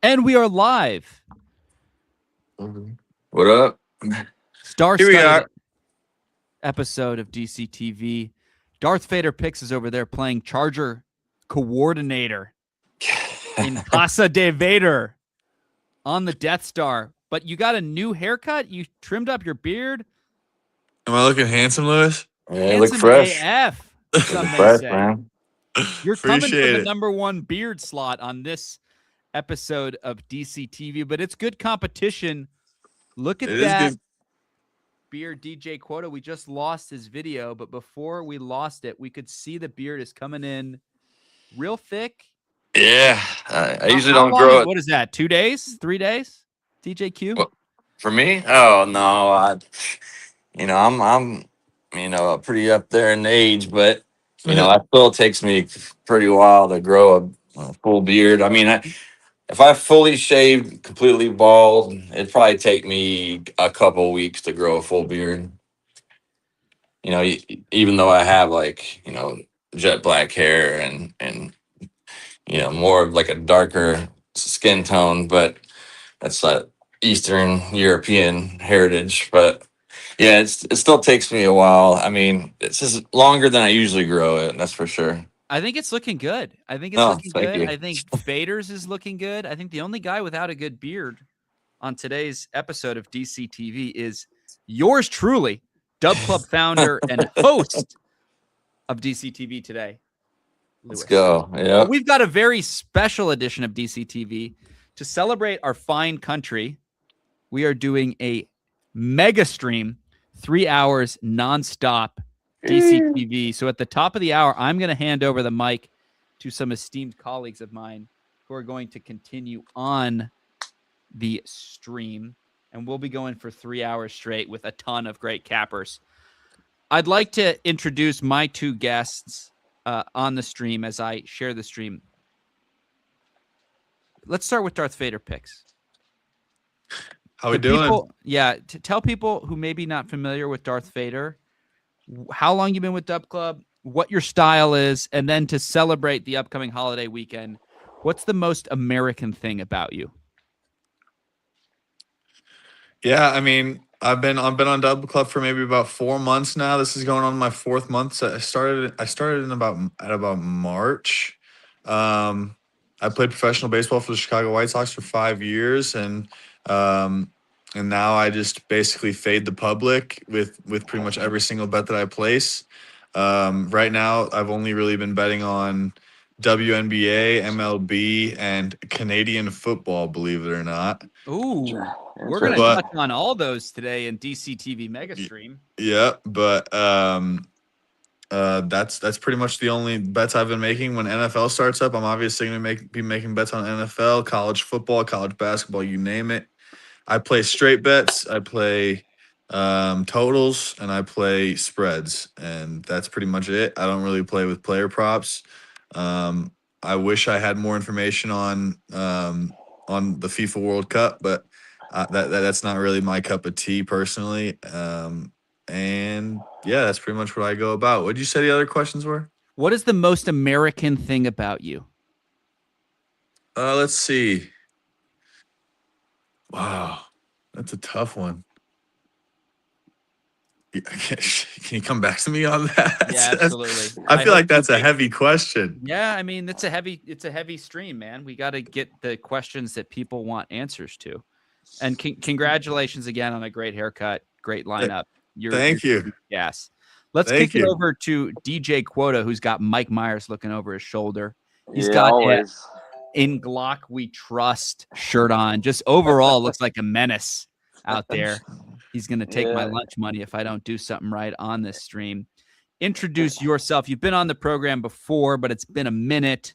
And we are live. What up? Here we Star-studded are. episode of DCTV. Darth Vader Picks is over there playing Charger coordinator in Casa de Vader on the Death Star. But you got a new haircut? You trimmed up your beard? Am I looking handsome, Lewis? Yeah, you look Handsome fresh. AF, some may Fresh, say. man. You're coming for Appreciate the it. number one beard slot on this episode of DCTV, but it's good competition. Look at It is that. good. Beard DJ Quota. We just lost his video, but before we lost it, we could see the beard is coming in real thick. Yeah, I usually How don't long grow is, it. what is that? 2 days? 3 days? DJ Q? Well, for me? Oh no, I'm pretty up there in age, but that still takes me pretty while to grow a full beard. I mean, if I fully shaved, completely bald, it'd probably take me a couple weeks to grow a full beard. Even though I have jet black hair and more of like a darker skin tone, but that's Eastern European heritage. But yeah, it still takes me a while. I mean, it's just longer than I usually grow it. That's for sure. I think it's looking good. I think it's Oh, looking thank good. you. I think Faders is looking good. I think the only guy without a good beard on today's episode of DCTV is yours truly, Dub Club founder and host of DCTV today. Let's Lewis. go. But Yeah. we've got a very special edition of DCTV to celebrate our fine country. We are doing a mega stream, 3 hours nonstop DCTV. So at the top of the hour, I'm going to hand over the mic to some esteemed colleagues of mine who are going to continue on the stream. And we'll be going for 3 hours straight with a ton of great cappers. I'd like to introduce my two guests on the stream as I share the stream. Let's start with Darth Vader Picks. How we doing? To tell people who may be not familiar with Darth Vader, how long you've been with Dub Club, what your style is, and then to celebrate the upcoming holiday weekend, what's the most American thing about you? Yeah, I mean, I've been on Double Club for maybe about 4 months now. This is going on my 4th month. So I started at about March. I played professional baseball for the Chicago White Sox for 5 years, and now I just basically fade the public with pretty much every single bet that I place. Right now, I've only really been betting on WNBA, MLB, and Canadian football, believe it or not. Ooh, we're going to But- touch on all those today in DCTV Mega Stream. Yeah, but that's pretty much the only bets I've been making. When NFL starts up, I'm obviously going to be making bets on NFL, college football, college basketball, you name it. I play straight bets, I play totals, and I play spreads, and that's pretty much it. I don't really play with player props. I wish I had more information on the FIFA World Cup, but that's not really my cup of tea personally. And yeah, that's pretty much what I go about. What did you say the other questions were? What is the most American thing about you? Let's see. Wow, that's a tough one. Can you come back to me on that? Yeah, absolutely. I feel like that's a heavy question. Yeah, I mean, it's a heavy stream, man. We got to get the questions that people want answers to. And congratulations again on a great haircut, great lineup. Thank you. Yes. Let's kick it over to DJ Quota, who's got Mike Myers looking over his shoulder. He's got always. In Glock We Trust shirt on. Just overall looks like a menace out there. He's going to take my lunch money if I don't do something right on this stream. Introduce yourself. You've been on the program before, but it's been a minute.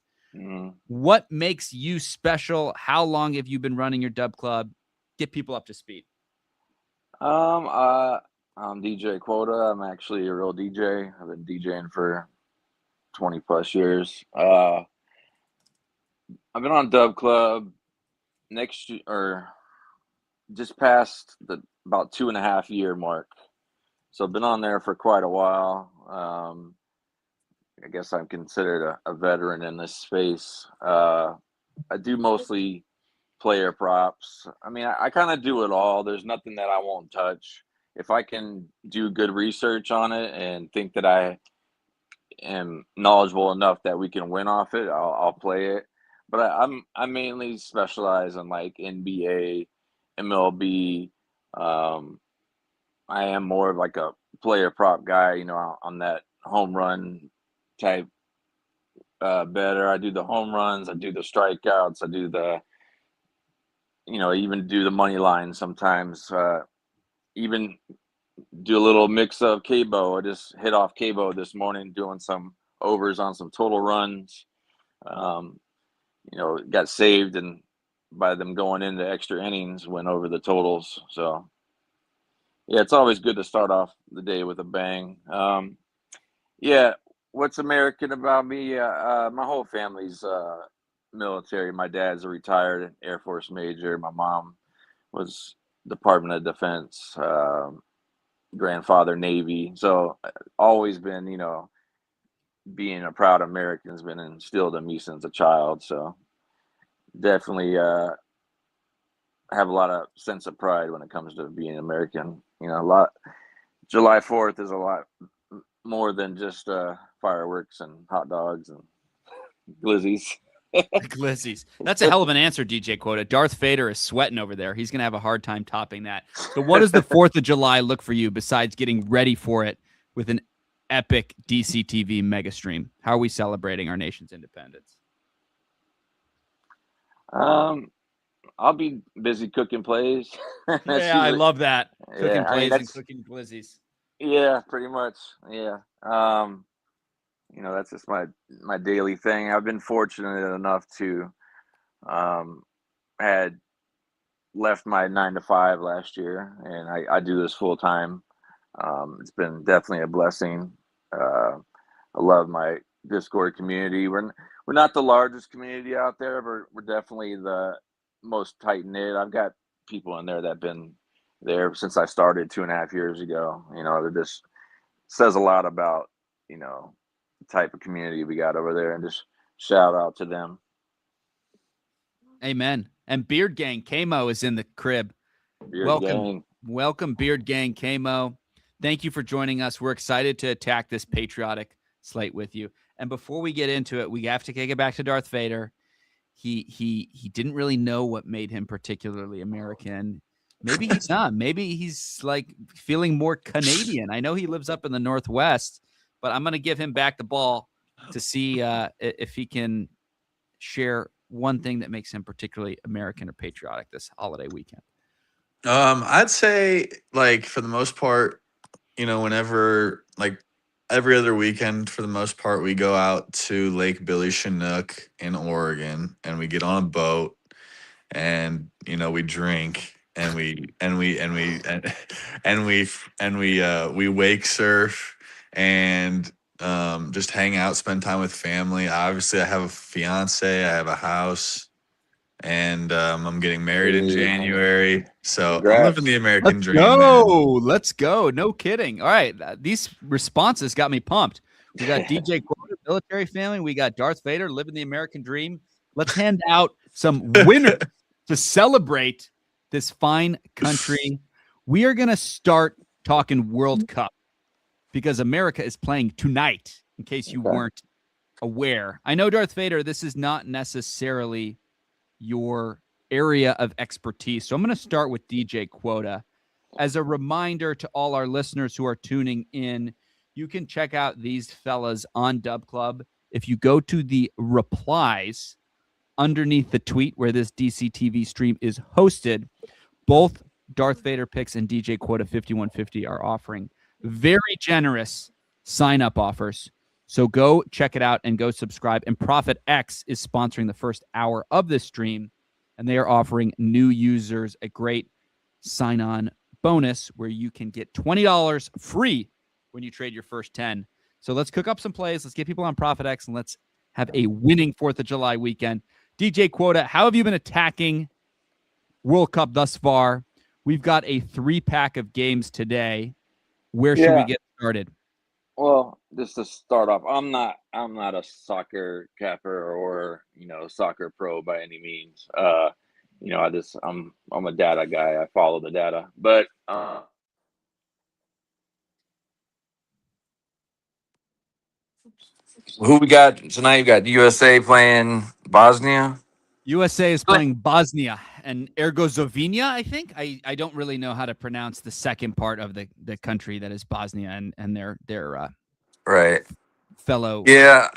What makes you special? How long have you been running your Dub Club? Get people up to speed. I'm DJ Quota. I'm actually a real DJ. I've been DJing for 20 plus years. I've been on Dub Club next year, or just past the about 2.5 year mark. So I've been on there for quite a while. I guess I'm considered a veteran in this space. I do mostly player props. I mean, I kind of do it all. There's nothing that I won't touch. If I can do good research on it and think that I am knowledgeable enough that we can win off it, I'll play it. But I mainly specialize in like NBA, MLB. I am more of like a player prop guy, you know, on that home run type better. I do the home runs, I do the strikeouts, I do the, you know, even do the money line sometimes. Even do a little mix of Cabo. I just hit off Cabo this morning doing some overs on some total runs. You know, got saved and by them going into extra innings, went over the totals. So yeah, it's always good to start off the day with a bang. Yeah, what's American about me? My whole family's military. My dad's a retired Air Force major. My mom was Department of Defense. Grandfather Navy. So always been, you know, being a proud American has been instilled in me since a child. So definitely have a lot of sense of pride when it comes to being American. You know, July 4th is a lot more than just fireworks and hot dogs and glizzies. Glizzies. That's a hell of an answer, DJ Quota. Darth Vader is sweating over there. He's going to have a hard time topping that. So what does the 4th of July look for you besides getting ready for it with an epic DCTV mega stream? How are we celebrating our nation's independence? I'll be busy cooking plays. Yeah, I love that. Cooking Yeah, I mean, plays and cooking glizzies. Yeah, pretty much. Yeah. You know, that's just my daily thing. I've been fortunate enough to had left my 9 to 5 last year, and I do this full time. It's been definitely a blessing. I love my Discord community. We're not the largest community out there, but we're definitely the most tight knit. I've got people in there that've been there since I started 2.5 years ago. You know, it just says a lot about, you know, the type of community we got over there, and just shout out to them. Amen. And Beard Gang Kamo is in the crib. Welcome, Beard Gang Kamo. Thank you for joining us. We're excited to attack this patriotic slate with you. And before we get into it, we have to take it back to Darth Vader. He didn't really know what made him particularly American. Maybe he's not. Maybe he's like feeling more Canadian. I know he lives up in the Northwest, but I'm going to give him back the ball to see if he can share one thing that makes him particularly American or patriotic this holiday weekend. I'd say, like, for the most part, you know, whenever, like, every other weekend, for the most part, we go out to Lake Billy Chinook in Oregon, and we get on a boat, and, you know, we drink, and we wake surf, and just hang out, spend time with family. Obviously, I have a fiance, I have a house, and I'm getting married in January. So Congrats. I'm living the American dream. Let's go. No kidding. All right. These responses got me pumped. We got DJ Quota, military family. We got Darth Vader, living the American dream. Let's hand out some winners to celebrate this fine country. We are going to start talking World Cup because America is playing tonight, in case you weren't aware. I know, Darth Vader, this is not necessarily your area of expertise. So I'm going to start with DJ Quota. As a reminder to all our listeners who are tuning in, you can check out these fellas on Dub Club. If you go to the replies underneath the tweet where this DCTV stream is hosted, both Darth Vader Picks and DJ Quota 5150 are offering very generous sign-up offers. So go check it out and go subscribe. And Profit X is sponsoring the first hour of this stream, and they are offering new users a great sign-on bonus where you can get $20 free when you trade your first 10. So let's cook up some plays. Let's get people on Profit X, and let's have a winning 4th of July weekend. DJ Quota, how have you been attacking World Cup thus far? We've got a 3-pack of games today. Where should we get started? Well, just to start off, I'm not a soccer capper or, you know, soccer pro by any means. I'm a data guy. I follow the data, but Who we got tonight? You got USA playing Bosnia. USA is playing Bosnia and Herzegovina, I think. I don't really know how to pronounce the second part of the country that is Bosnia and their Right. fellow. Yeah.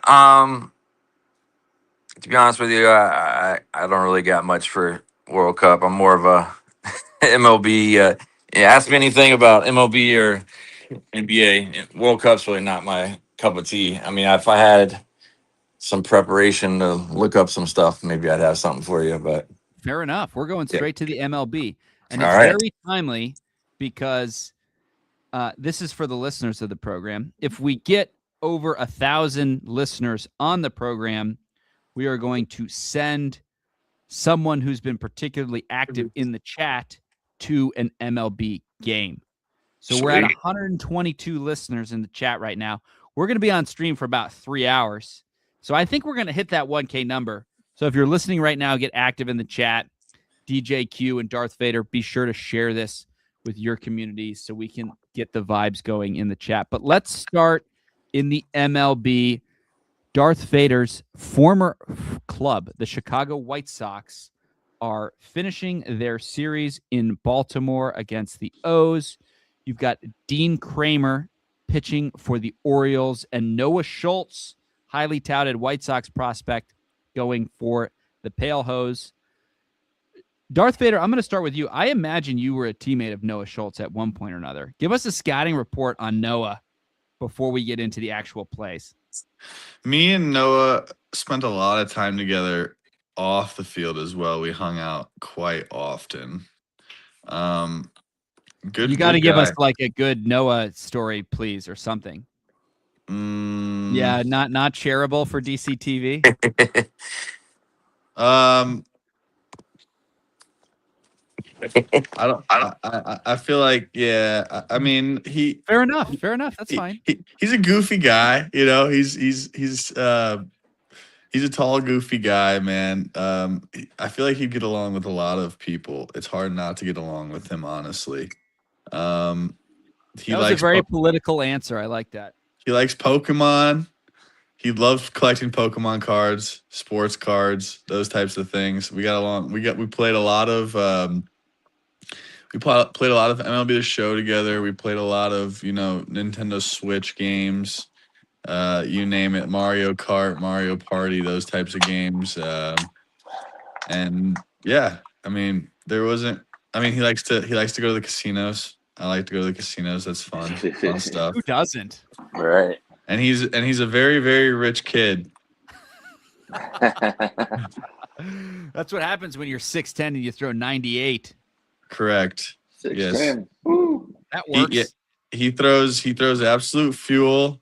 To be honest with you, I don't really got much for World Cup. I'm more of a MLB. Ask me anything about MLB or NBA. World Cup's really not my cup of tea. I mean, if I had some preparation to look up some stuff, maybe I'd have something for you. But Fair enough. We're going straight to the MLB, and All it's right. very timely because this is for the listeners of the program. If we get over 1,000 listeners on the program, we are going to send someone who's been particularly active in the chat to an MLB game. So we're at Sweet. 122 listeners in the chat right now. We're going to be on stream for about 3 hours. So I think we're going to hit that 1K number. So if you're listening right now, get active in the chat. DJ Q and Darth Vader, be sure to share this with your communities so we can get the vibes going in the chat. But let's start in the MLB. Darth Vader's former club, the Chicago White Sox, are finishing their series in Baltimore against the O's. You've got Dean Kramer pitching for the Orioles and Noah Schultz, highly touted White Sox prospect, going for the Pale Hose. Darth Vader, I'm going to start with you. I imagine you were a teammate of Noah Schultz at one point or another. Give us a scouting report on Noah before we get into the actual plays. Me and Noah spent a lot of time together off the field as well. We hung out quite often. Good. You got to good give guy. us like a good Noah story, please, or something. Yeah, not shareable for DCTV. I don't. I feel like, yeah. I mean, Fair enough. That's fine. He's a goofy guy. You know, he's a tall, goofy guy, man. I feel like he'd get along with a lot of people. It's hard not to get along with him, honestly. He That was likes a very political answer. I like that. he likes Pokemon. He loves collecting Pokemon cards, sports cards, those types of things. We got along. We played a lot of played a lot of MLB The Show together. We played a lot of, Nintendo Switch games. You name it, Mario Kart, Mario Party, those types of games. And yeah, I mean, he likes to go to the casinos. I like to go to the casinos. That's fun stuff. Who doesn't? right. And he's a very, very rich kid. That's what happens when you're 6'10" and you throw 98. Correct. 6'10". Yes. Woo. That works. He throws absolute fuel.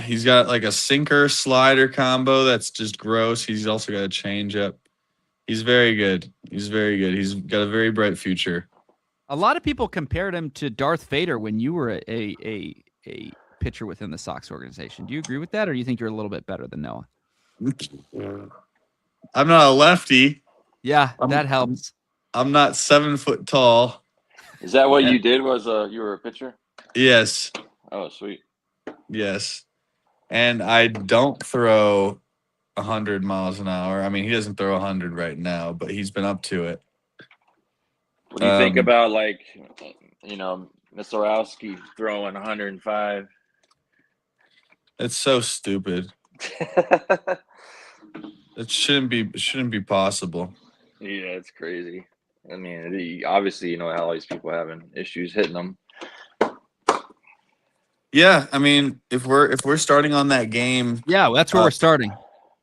He's got like a sinker slider combo that's just gross. He's also got a changeup. He's very good. He's got a very bright future. A lot of people compared him to Darth Vader when you were a pitcher within the Sox organization. Do you agree with that, or do you think you're a little bit better than Noah? I'm not a lefty. Yeah, that helps. I'm not 7 foot tall. Is that what you did? Was you were a pitcher? Yes. Oh, sweet. Yes. And I don't throw 100 miles an hour. I mean, he doesn't throw 100 right now, but he's been up to it. What do you think about, like, Misorowski throwing 105? It's so stupid. It shouldn't be possible. Yeah, it's crazy. I mean, obviously, all these people having issues hitting them. Yeah, I mean, if we're starting on that game, Yeah, well, that's where we're starting.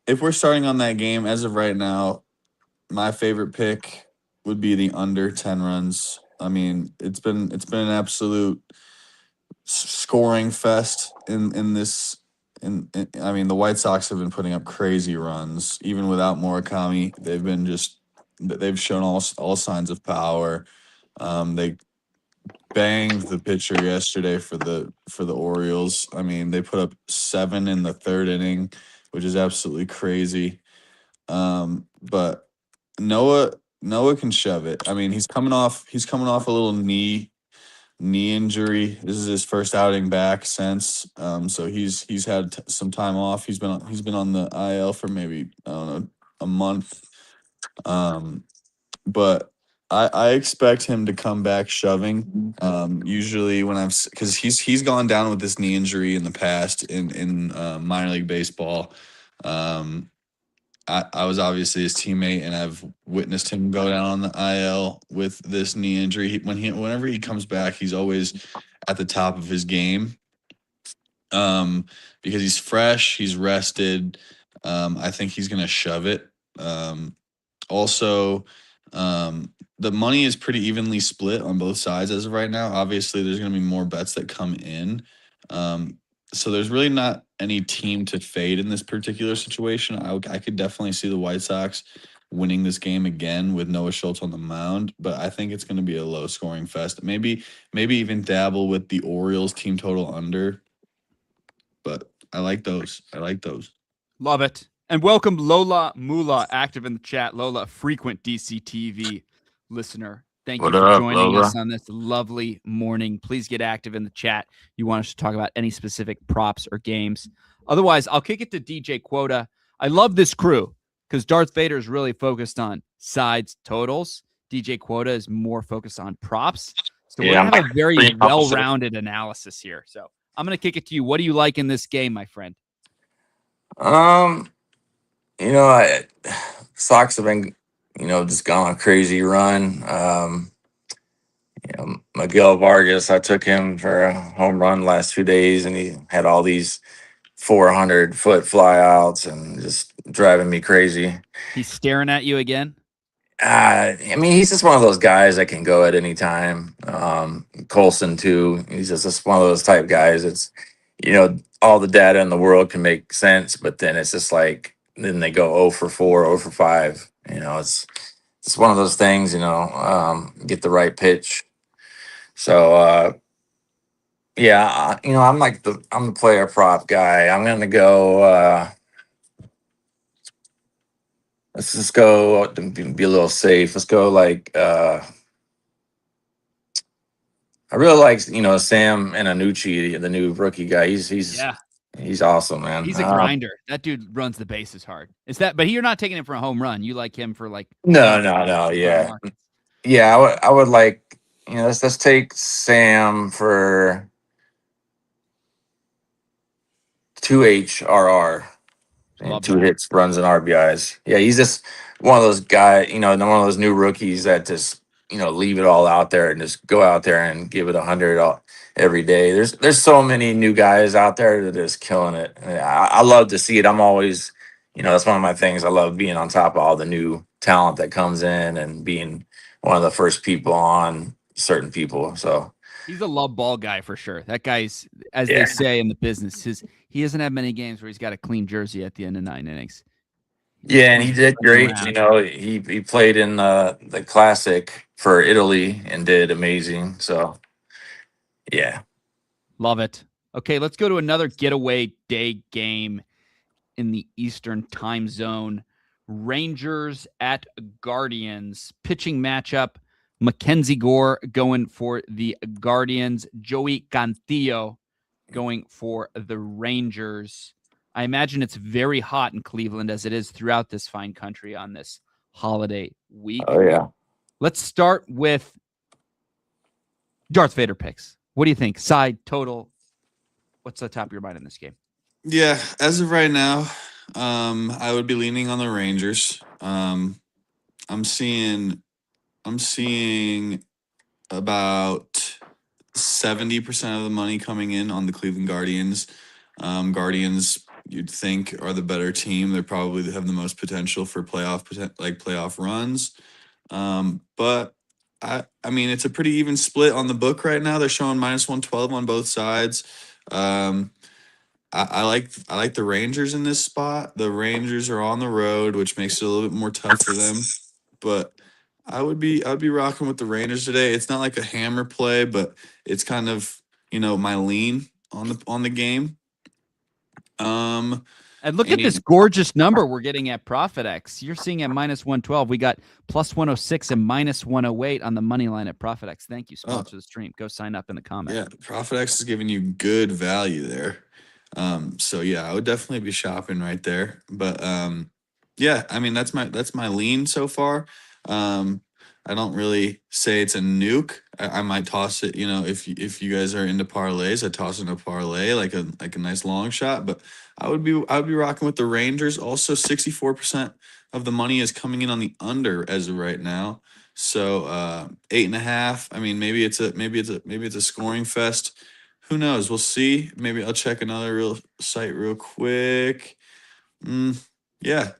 if we're starting on that game as of right now, my favorite pick would be the under 10 runs. I mean, it's been an absolute scoring fest in this. I mean, the White Sox have been putting up crazy runs even without Murakami. They've shown all signs of power. They banged the pitcher yesterday for the Orioles. I mean, they put up 7 in the 3rd inning, which is absolutely crazy. But Noah Noah can shove it. I mean, he's coming off a little knee injury. This is his first outing back since. So he's had some time off. He's been on the IL for maybe, I don't know, a month. But I expect him to come back shoving. Usually when because he's gone down with this knee injury in the past in minor league baseball. I was obviously his teammate, and I've witnessed him go down on the IL with this knee injury. Whenever he comes back, he's always at the top of his game. Because he's fresh, he's rested. I think he's gonna shove it. Also, the money is pretty evenly split on both sides as of right now. Obviously, there's gonna be more bets that come in. So there's really not any team to fade in this particular situation. I could definitely see the White Sox winning this game again with Noah Schultz on the mound, but I think it's going to be a low scoring fest. Maybe even dabble with the Orioles team total under, but I like those. Love it. And welcome Lola Mula, active in the chat. Lola, a frequent DCTV listener. Thank What you for up, joining Lola? us on this lovely morning. Please get active in the chat. You want us to talk about any specific props or games. Otherwise, I'll kick it to DJ Quota. I love this crew because Darth Vader is really focused on sides totals. DJ Quota is more focused on props. So we're Yeah, going to have a very pretty opposite. well-rounded analysis here. So I'm going to kick it to you. What do you like in this game, my friend? Sox have been, just gone on a crazy run. Miguel Vargas, I took him for a home run last 2 days, and he had all these 400-foot flyouts and just driving me crazy. He's staring at you again. He's just one of those guys that can go at any time. Colson too. He's just one of those type guys. It's, all the data in the world can make sense, but then it's just like, then they go 0 for 4, 0 for 5. It's one of those things, get the right pitch. So, I'm the player prop guy. I'm going to go, let's just go be a little safe. Let's go I really like, Sam Annucci, the new rookie guy. He's awesome, man. He's a grinder. That dude runs the bases hard. But you're not taking him for a home run. You like him for like No. Yeah. Yeah, I would like, let's take Sam for 2 HRR. And 2 hits, runs, and RBIs. Yeah, he's just one of those guys, one of those new rookies that just, leave it all out there and just go out there and give it 100 every day. There's so many new guys out there that are just killing it. And I love to see it. I'm always, that's one of my things. I love being on top of all the new talent that comes in and being one of the first people on certain people. So he's a love ball guy for sure. That guy's, as they say in the business, he hasn't had many games where he's got a clean jersey at the end of 9 innings. Yeah, and he did great. He played in the Classic for Italy and did amazing. So, yeah. Love it. Okay, let's go to another getaway day game in the Eastern time zone. Rangers at Guardians. Pitching matchup. Mackenzie Gore going for the Guardians. Joey Cantillo going for the Rangers. I imagine it's very hot in Cleveland as it is throughout this fine country on this holiday week. Oh, yeah. Let's start with Darth Vader picks. What do you think? Side, total? What's the top of your mind in this game? Yeah, as of right now, I would be leaning on the Rangers. I'm seeing about 70% of the money coming in on the Cleveland Guardians. Guardians, you'd think, are the better team. They probably have the most potential for playoff runs. But I mean, it's a pretty even split on the book right now. They're showing -112 on both sides. I like the Rangers in this spot. The Rangers are on the road, which makes it a little bit more tough for them. But I would be rocking with the Rangers today. It's not like a hammer play, but it's kind of, my lean on the game. And look at Any- this gorgeous number we're getting at ProfitX. You're seeing at -112. We got +106 and -108 on the money line at ProfitX. Thank you. Sponsor the stream. Go sign up in the comment. Yeah, ProfitX is giving you good value there. So yeah, I would definitely be shopping right there. But yeah, I mean that's my lean so far. I don't really say it's a nuke. I might toss it, if you guys are into parlays, I toss in a parlay like a nice long shot. But I would be rocking with the Rangers. Also, 64% of the money is coming in on the under as of right now. So 8.5. I mean, maybe it's a scoring fest. Who knows? We'll see. Maybe I'll check another real site real quick. Yeah,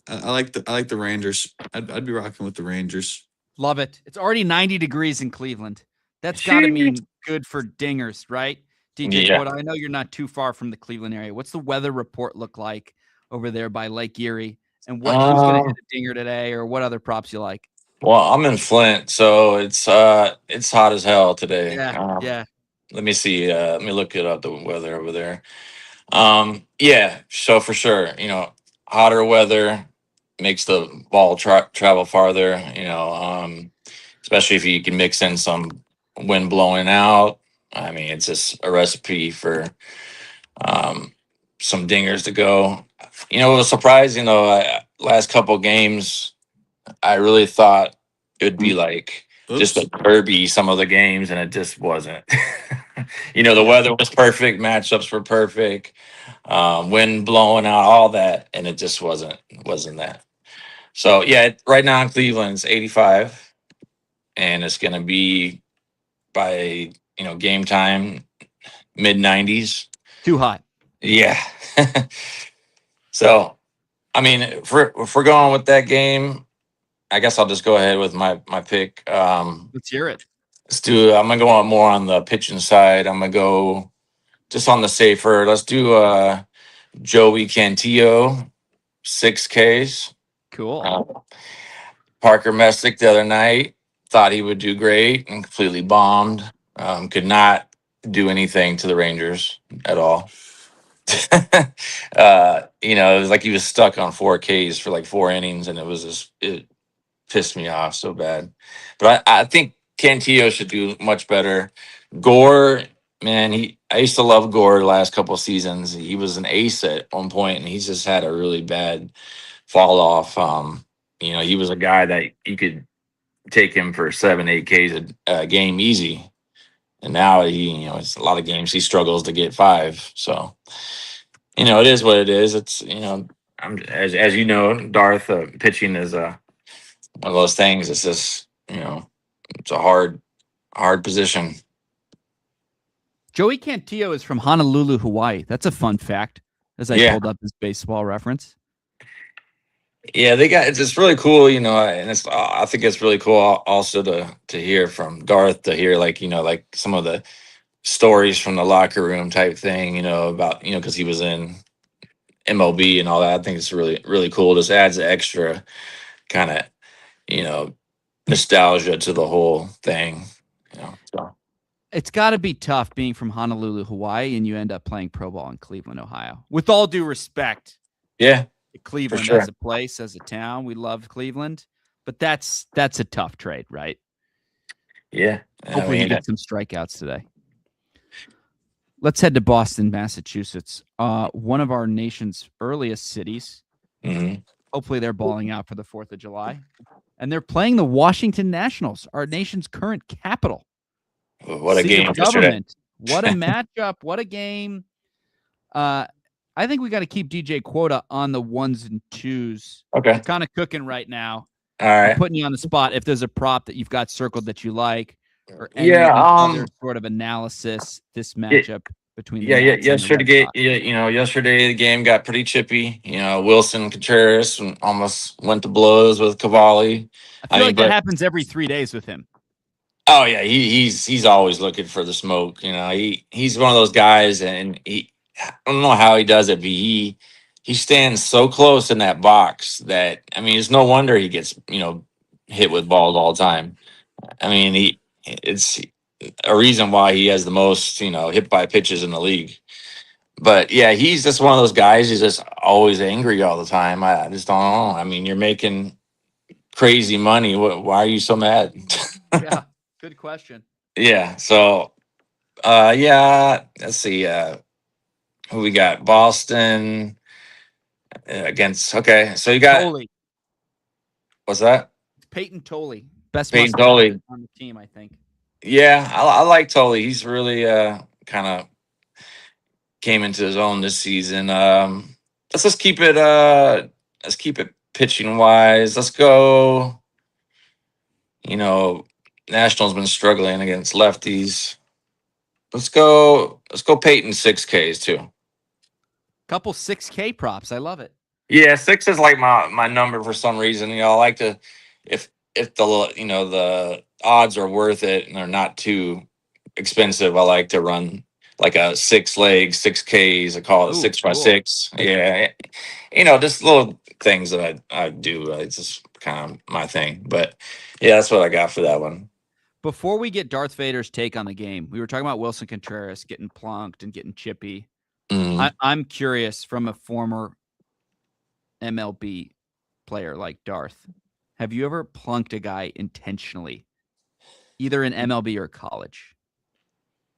I like the Rangers. I'd be rocking with the Rangers. Love it. It's already 90 degrees in Cleveland. That's got to mean good for dingers, right? DJ Yeah. Quota, I know you're not too far from the Cleveland area. What's the weather report look like over there by Lake Erie? And who's going to hit a dinger today, or what other props you like? Well, I'm in Flint, so it's hot as hell today. Yeah. Let me see. Let me look it up, the weather over there. Yeah, so for sure, hotter weather makes the ball travel farther, especially if you can mix in some wind blowing out. I mean, it's just a recipe for some dingers to go. It was surprising though. Last couple games, I really thought it would be like just a derby some of the games, and it just wasn't. The weather was perfect, matchups were perfect, wind blowing out, all that, and it just wasn't that. So yeah, right now in Cleveland it's 85, and it's gonna be by game time mid 90s. Too hot. Yeah. So I mean, if we're going with that game, I guess I'll just go ahead with my pick. Let's hear it. Let's do. I'm gonna go on more on the pitching side. I'm gonna go just on the safer. Let's do Joey Cantillo, 6Ks. Cool. Parker Messick the other night thought he would do great and completely bombed. Could not do anything to the Rangers at all. It was like he was stuck on 4Ks for like 4 innings, and it pissed me off so bad. But I think Cantillo should do much better. Gore, man, I used to love Gore the last couple of seasons. He was an ace at one point, and he's just had a really bad fall off. He was a guy that you could take him for 7-8 Ks a game easy. And now it's a lot of games he struggles to get 5. So, it is what it is. It's, I'm as you know, Darth, pitching is one of those things. It's just, it's a hard position. Joey Cantillo is from Honolulu, Hawaii. That's a fun fact as I pulled up his baseball reference. Yeah, it's really cool, and I think it's really cool also to hear from Darth, to hear like some of the stories from the locker room type thing, about because he was in MLB and all that. I think it's really, really cool. Just adds extra kind of nostalgia to the whole thing. So. It's got to be tough being from Honolulu, Hawaii, and you end up playing pro ball in Cleveland, Ohio. With all due respect, yeah, Cleveland sure. as a place, as a town, we love Cleveland, but that's a tough trade, right? Yeah. Hopefully, he gets some strikeouts today. Let's head to Boston, Massachusetts, one of our nation's earliest cities. Mm-hmm. Hopefully, they're balling out for the 4th of July, and they're playing the Washington Nationals, our nation's current capital. What a game! Government. What a matchup! What a game! I think we got to keep DJ Quota on the 1s and 2s. Okay. Kind of cooking right now. All right. I'm putting you on the spot. If there's a prop that you've got circled that you like, or any other sort of analysis, this matchup between the yesterday the game got pretty chippy. Wilson Contreras almost went to blows with Cavalli. I feel like that happens every 3 days with him. Oh yeah, he's always looking for the smoke. He's one of those guys, and I don't know how he does it, but he stands so close in that box that, I mean, it's no wonder he gets, hit with balls all the time. I mean, it's a reason why he has the most, hit by pitches in the league. But yeah, he's just one of those guys. He's just always angry all the time. I just don't know. I mean, you're making crazy money. Why are you so mad? Yeah, good question. Yeah. So, yeah. Let's see. Who we got? Boston against. Okay, so you got Tolley, what's that? Peyton Tolley, best Peyton mustache Tolley. on the team, I think. Yeah, I like Tully. He's really kind of came into his own this season. Let's just keep it. Let's keep it pitching wise. Let's go. You know, Nationals been struggling against lefties. Let's go. Let's go. Peyton 6Ks too. Couple 6K props. I love it. Yeah, 6 is like my number for some reason. You know, I like to if the the odds are worth it and they're not too expensive. I like to run like a 6 leg 6Ks. I call it Ooh, 6x6. Yeah, just little things that I do. It's just kind of my thing. But yeah, that's what I got for that one. Before we get Darth Vader's take on the game, we were talking about Wilson Contreras getting plunked and getting chippy. Mhm. I'm curious from a former MLB player like Darth. Have you ever plunked a guy intentionally, either in MLB or college?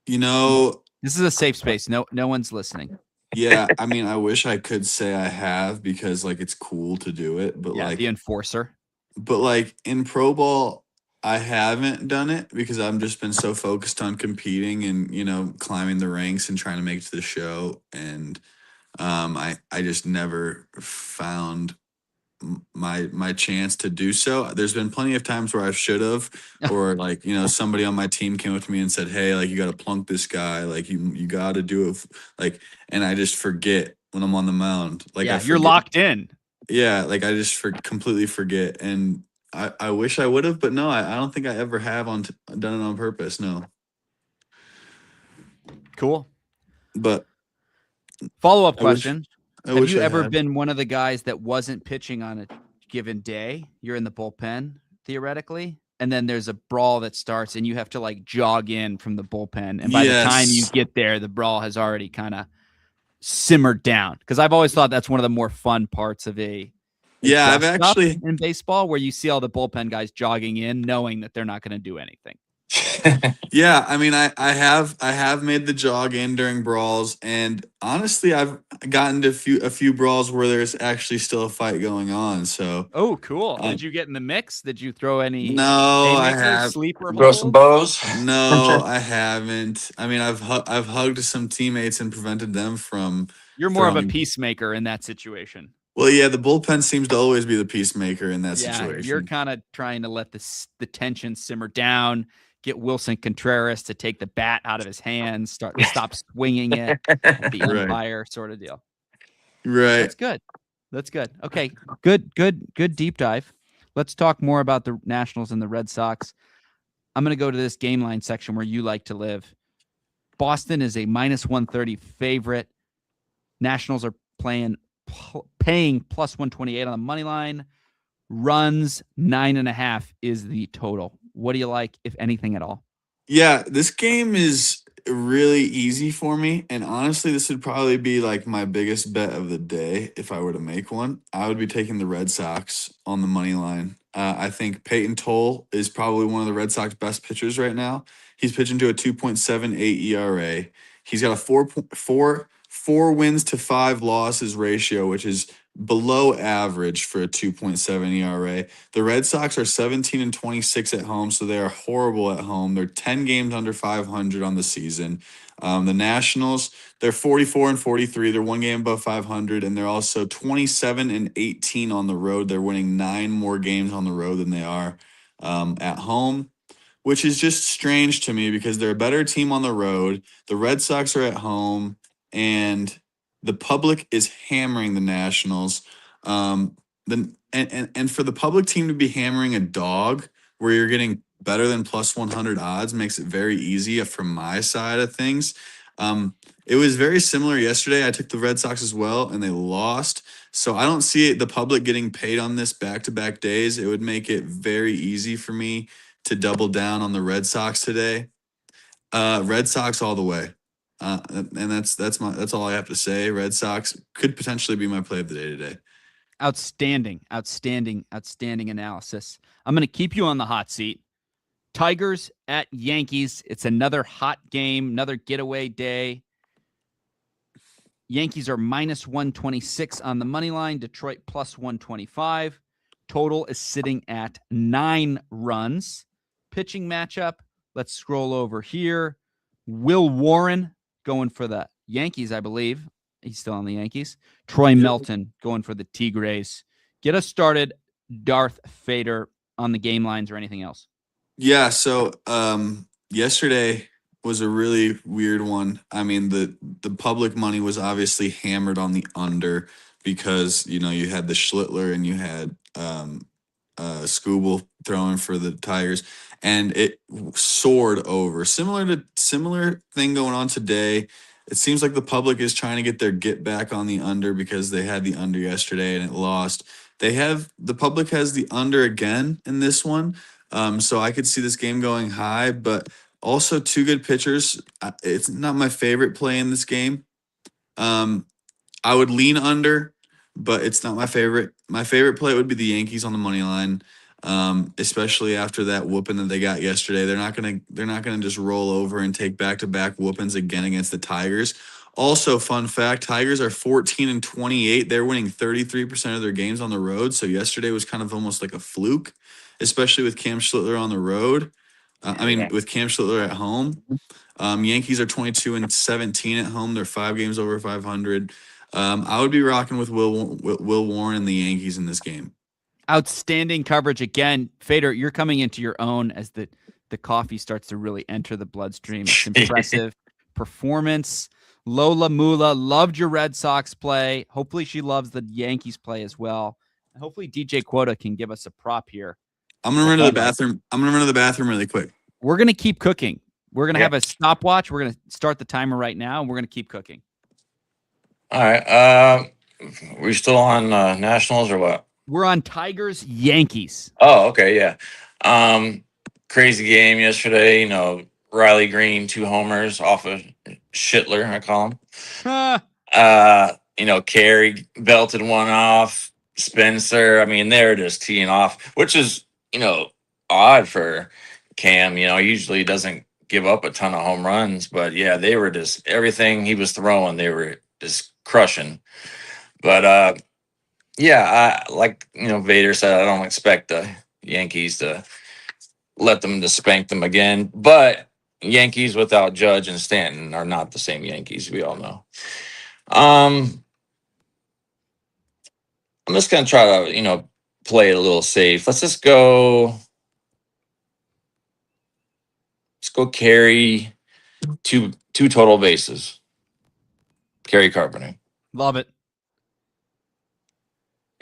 You know, This is a safe space. No one's listening. yeah, I mean, I wish I could say I have because like it's cool to do it, but Yeah, the enforcer. like in pro ball, I haven't done it because I've just been so focused on competing and, climbing the ranks and trying to make it to the show. And I just never found my chance to do so. There's been plenty of times where I should have, or like, somebody on my team came up to me and said, "Hey, like you got to plunk this guy, like you got to do it," like, and I just forget when I'm on the mound. Like I Yeah, you're forget. locked in. Yeah, like I just completely forget, and I wish I would have, but no, I don't think I ever have done it on purpose. No, Cool. but Follow-up I wish question. I Have wish you I ever had. been one of the guys that wasn't pitching on a given day? You're in the bullpen, theoretically, and then there's a brawl that starts and you have to like jog in from the bullpen. And by the time you Yes. get there, the brawl has already kind of simmered down. Because I've always thought that's one of the more fun parts of a Yeah, I've dust up actually. in baseball, where you see all the bullpen guys jogging in, knowing that they're not going to do anything. Yeah, I mean, I have made the jog in during brawls, and honestly, I've gotten to a few brawls where there's actually still a fight going on. So, Oh, cool. Did um, you get in the mix? Did you throw any no, I haymakers, have. sleeper Throw some holds? bows. No, I haven't. I mean, I've hugged some teammates and prevented them from You're more of a throwing. peacemaker in that situation. Well, yeah, the bullpen seems to always be the peacemaker in that Yeah, you're situation. kind of trying to let the tension simmer down, get Wilson Contreras to take the bat out of his hands, stop swinging it at the Right. umpire, sort of deal. Right. That's good. That's good. Okay, good deep dive. Let's talk more about the Nationals and the Red Sox. I'm going to go to this game line section where you like to live. Boston is a -130 favorite. Nationals are paying +128 on the money line. Runs 9.5 is the total. What do you like, if anything at all? Yeah, this game is really easy for me, and honestly, this would probably be like my biggest bet of the day if I were to make one. I would be taking the Red Sox on the money line. I think Peyton Toll is probably one of the Red Sox best pitchers right now. He's pitching to a 2.78 ERA. He's got a 4 wins to 5 losses ratio, which is below average for a 2.7 ERA. The Red Sox are 17-26 at home, so they are horrible at home. They're 10 games under 500 on the season. The Nationals, they're 44-43. They're 1 game above 500, and they're also 27-18 on the road. They're winning 9 more games on the road than they are at home, which is just strange to me because they're a better team on the road. The Red Sox are at home, and the public is hammering the Nationals. And for the public team to be hammering a dog where you're getting better than +100 odds makes it very easy from my side of things. It was very similar yesterday. I took the Red Sox as well, and they lost. So I don't see the public getting paid on this back-to-back days. It would make it very easy for me to double down on the Red Sox today. Red Sox all the way. And that's all I have to say. Red Sox could potentially be my play of the day today. Outstanding analysis. I'm going to keep you on the hot seat. Tigers at Yankees. It's another hot game, another getaway day. Yankees are minus 126 on the money line. Detroit plus 125. Total is sitting at 9 runs. Pitching matchup. Let's scroll over here. Will Warren going for the Yankees, I believe. He's still on the Yankees. Troy Melton going for the Tigres. Get us started, Darth Fader, on the game lines or anything else. Yeah, so yesterday was a really weird one. I mean, the public money was obviously hammered on the under because, you had the Schlittler and you had Scooble throwing for the Tigers, and it soared over. Similar thing going on today. It seems like the public is trying to get their get back on the under because they had the under yesterday and it lost. The public has the under again in this one. So I could see this game going high, but also two good pitchers. It's not my favorite play in this game. I would lean under, but it's not my favorite. My favorite play would be the Yankees on the money line, especially after that whooping that they got yesterday. They're not gonna just roll over and take back-to-back whoopings again against the Tigers. Also, fun fact: Tigers are 14-28. They're winning 33% of their games on the road. So yesterday was kind of almost like a fluke, especially with Cam Schlittler on the road. With Cam Schlittler at home. Yankees are 22-17 at home. They're 5 games over 500. I would be rocking with Will Warren and the Yankees in this game. Outstanding coverage again. Fader, you're coming into your own as the coffee starts to really enter the bloodstream. It's impressive performance. Lola Mula loved your Red Sox play. Hopefully she loves the Yankees play as well. And hopefully DJ Quota can give us a prop here. I'm gonna run to the bathroom. I'm gonna run to the bathroom really quick. We're gonna keep cooking. We're gonna have a stopwatch. We're gonna start the timer right now, and we're gonna keep cooking. All right. We still on Nationals or what? We're on Tigers Yankees. Oh, okay, yeah. Crazy game yesterday. Riley Green 2 homers off of Schlittler, I call him. Carey belted one off. Spencer. I mean, they're just teeing off, which is odd for Cam. He usually doesn't give up a ton of home runs, but yeah, they were just everything he was throwing, they were just crushing. But yeah, like Vader said, I don't expect the Yankees to let them to spank them again. But Yankees without Judge and Stanton are not the same Yankees. We all know. I'm just gonna try to play it a little safe. Let's go carry two total bases. Carry Carpenter. Love it.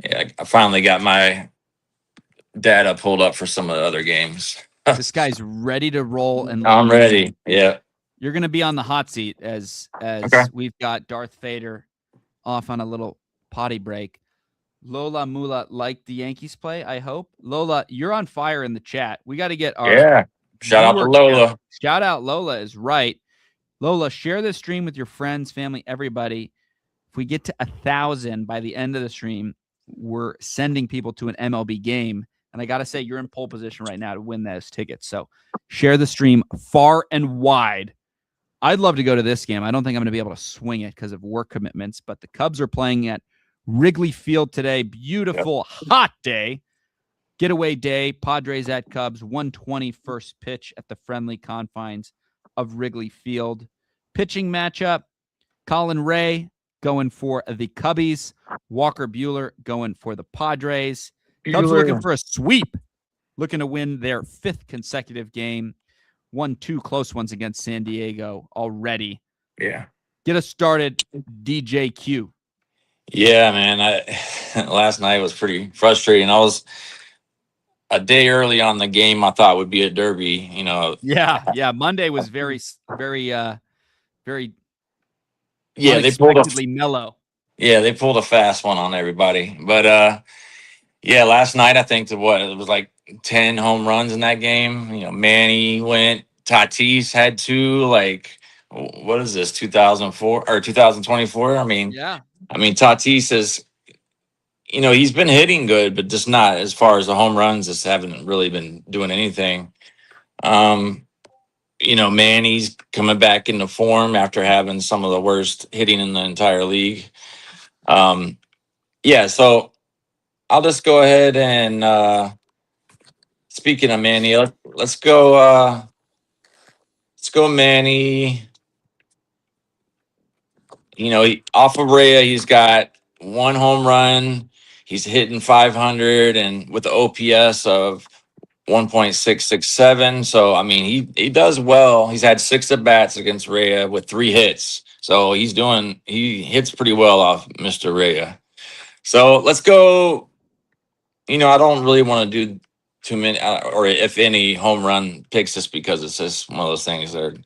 Yeah, I finally got my data pulled up for some of the other games. This guy's ready to roll, and I'm ready. Yeah. You're going to be on the hot seat as Okay. We've got Darth Fader off on a little potty break. Lola Mula liked the Yankees play, I hope. Lola, you're on fire in the chat. We got to get our Shout out to Lola. Shout out Lola is right. Lola, share this stream with your friends, family, everybody. If we get to 1,000 by the end of the stream, we're sending people to an MLB game. And I got to say, you're in pole position right now to win those tickets. So share the stream far and wide. I'd love to go to this game. I don't think I'm going to be able to swing it because of work commitments, but the Cubs are playing at Wrigley Field today. Beautiful, hot day. Getaway day. Padres at Cubs. 1:20 first pitch at the friendly confines of Wrigley Field. Pitching matchup. Colin Ray going for the Cubbies. Walker Buehler going for the Padres. Cubs are looking for a sweep. Looking to win their 5th consecutive game. 1-2 close ones against San Diego already. Yeah. Get us started, DJQ. Yeah, man. Last night was pretty frustrating. I was a day early on the game I thought would be a derby, Yeah. Monday was very they pulled mellow. Yeah, they pulled a fast one on everybody. But last night I think it was like 10 home runs in that game. Manny went, Tatis had 2, like what is this, 2004 or 2024? Yeah. I mean, Tatis is, he's been hitting good, but just not as far as the home runs. Just haven't really been doing anything. Manny's coming back into form after having some of the worst hitting in the entire league. Yeah, so I'll just go ahead and speaking of Manny, let's go Manny. Off of Rhea, he's got one home run. He's hitting 500 and with the OPS of 1.667. So, I mean, he does well. He's had 6 at bats against Rhea with 3 hits. So he hits pretty well off Mr. Rhea. So let's go. I don't really want to do too many or if any home run picks just because it's just one of those things that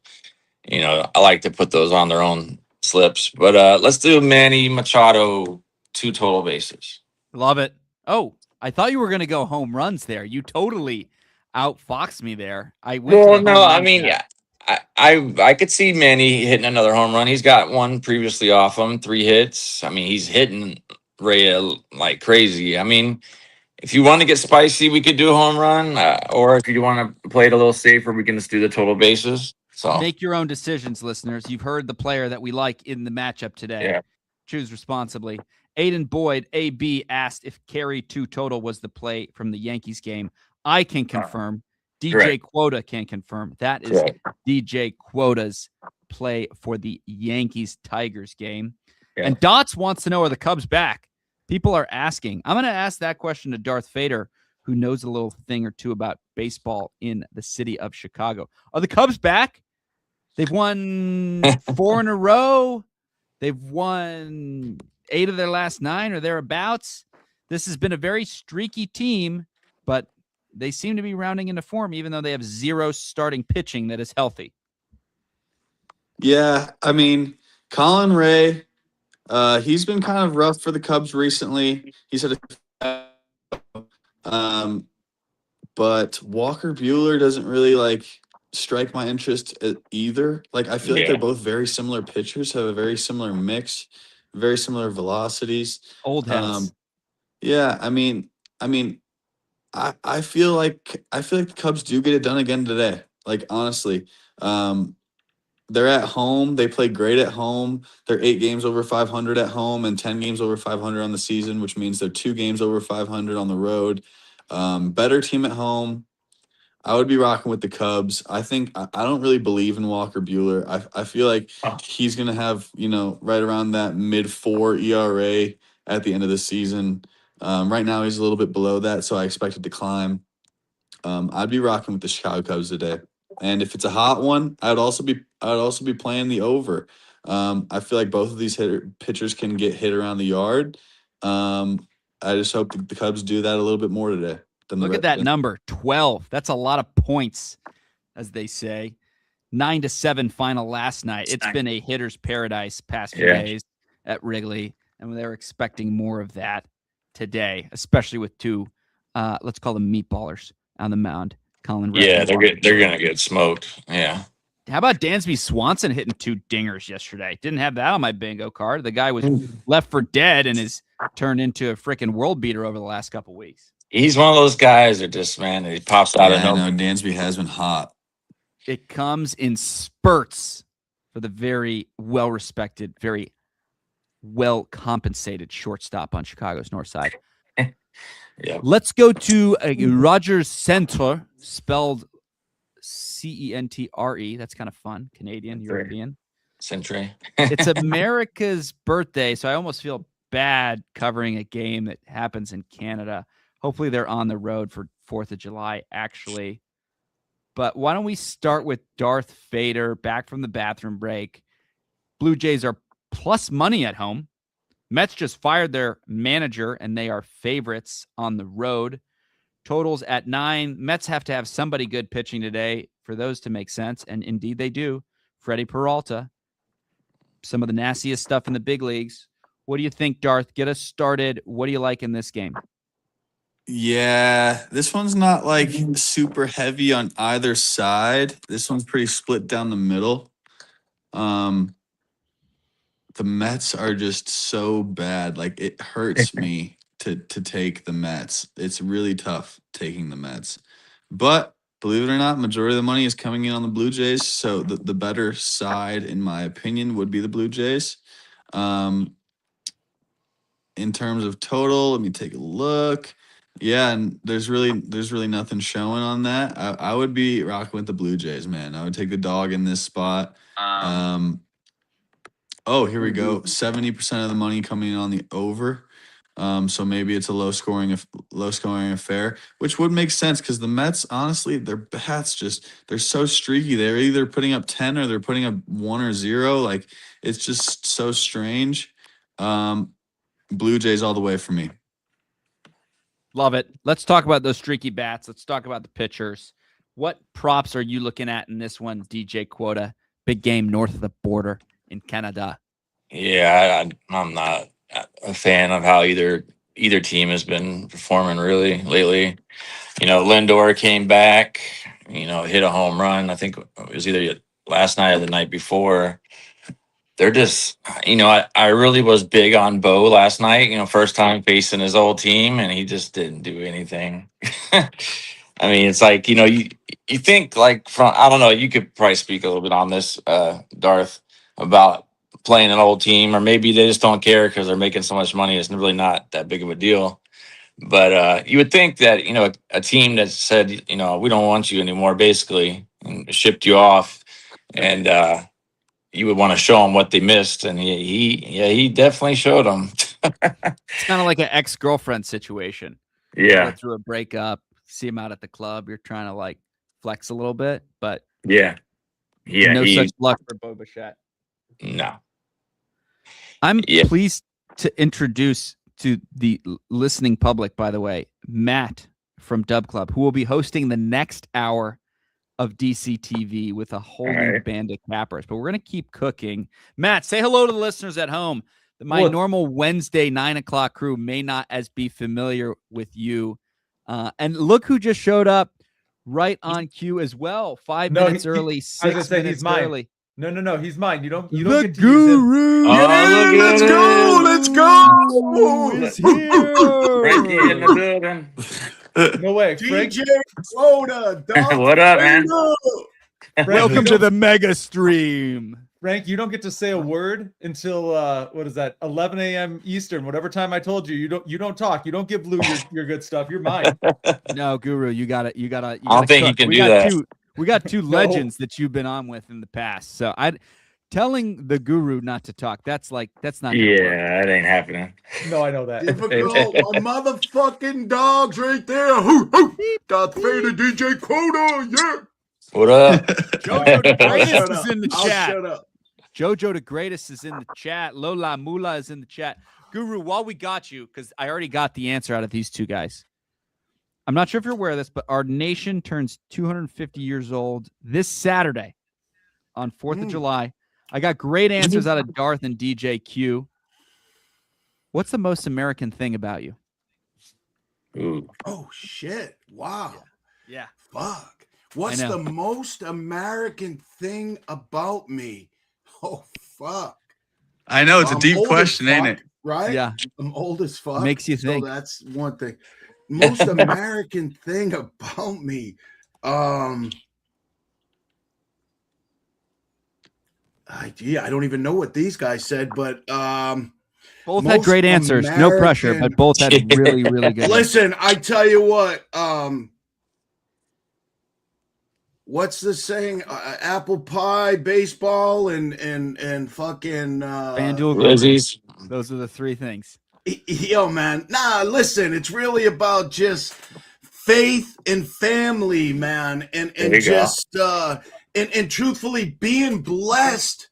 I like to put those on their own slips. But let's do Manny Machado 2 total bases. Love it. Oh, I thought you were going to go home runs there. You totally outfoxed me there. I went to Well, the no, home I run mean, tab. yeah, I could see Manny hitting another home run. He's got one previously off him, 3 hits. I mean, he's hitting Rhea like crazy. I mean, if you want to get spicy, we could do a home run, or if you want to play it a little safer, we can just do the total bases. So Make your own decisions, listeners. You've heard the player that we like in the matchup today. Yeah. Choose responsibly. Aiden Boyd, AB, asked if carry 2 total was the play from the Yankees game. I can confirm. DJ correct. Quota can confirm. That is Correct. DJ Quota's play for the Yankees-Tigers game. Yeah. And Dots wants to know, are the Cubs back? People are asking. I'm going to ask that question to Darth Vader, who knows a little thing or two about baseball in the city of Chicago. Are the Cubs back? They've won 4 in a row. They've won 8 of their last 9 or thereabouts. This has been a very streaky team, but they seem to be rounding into form, even though they have 0 starting pitching that is healthy. Yeah, I mean, Colin Ray, he's been kind of rough for the Cubs recently. He's had but Walker Buehler doesn't really strike my interest either. I feel like they're both very similar pitchers, have a very similar mix, very similar velocities. Old heads. Yeah, I mean, I feel like the Cubs do get it done again today. Honestly, they're at home. They play great at home. They're 8 games over 500 at home and 10 games over 500 on the season, which means they're 2 games over 500 on the road. Better team at home. I would be rocking with the Cubs. I don't really believe in Walker Buehler. I feel like he's gonna have right around that mid-4 ERA at the end of the season. Right now he's a little bit below that, so I expect it to climb. I'd be rocking with the Chicago Cubs today. And if it's a hot one, I'd also be playing the over. I feel like both of these pitchers can get hit around the yard. I just hope the Cubs do that a little bit more today. Look at that number, 12. That's a lot of points, as they say. 9-7 final last night. It's been a hitter's paradise past few days at Wrigley, and they're expecting more of that today, especially with 2, let's call them meatballers on the mound. Colin Ray. Yeah, they're gonna get smoked. Yeah. How about Dansby Swanson hitting 2 dingers yesterday? Didn't have that on my bingo card. The guy was left for dead and is turned into a freaking world beater over the last couple weeks. He's one of those guys that just, man, he pops out of nowhere. I know Dansby has been hot. It comes in spurts for the very well-respected, very well-compensated shortstop on Chicago's north side. Yeah. Let's go to Roger Centre, spelled Centre. That's kind of fun. Canadian, European. Century. It's America's birthday, so I almost feel bad covering a game that happens in Canada. Hopefully they're on the road for 4th of July, actually. But why don't we start with Darth Vader, back from the bathroom break. Blue Jays are plus money at home. Mets just fired their manager, and they are favorites on the road. Totals at 9. Mets have to have somebody good pitching today for those to make sense, and indeed they do. Freddie Peralta, some of the nastiest stuff in the big leagues. What do you think, Darth? Get us started. What do you like in this game? Yeah, this one's not super heavy on either side. This one's pretty split down the middle. The Mets are just so bad. Like it hurts me to take the Mets. It's really tough taking the Mets. But believe it or not, majority of the money is coming in on the Blue Jays. So the better side, in my opinion, would be the Blue Jays. In terms of total, let me take a look. Yeah, and there's really nothing showing on that. I would be rocking with the Blue Jays, man. I would take the dog in this spot. Oh, here we go. 70% of the money coming in on the over. So maybe it's a low scoring affair, which would make sense because the Mets, honestly, their bats they're so streaky. They're either putting up 10 or they're putting up 1 or 0. Like it's just so strange. Blue Jays all the way for me. Love it. Let's talk about those streaky bats. Let's talk about the pitchers. What props are you looking at in this one, DJ Quota? Big game north of the border in Canada. Yeah, I'm not a fan of how either team has been performing really lately. Lindor came back, hit a home run. I think it was either last night or the night before. They're just, I really was big on Bo last night, first time facing his old team, and he just didn't do anything. I mean, it's like, you think like I don't know, you could probably speak a little bit on this, Darth, about playing an old team, or maybe they just don't care because they're making so much money. It's really not that big of a deal. But you would think that, a team that said, we don't want you anymore, basically, and shipped you off, and you would want to show them what they missed. And he definitely showed them. It's kind of like an ex-girlfriend situation. Yeah. Go through a breakup, see him out at the club. You're trying to like flex a little bit, but yeah. No such luck for Bo Bichette. No. I'm pleased to introduce to the listening public, by the way, Matt from Dub Club, who will be hosting the next hour of DCTV with a whole new band of cappers. But we're going to keep cooking. Matt, say hello to the listeners at home. My normal Wednesday 9 o'clock crew may not as be familiar with you. And look who just showed up right on cue as well. 5 minutes early, 6 minutes early. No, he's mine. You don't The get to use him. Guru. Let's go. Is here. Frankie in the building. No way. Frank, DJ Quota, dog. What up, man? Welcome to the mega stream. Frank, you don't get to say a word until what is that? 11 a.m. Eastern, whatever time I told you. You don't talk. You don't give Lou your good stuff. You're mine. No, Guru, you got it. You got to. I don't think you can do that. We got two legends that you've been on with in the past. So telling the Guru not to talk. That's not. Yeah, that ain't happening. No, I know that. Difficult. My motherfucking dogs right there. Hoo, hoo. Darth Vader, DJ Quota. Yeah. What up? Jojo the Greatest is in the I'll chat. shut up. Jojo the Greatest is in the chat. Lola Mula is in the chat. Guru, while we got you, because I already got the answer out of these two guys. I'm not sure if you're aware of this, but our nation turns 250 years old this Saturday on 4th of July. I got great answers out of Darth and DJ Q. What's the most American thing about you? Ooh. Oh, shit. Wow. Yeah. Fuck. What's the most American thing about me? Oh, fuck. I know. It's a I'm deep old question, as ain't fuck, it? Right? Yeah. I'm old as fuck. Makes you think. So that's one thing. Most American thing about me. I don't even know what these guys said, but both had great answers. No pressure, but both had really, really good. Listen, I tell you what. What's the saying? Apple pie, baseball, and fucking FanDuel, Lizzies. those are the three things. Yo, man. Nah, listen. It's really about just faith and family, man, and just and truthfully being blessed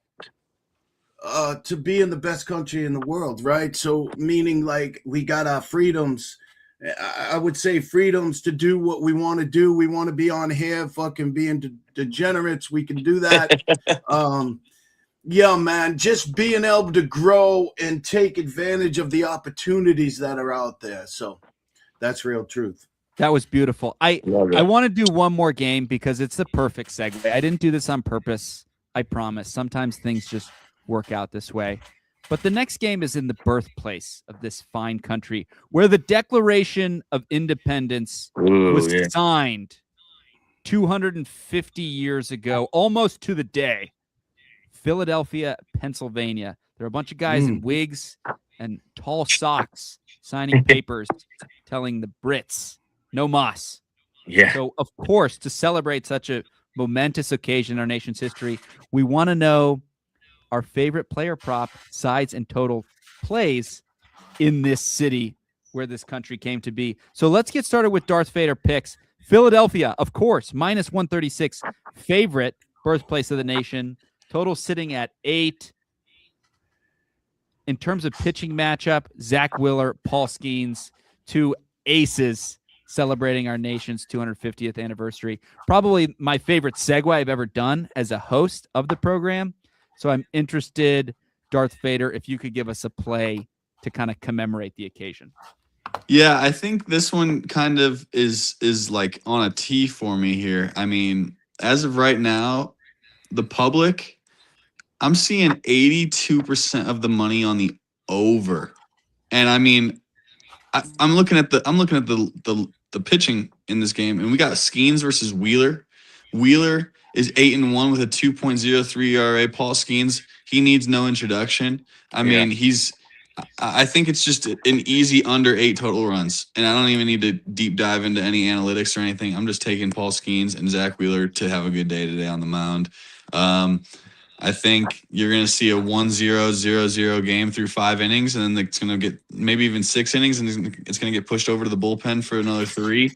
to be in the best country in the world, right? So meaning like we got our freedoms. I would say freedoms to do what we want to do. We want to be on here fucking being degenerates. We can do that. Yeah, man, just being able to grow and take advantage of the opportunities that are out there. So that's real truth. That was beautiful. I want to do one more game because it's the perfect segue. I didn't do this on purpose. I promise. Sometimes things just work out this way. But the next game is in the birthplace of this fine country where the Declaration of Independence was signed 250 years ago, almost to the day. Philadelphia, Pennsylvania. There are a bunch of guys in wigs and tall socks signing papers telling the Brits, no mas. Yeah. So, of course, to celebrate such a momentous occasion in our nation's history, we want to know our favorite player prop, sides, and total plays in this city where this country came to be. So let's get started with Darth Vader picks. Philadelphia, of course, minus 136, favorite, birthplace of the nation. Total sitting at 8. In terms of pitching matchup, Zach Wheeler, Paul Skeens, 2 aces celebrating our nation's 250th anniversary. Probably my favorite segue I've ever done as a host of the program. So I'm interested, Darth Vader, if you could give us a play to kind of commemorate the occasion. Yeah, I think this one kind of is like on a tee for me here. I mean, as of right now, the public, I'm seeing 82% of the money on the over. And I mean, I'm looking at the pitching in this game, and we got Skeens versus Wheeler. Wheeler is 8-1 with a 2.03 ERA. Paul Skeens, he needs no introduction. I mean, I think it's just an easy under 8 total runs, and I don't even need to deep dive into any analytics or anything. I'm just taking Paul Skeens and Zach Wheeler to have a good day today on the mound. I think you're going to see a 1-0-0-0 game through 5 innings, and then it's going to get maybe even 6 innings, and it's going to get pushed over to the bullpen for another 3.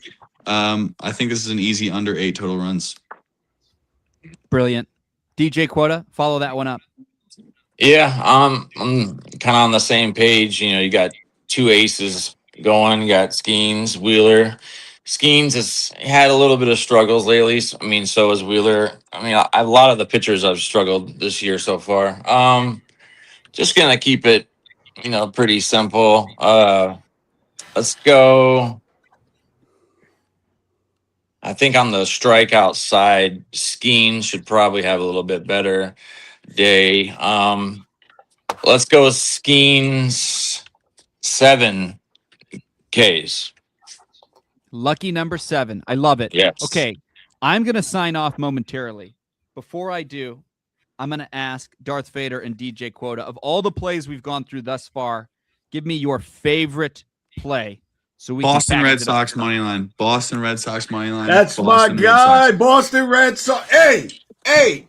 I think this is an easy under 8 total runs. Brilliant. DJ Quota, follow that one up. Yeah, I'm kind of on the same page. You know, you got 2 aces going. You got Skeens, Wheeler. Skeens has had a little bit of struggles lately. I mean, so has Wheeler. I mean, a lot of the pitchers have struggled this year so far. Just gonna keep it, you know, pretty simple. Let's go. I think on the strikeout side, Skeens should probably have a little bit better day. Let's go with Skeens 7 Ks. Lucky number 7. I love it. Yes. Okay, I'm going to sign off momentarily. Before I do, I'm going to ask Darth Vader and DJ Quota, of all the plays we've gone through thus far, give me your favorite play. So we Boston can Red Sox money line. Boston Red Sox money line. That's Boston my Red guy, Sox. Boston Red Sox. Hey!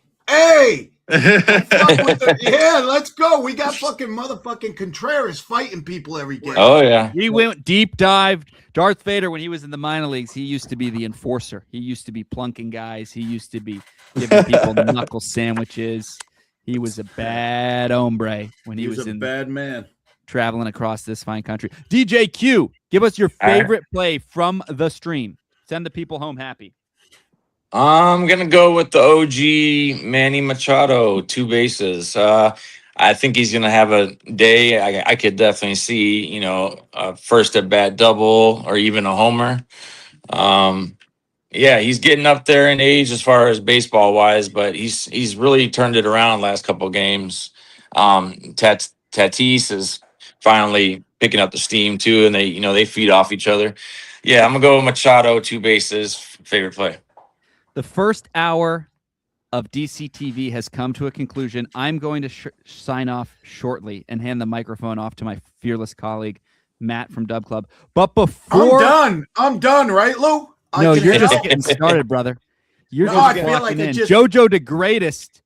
Yeah, let's go. We got fucking motherfucking Contreras fighting people every game. Oh, yeah. We went deep dive. Darth Vader, when he was in the minor leagues, he used to be the enforcer. He used to be plunking guys. He used to be giving people knuckle sandwiches. He was a bad hombre when he was a in bad man. Traveling across this fine country. DJ Q, give us your favorite play from the stream. Send the people home happy. I'm going to go with the OG Manny Machado, 2 bases. I think he's going to have a day. I could definitely see, you know, a first at bat double or even a homer. Yeah, he's getting up there in age as far as baseball wise, but he's really turned it around last couple of games. Tatis is finally picking up the steam too, and they feed off each other. Yeah, I'm going to go with Machado, 2 bases, favorite play. The first hour of DCTV has come to a conclusion. I'm going to sign off shortly and hand the microphone off to my fearless colleague, Matt from Dub Club. But before I'm done, right, Lou? No, you're just getting started, brother. You're I just feel walking like in. just... JoJo the Greatest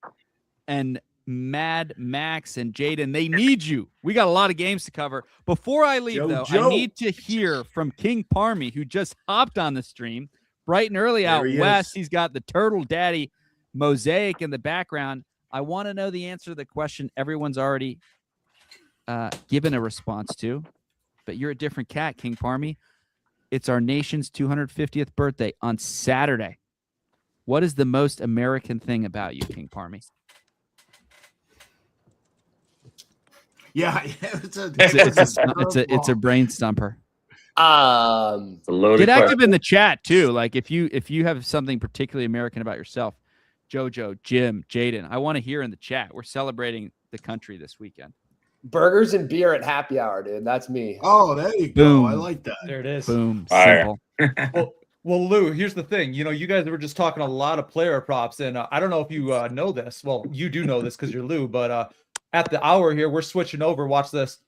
and Mad Max and Jaden, they need you. We got a lot of games to cover. Before I leave, though, I need to hear from King Parmy, who just hopped on the stream bright and early out west. He's got the Turtle Daddy mosaic in the background. I want to know the answer to the question everyone's already given a response to, but you're a different cat, King Parmy. It's our nation's 250th birthday on Saturday. What is the most American thing about you, King Parmy? Yeah, it's a brain stumper. Get active in the chat too. Like if you have something particularly American about yourself, Jojo, Jim, Jaden. I want to hear in the chat. We're celebrating the country this weekend. Burgers and beer at happy hour, dude. That's me. Oh, there you Boom. go. I like that. There it is. Boom. Fire. Simple. Well, Lou, here's the thing. You guys were just talking a lot of player props, and I don't know if you know this. Well, you do know this because you're Lou, but at the hour here, we're switching over. Watch this.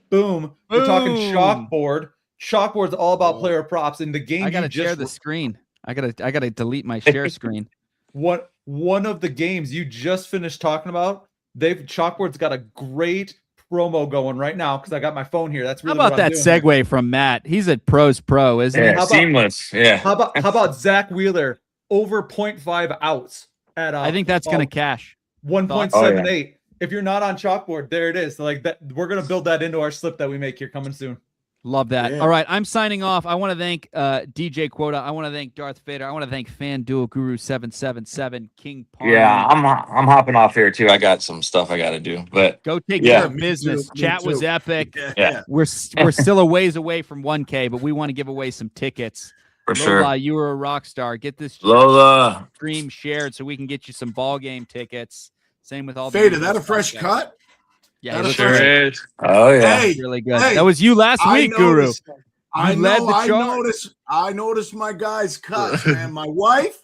Boom. We're talking chalkboard. Chalkboard's all about player props. In the game, I gotta share the screen. I gotta delete my share screen. One of the games you just finished talking about, Chalkboard's got a great promo going right now because I got my phone here. That's really how about that segue from Matt? He's a pro's pro, isn't he? Seamless. Yeah. How about Zach Wheeler over 0.5 outs at I think that's gonna cash. 1.78. If you're not on Chalkboard, there it is. So like that, we're gonna build that into our slip that we make here coming soon. Love that. Yeah. All right, I'm signing off. I want to thank DJ Quota. I want to thank Darth Vader. I want to thank FanDuel Guru 777 King Palm. Yeah, I'm hopping off here too. I got some stuff I got to do, but Go take Yeah. care of business. Me Chat too. was epic. Yeah. We're still a ways away from 1K, but we want to give away some tickets. for Lola, sure. you were a rock star. Get this Lola. stream shared so we can get you some ball game tickets. Same with all Fade, the is that a fresh cut? Yeah, That it a looks fresh- great. is. Oh yeah. Hey, Really good. hey, That was you last week, Guru. I You led know. the I charge. noticed my guys' cuts, man. My wife,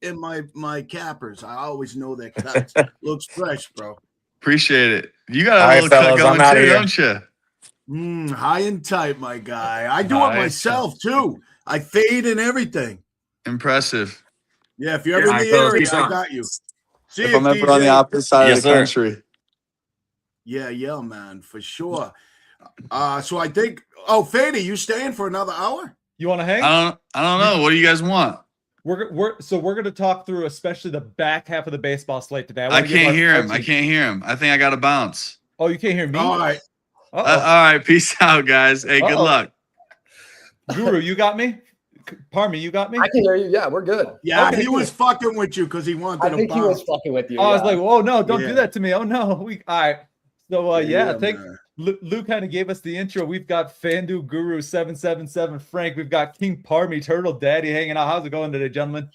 and my cappers. I always know their cuts. Looks fresh, bro. Appreciate it. You got a All right, little cut fellas, going I'm outta too, here. don't you? High and tight, my guy. I do it Nice. myself too. I fade and everything. Impressive. Yeah, if you're ever Yeah, in the I feel area, peace I out. got you. See If you, I'm ever on the DJ. opposite side Yes, of the sir. country. Yeah, man, for sure. So I think. Oh, Fady, you staying for another hour? You want to hang? I don't know. What do you guys want? We're going to talk through especially the back half of the baseball slate today. I wanna give can't our- hear our him. I team- can't hear him. I think I got to bounce. Oh, you can't hear me? All right. All Uh-oh. right. Peace out, guys. Hey, good Uh-oh. luck. Guru, you got me? Pardon me, you got me? I can hear you. Yeah, we're good. Yeah, Okay, he cool. was fucking with you because he wanted I to think he bounce. was fucking with you. I was yeah. like, oh no, don't Yeah. do that to me. Oh no. All right. So yeah, thank man. Lou kind of gave us the intro. We've got FanDuel Guru 777 Frank. We've got King Parmy Turtle Daddy hanging out. How's it going today, gentlemen?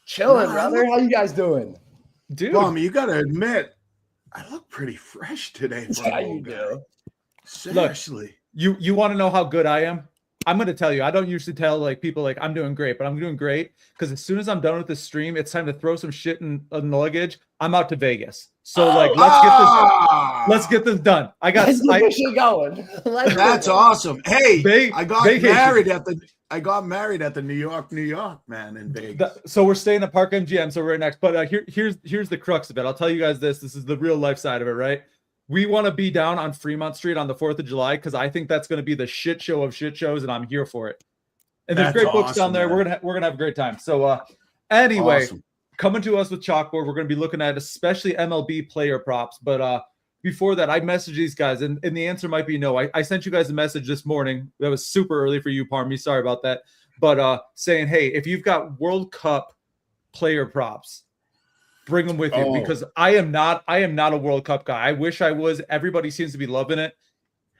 Chilling, Nah, brother. How you guys doing? Dude, Tommy, you gotta admit, I look pretty fresh today. For Yeah, an you old guy. do. Seriously. you want to know how good I am? I'm going to tell you. I don't usually tell like people like I'm doing great, but I'm doing great because as soon as I'm done with the stream, it's time to throw some shit in the luggage. I'm out to Vegas. So like let's get this done. I got Let's get this shit going. Let's That's go. awesome. Hey, Ve- I got vacation. married at the New York, man, in Vegas. So we're staying at Park MGM, so we're right next. But here's the crux of it. I'll tell you guys this. This is the real life side of it, right? We want to be down on Fremont Street on the 4th of July because I think that's going to be the shit show of shit shows, and I'm here for it. And there's That's great books down awesome, there. man. We're gonna have a great time. So anyway, Awesome. coming to us with Chalkboard, we're going to be looking at especially MLB player props. But before that, I messaged these guys, and the answer might be no. I sent you guys a message this morning. That was super early for you, Parmy. Sorry about that. But saying, hey, if you've got World Cup player props, bring them with you Oh. because I am not a World Cup guy. I wish I was. Everybody seems to be loving it.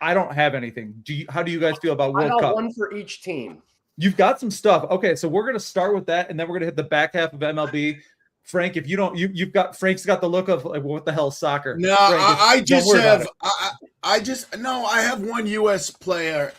I don't have anything. How do you guys feel about I World got Cup? one for each team. You've got some stuff. Okay, so we're gonna start with that, and then we're gonna hit the back half of MLB. Frank, if you don't, you've got Frank's got the look of like, what the hell is soccer? No, Frank, I don't just worry about have it. I have one U.S. player.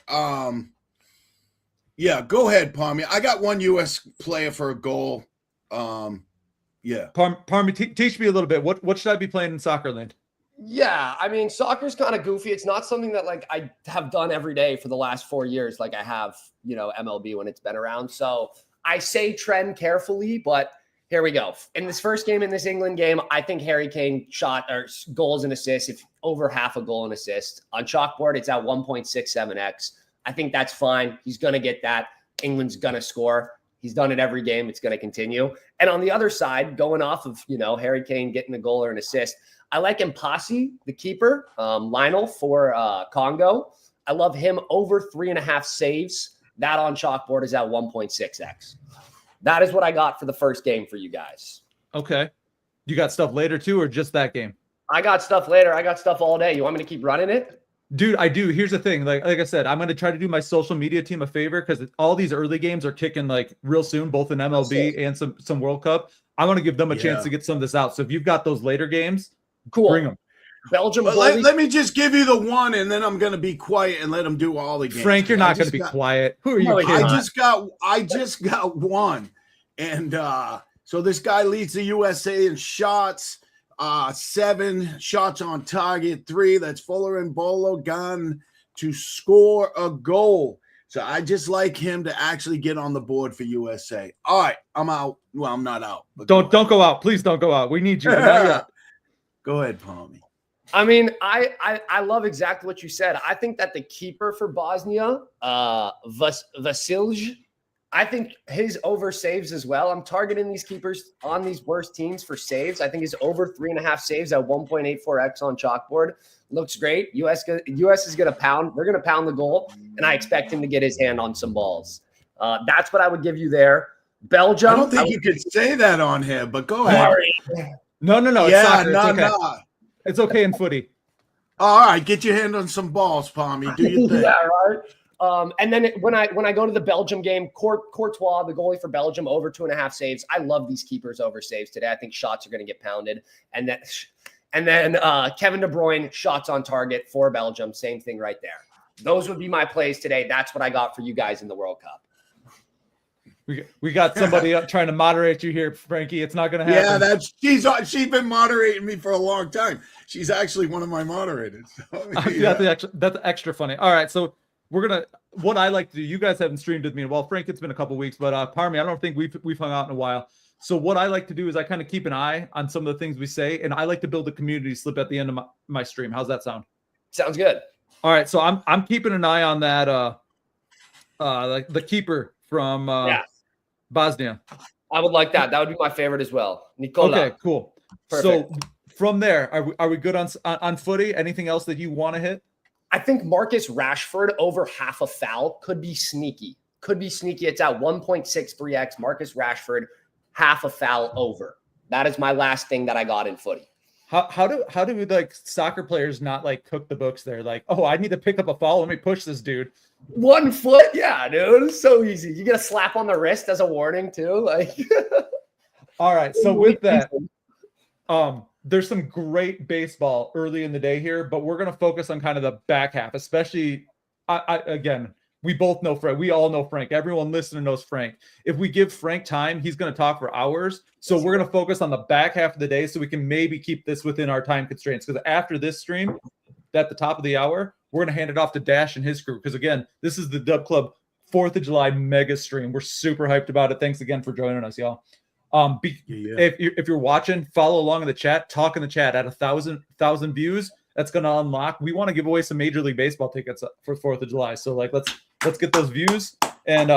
Yeah, go ahead, Palmy. I got one U.S. player for a goal. Yeah. Parmy, teach me a little bit. What should I be playing in soccer land? Yeah, I mean, soccer's kind of goofy. It's not something that like I have done every day for the last 4 years, like I have, MLB when it's been around. So I say trend carefully, but here we go. In this first game, in this England game, I think Harry Kane shot or goals and assists, if over half a goal and assist. On Chalkboard, it's at 1.67x. I think that's fine. He's going to get that. England's going to score. He's done it every game. It's going to continue. And on the other side, going off of, Harry Kane getting a goal or an assist, I like Mpasi, the keeper, Lionel for Congo. I love him over 3.5 saves. That on Chalkboard is at 1.6x. That is what I got for the first game for you guys. Okay. You got stuff later too, or just that game? I got stuff later. I got stuff all day. You want me to keep running it? Dude, I do. Here's the thing. Like I said, I'm going to try to do my social media team a favor because all these early games are kicking like real soon, both in MLB and some World Cup. I want to give them a chance Yeah. to get some of this out. So if you've got those later games, Cool. bring them. Belgium. But let me just give you the one, and then I'm going to be quiet and let them do all the games. Frank, you're not going to just be got- quiet. Who are you No, kidding? I just got one, and so this guy leads the USA in shots. 7 shots on target, 3. That's Fuller and Bolo gun to score a goal. So I just like him to actually get on the board for USA. All right, I'm out. Well, I'm not out. but Don't go go out. Please don't go out. We need you. But not yet. Go ahead, Palmy. I mean, I love exactly what you said. I think that the keeper for Bosnia, Vasilj, I think his over saves as well. I'm targeting these keepers on these worst teams for saves. I think his over 3.5 saves at 1.84x on chalkboard looks great. US is going to pound. They're going to pound the goal, and I expect him to get his hand on some balls. That's what I would give you there. Belgium. I don't think you could say that on here, but go ahead. Sorry. No. It's Yeah, soccer. no, It's okay. no. It's okay in footy. All right, get your hand on some balls, Palmy. Do your thing. Yeah, right. And then when I go to the Belgium game, Courtois, the goalie for Belgium, over 2.5 saves. I love these keepers over saves today. I think shots are going to get pounded. And then Kevin De Bruyne, shots on target for Belgium. Same thing right there. Those would be my plays today. That's what I got for you guys in the World Cup. We got somebody up trying to moderate you here, Frankie. It's not going to happen. Yeah, she's been moderating me for a long time. She's actually one of my moderators. So, yeah. That's extra funny. All right, so we're gonna. What I like to do. You guys haven't streamed with me. Well, Frank, it's been a couple weeks, but Parmy, I don't think we've hung out in a while. So what I like to do is I kind of keep an eye on some of the things we say, and I like to build a community slip at the end of my stream. How's that sound? Sounds good. All right, so I'm keeping an eye on that. Like the keeper from Bosnia. I would like that. That would be my favorite as well. Nikola. Okay, cool. Perfect. So from there, are we good on footy? Anything else that you want to hit? I think Marcus Rashford over half a foul could be sneaky. It's at 1.63x. Marcus Rashford, half a foul over. That is my last thing that I got in footy. How do like soccer players not like cook the books there? Like, oh, I need to pick up a foul. Let me push this dude. 1 foot, yeah, dude. It's so easy. You get a slap on the wrist as a warning too. Like, all right. So with that, there's some great baseball early in the day here, but we're gonna focus on kind of the back half, especially. Again, we both know Frank. We all know Frank. Everyone listening knows Frank. If we give Frank time, he's gonna talk for hours. So we're gonna focus on the back half of the day, so we can maybe keep this within our time constraints. Because after this stream, at the top of the hour, we're going to hand it off to Dash and his crew. Because again, this is the Dub Club 4th of July mega stream. We're super hyped about it. Thanks again for joining us, y'all. If you're watching, follow along in the chat, talk in the chat. At 1,000 views, that's going to unlock. We want to give away some Major League Baseball tickets for 4th of July. So like, let's get those views. And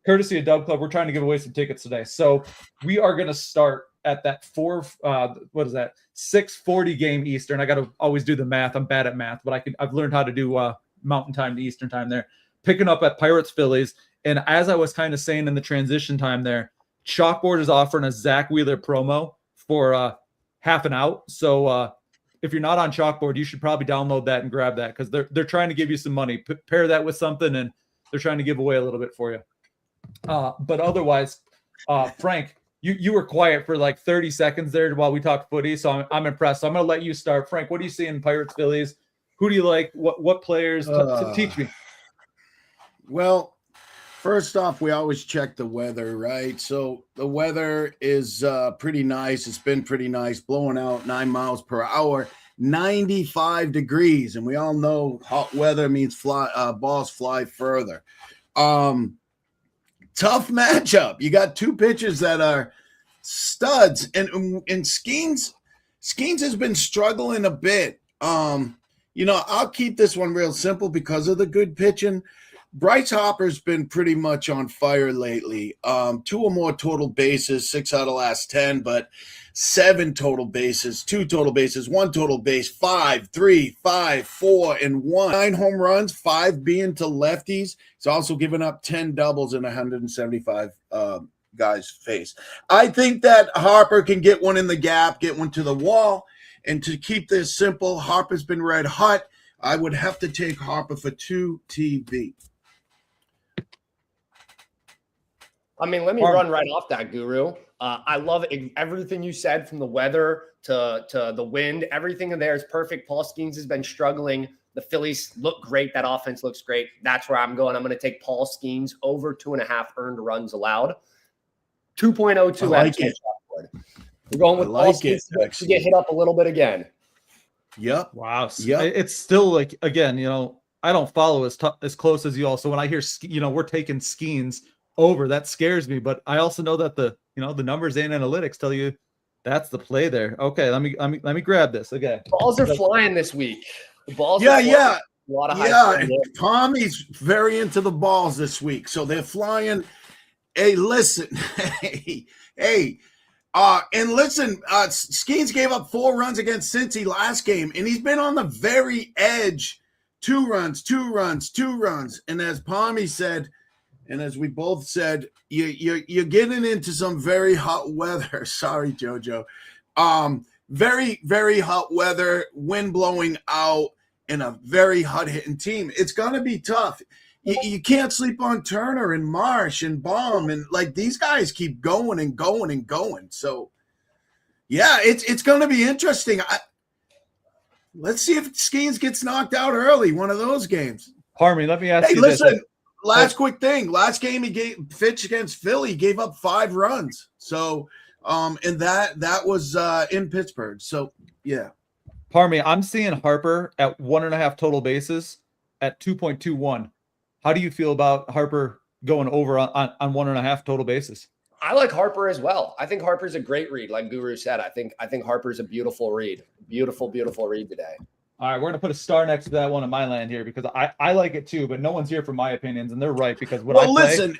courtesy of Dub Club, we're trying to give away some tickets today. So we are going to start at that 6:40 game Eastern. I got to always do the math. I'm bad at math, but I've learned how to do Mountain Time to Eastern Time there. Picking up at Pirates Phillies, and as I was kind of saying in the transition time there, Chalkboard is offering a Zach Wheeler promo for half an out. So if you're not on Chalkboard, you should probably download that and grab that because they're trying to give you some money. Pair that with something, and they're trying to give away a little bit for you. But otherwise, Frank. You were quiet for like 30 seconds there while we talked footy, so I'm impressed. So I'm going to let you start. Frank, what do you see in Pirates Phillies? Who do you like? What players? Teach me. Well, first off, we always check the weather, right? So the weather is pretty nice. It's been pretty nice, blowing out 9 miles per hour, 95 degrees. And we all know hot weather means balls fly further. Tough matchup. You got 2 pitchers that are studs, and Skeens has been struggling a bit. I'll keep this one real simple because of the good pitching. Bryce Harper's been pretty much on fire lately. 2 or more total bases, 6 out of last 10, but 7 total bases, 2 total bases, 1 total base, 5, 3, 5, 4, and 1. 9 home runs, 5 being to lefties. He's also given up 10 doubles in 175 guys' face. I think that Harper can get one in the gap, get one to the wall. And to keep this simple, Harper's been red hot. I would have to take Harper for 2 TV. I mean, let me run right off that, Guru. I love everything you said, from the weather to the wind. Everything in there is perfect. Paul Skeens has been struggling. The Phillies look great. That offense looks great. That's where I'm going. I'm going to take Paul Skeens over 2.5 earned runs allowed. 2.02. I like it. We're going with Paul Skeens to get hit up a little bit again. Yep. Wow. Yep. It's still like, again, I don't follow as close as you all. So when I hear, we're taking Skeens over, that scares me. But I also know that the numbers and analytics tell you that's the play there. Okay, let me grab this. Okay. Balls are flying this week. The balls Yeah, are flying. yeah. A lot of Yeah, Tommy's very into the balls this week. So they're flying. Hey, listen. hey. And listen, Skeens gave up 4 runs against Cincy last game, and he's been on the very edge. 2 runs. And as Palmy said, and as we both said, you're getting into some very hot weather. Sorry, JoJo. Very, very hot weather, wind blowing out, and a very hot hitting team. It's going to be tough. You can't sleep on Turner and Marsh and Baum, and like these guys keep going and going and going. So, yeah, it's going to be interesting. Let's see if Skeens gets knocked out early, one of those games. Harmony, let me ask you listen, this. Last quick thing. Last game Fitch against Philly gave up 5 runs. So, and that was in Pittsburgh. So, yeah. Harmony, I'm seeing Harper at 1.5 total bases at 2.21. How do you feel about Harper going over on 1.5 total bases? I like Harper as well. I think Harper's a great read, like Guru said. I think Harper's a beautiful read. Beautiful read today. All right, we're going to put a star next to that one in my land here because I like it too, but no one's here for my opinions, and they're right because listen,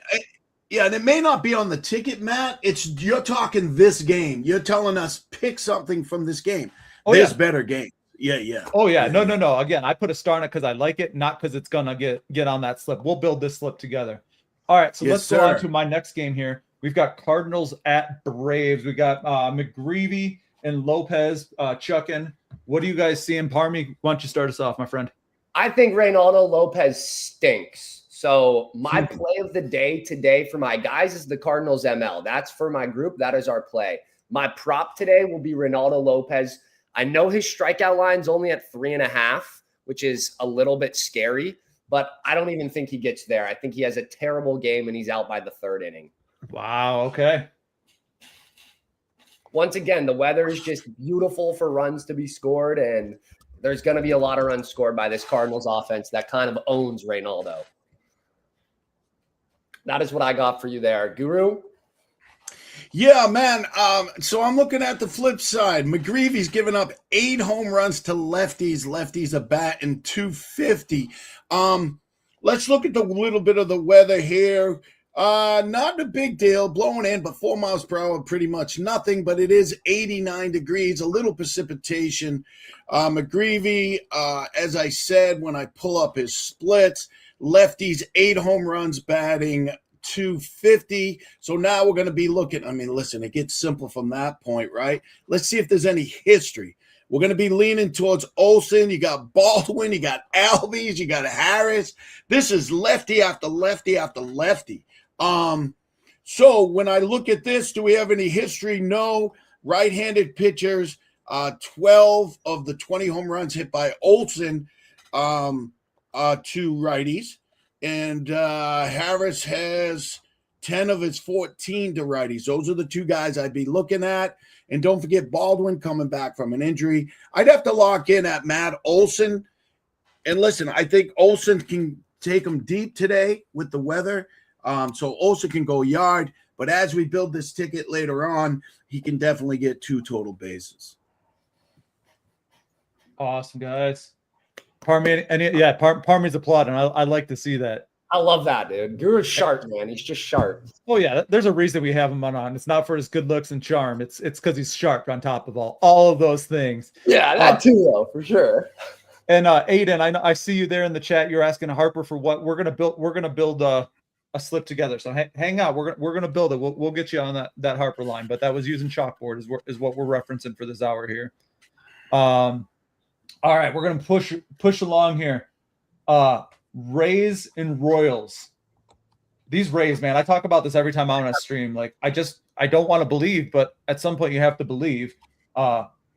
yeah, and it may not be on the ticket, Matt. You're talking this game. You're telling us pick something from this game. There's better games. Yeah. Oh, yeah. No. Again, I put a star on it because I like it, not because it's going to get on that slip. We'll build this slip together. All right, so let's go on to my next game here. We've got Cardinals at Braves. We got McGreevy and Lopez chucking. What do you guys see in Parmy? Why don't you start us off, my friend? I think Reynaldo Lopez stinks. So my play of the day today for my guys is the Cardinals ML. That's for my group. That is our play. My prop today will be Reynaldo Lopez. I know his strikeout line's only at 3.5, which is a little bit scary, but I don't even think he gets there. I think he has a terrible game and he's out by the 3rd inning. Wow. Okay. Once again, the weather is just beautiful for runs to be scored, and there's going to be a lot of runs scored by this Cardinals offense that kind of owns Reynaldo. That is what I got for you there. Guru? Yeah, man. So I'm looking at the flip side. McGreevy's given up 8 home runs to lefties. Lefties a bat in 250. Let's look at the little bit of the weather here. Not a big deal, blowing in, but 4 miles per hour, pretty much nothing. But it is 89 degrees, a little precipitation. McGreevy, as I said, when I pull up his splits, lefties 8 home runs, batting 250. So now we're going to be looking. I mean, listen, it gets simple from that point, right? Let's see if there's any history. We're going to be leaning towards Olsen. You got Baldwin. You got Albies. You got Harris. This is lefty after lefty after lefty. So when I look at this, do we have any history? No. Right-handed pitchers, 12 of the 20 home runs hit by Olsen to righties. And Harris has 10 of his 14 to righties. Those are the 2 guys I'd be looking at. And don't forget Baldwin coming back from an injury. I'd have to lock in at Matt Olson. And listen, I think Olson can take him deep today with the weather. So Olson can go yard. But as we build this ticket later on, he can definitely get 2 total bases. Awesome, guys. Parmy's applauding. I like to see that. I love that, dude. Guru's sharp, man. He's just sharp. Oh yeah, there's a reason we have him on. It's not for his good looks and charm. It's because he's sharp on top of all of those things. Yeah, that too, though, for sure. And Aiden, I see you there in the chat. You're asking Harper for what we're gonna build. We're gonna build a slip together. So hang out. We're gonna build it. We'll get you on that Harper line. But that was using chalkboard is what we're referencing for this hour here. All right, we're gonna push along here. Rays and Royals. These Rays, man, I talk about this every time I'm on a stream. Like I just I don't want to believe, but at some point you have to believe.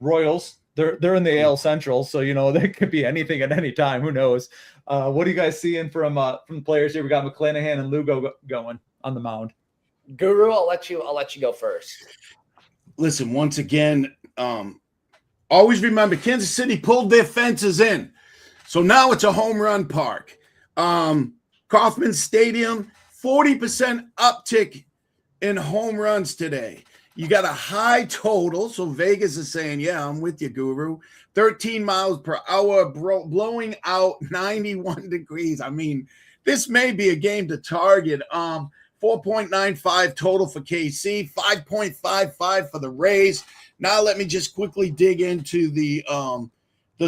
Royals, they're in the AL Central, so they could be anything at any time. Who knows? What are you guys seeing from players here? We got McClanahan and Lugo going on the mound. Guru, I'll let you go first. Listen, once again, always remember Kansas City pulled their fences in. So now it's a home run park. Kauffman Stadium, 40% uptick in home runs today. You got a high total. So Vegas is saying, yeah, I'm with you, Guru. 13 miles per hour, blowing out 91 degrees. I mean, this may be a game to target. 4.95 total for KC, 5.55 for the Rays. Now let me just quickly dig into the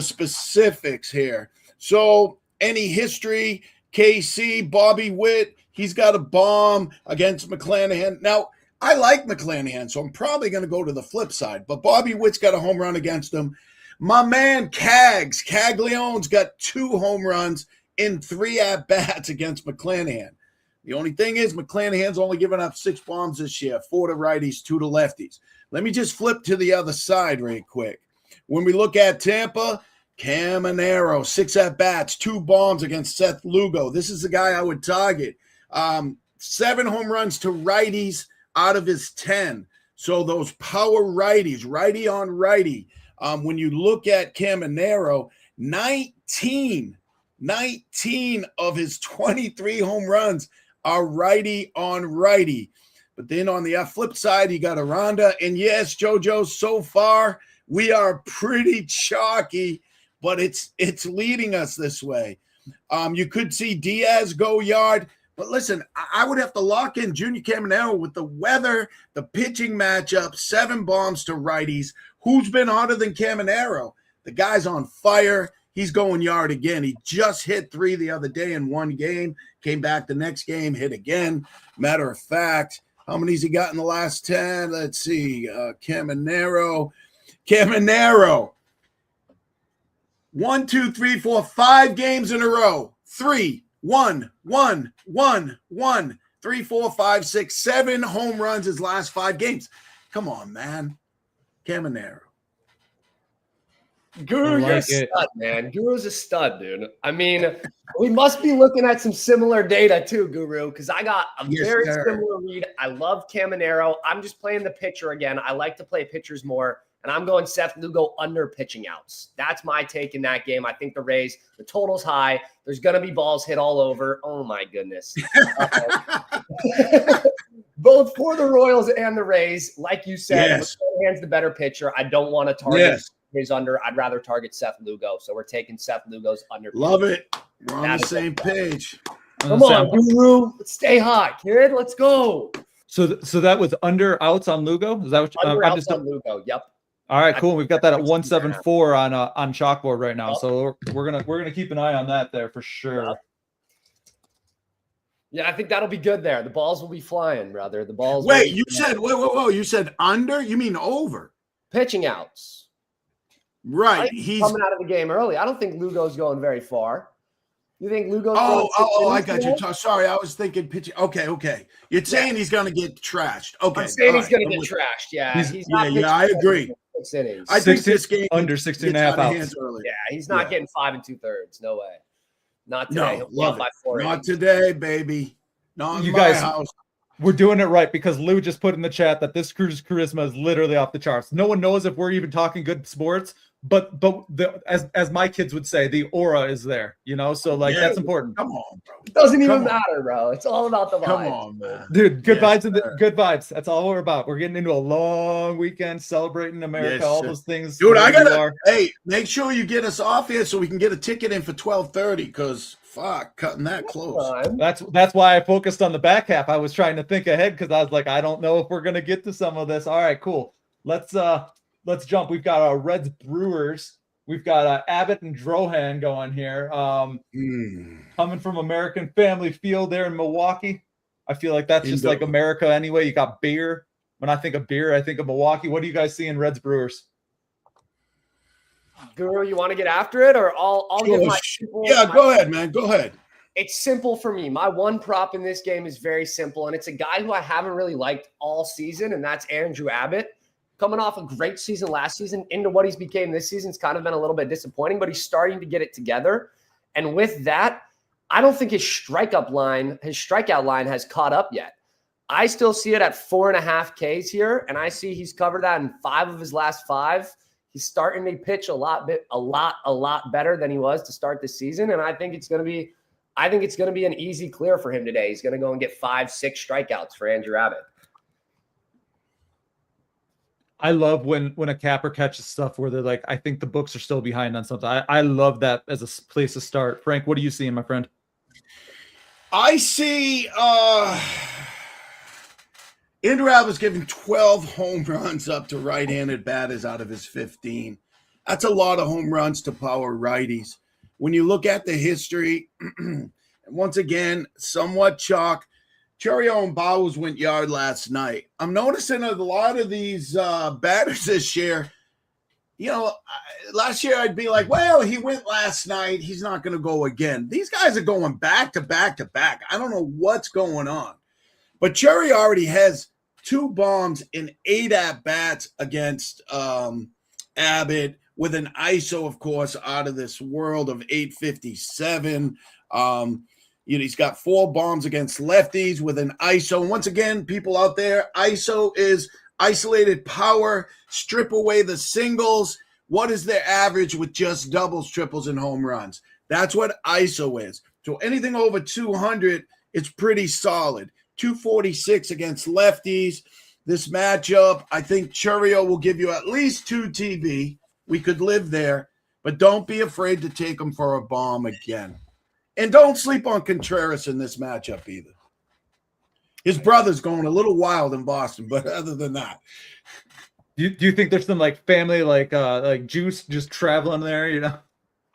specifics here. So any history, KC, Bobby Witt, he's got a bomb against McClanahan. Now, I like McClanahan, so I'm probably going to go to the flip side. But Bobby Witt's got a home run against him. My man Caglianone's got 2 home runs in 3 at-bats against McClanahan. The only thing is McClanahan's only given up 6 bombs this year, 4 to righties, 2 to lefties. Let me just flip to the other side right quick. When we look at Tampa, Caminero, 6 at-bats, 2 bombs against Seth Lugo. This is the guy I would target. 7 home runs to righties out of his 10. So those power righties, righty on righty. When you look at Caminero, 19 of his 23 home runs are righty on righty. But then on the flip side, you got Aranda. And yes, JoJo, so far we are pretty chalky, but it's leading us this way. You could see Diaz go yard. But listen, I would have to lock in Junior Caminero with the weather, the pitching matchup, 7 bombs to righties. Who's been hotter than Caminero? The guy's on fire. He's going yard again. He just hit 3 the other day in 1 game, came back the next game, hit again. Matter of fact, how many's he got in the last 10? Let's see. Caminero. 1, 2, 3, 4, 5 games in a row. 3, 1, 1, 1, 1, 3, 4, 5, 6, 7 home runs his last 5 games. Come on, man. Caminero. Guru, you're a stud, man. Guru's a stud, dude. I mean, we must be looking at some similar data too, Guru, because I got a very similar read. I love Caminero. I'm just playing the pitcher again. I like to play pitchers more, and I'm going Seth Lugo under pitching outs. That's my take in that game. I think the Rays, the total's high. There's going to be balls hit all over. Oh, my goodness. Both for the Royals and the Rays, like you said, McClanahan's the better pitcher. I don't want to target his under. I'd rather target Seth Lugo. So we're taking Seth Lugo's under. Love it. We're on the same page. Come on, Guru. Let's stay hot, kid. Let's go. So that was under outs on Lugo? Is that what under outs on Lugo? Yep. All right, cool. We've got that at 174 on chalkboard right now. So we're gonna keep an eye on that there for sure. Yeah, I think that'll be good there. The balls will be flying, brother. The balls. Wait, you said whoa. You said under? You mean over? Pitching outs. Right. He's coming out of the game early. I don't think Lugo's going very far. You think Lugo's Oh, I got you. Sorry, I was thinking pitching. Okay. You're saying he's going to get trashed. Okay. I'm saying he's going to get trashed. Yeah. He's not I agree. 6 innings. I think this game under 16 and a half outs. Yeah, he's not getting 5 2/3. No way. Not today. No, not today, baby. Not in my house. We're doing it right because Lou just put in the chat that this crew's charisma is literally off the charts. No one knows if we're even talking good sports, but as my kids would say, the aura is there, so that's important. Come on, bro. It doesn't even matter, bro. It's all about the vibe. Come on, man. Dude, good vibes. That's all we're about. We're getting into a long weekend celebrating America, all those things. Dude, make sure you get us off here so we can get a ticket in for 12:30 because cutting that close. That's why I focused on the back half. I was trying to think ahead because I was like, I don't know if we're gonna get to some of this. All right, cool. Let's jump. We've got our Reds Brewers. We've got Abbott and Drohan going here. Coming from American Family Field there in Milwaukee. I feel like that's just like America anyway. You got beer. When I think of beer, I think of Milwaukee. What do you guys see in Reds Brewers? Guru, you want to get after it, or I'll give my go ahead, man. Go ahead. It's simple for me. My one prop in this game is very simple, and it's a guy who I haven't really liked all season, and that's Andrew Abbott. Coming off a great season last season into what he's became this season, it's kind of been a little bit disappointing, but he's starting to get it together. And with that, I don't think his strikeout line has caught up yet. I still see it at 4.5 Ks here, and I see he's covered that in 5 of his last 5. He's starting to pitch a lot better than he was to start the season, and I think it's going to be an easy clear for him today. He's going to go and get 5-6 strikeouts for Andrew Abbott. I love when a capper catches stuff where they're like, I think the books are still behind on something. I love that as a place to start. Frank, what are you seeing, my friend? I see Andrew Abbott's giving 12 home runs up to right-handed batters out of his 15. That's a lot of home runs to power righties. When you look at the history, once again, somewhat chalk. Chourio and Bowers went yard last night. I'm noticing a lot of these batters this year. You know, last year I'd be like, well, he went last night. He's not going to go again. These guys are going back to back to back. I don't know what's going on. But Chourio already has 2 bombs in 8 at-bats against Abbott with an ISO, of course, out of this world of 857. He's got 4 bombs against lefties with an ISO. And once again, people out there, ISO is isolated power, strip away the singles. What is their average with just doubles, triples, and home runs? That's what ISO is. So anything over 200, it's pretty solid. 246 against lefties. This matchup, I think Chourio will give you at least 2 TV. We could live there, but don't be afraid to take him for a bomb again. And don't sleep on Contreras in this matchup either. His brother's going a little wild in Boston, but other than that. Do you think there's some like family like juice just traveling there, you know?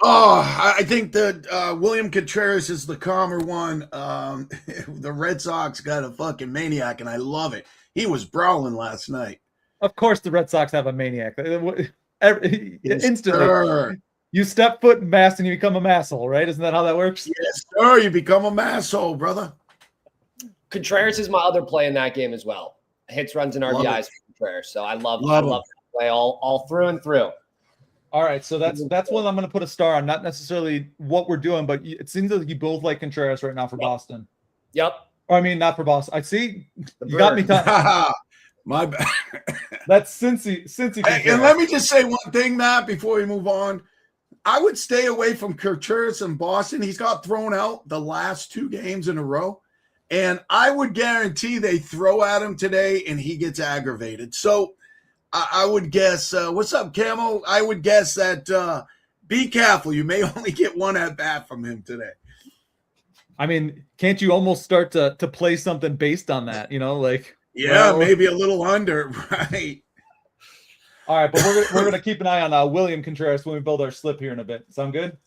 Oh, I think that William Contreras is the calmer one. The Red Sox got a fucking maniac, and I love it. He was brawling last night. Of course the Red Sox have a maniac. Yes, Instantly. sir. You step foot in Mass and you become a masshole, right? Isn't that how that works? Yes, sir. You become a masshole, brother. Contreras is my other play in that game as well. Hits, runs, and RBIs for Contreras. So I love that play all through and through. All right, so that's one I'm going to put a star on. Not necessarily what we're doing, but it seems like you both like Contreras right now for Boston. Yep. Or I mean, not for Boston. I see you got me. My bad. That's Cincy. Hey, and let me just say one thing, Matt, before we move on. I would stay away from Contreras in Boston. He's got thrown out the last 2 games in a row. And I would guarantee they throw at him today and he gets aggravated. So I would guess, what's up, Camo? I would guess that be careful. You may only get 1 at bat from him today. I mean, can't you almost start to play something based on that? You know, like maybe a little under, right? All right, but we're gonna keep an eye on William Contreras when we build our slip here in a bit. Sound good?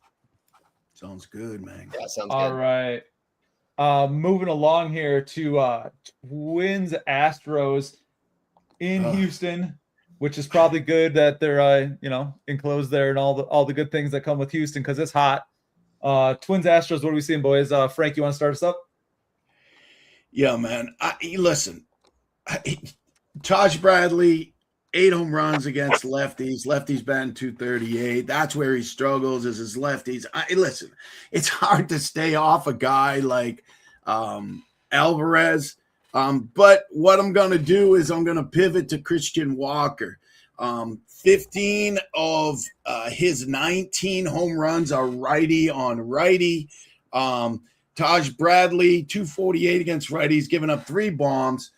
Sounds good, man. Yeah, sounds good. All right. Moving along here to Twins Astros in Houston, which is probably good that they're enclosed there and all the good things that come with Houston because it's hot. Twins Astros, what are we seeing, boys? Frank, you want to start us up? Yeah, man. Listen, Taj Bradley, 8 home runs against lefties. Lefties batting 238. That's where he struggles is his lefties. Listen, it's hard to stay off a guy like Alvarez. But what I'm going to do is I'm going to pivot to Christian Walker. 15 of his 19 home runs are righty on righty. Taj Bradley, 248 against righties, giving up 3 bombs.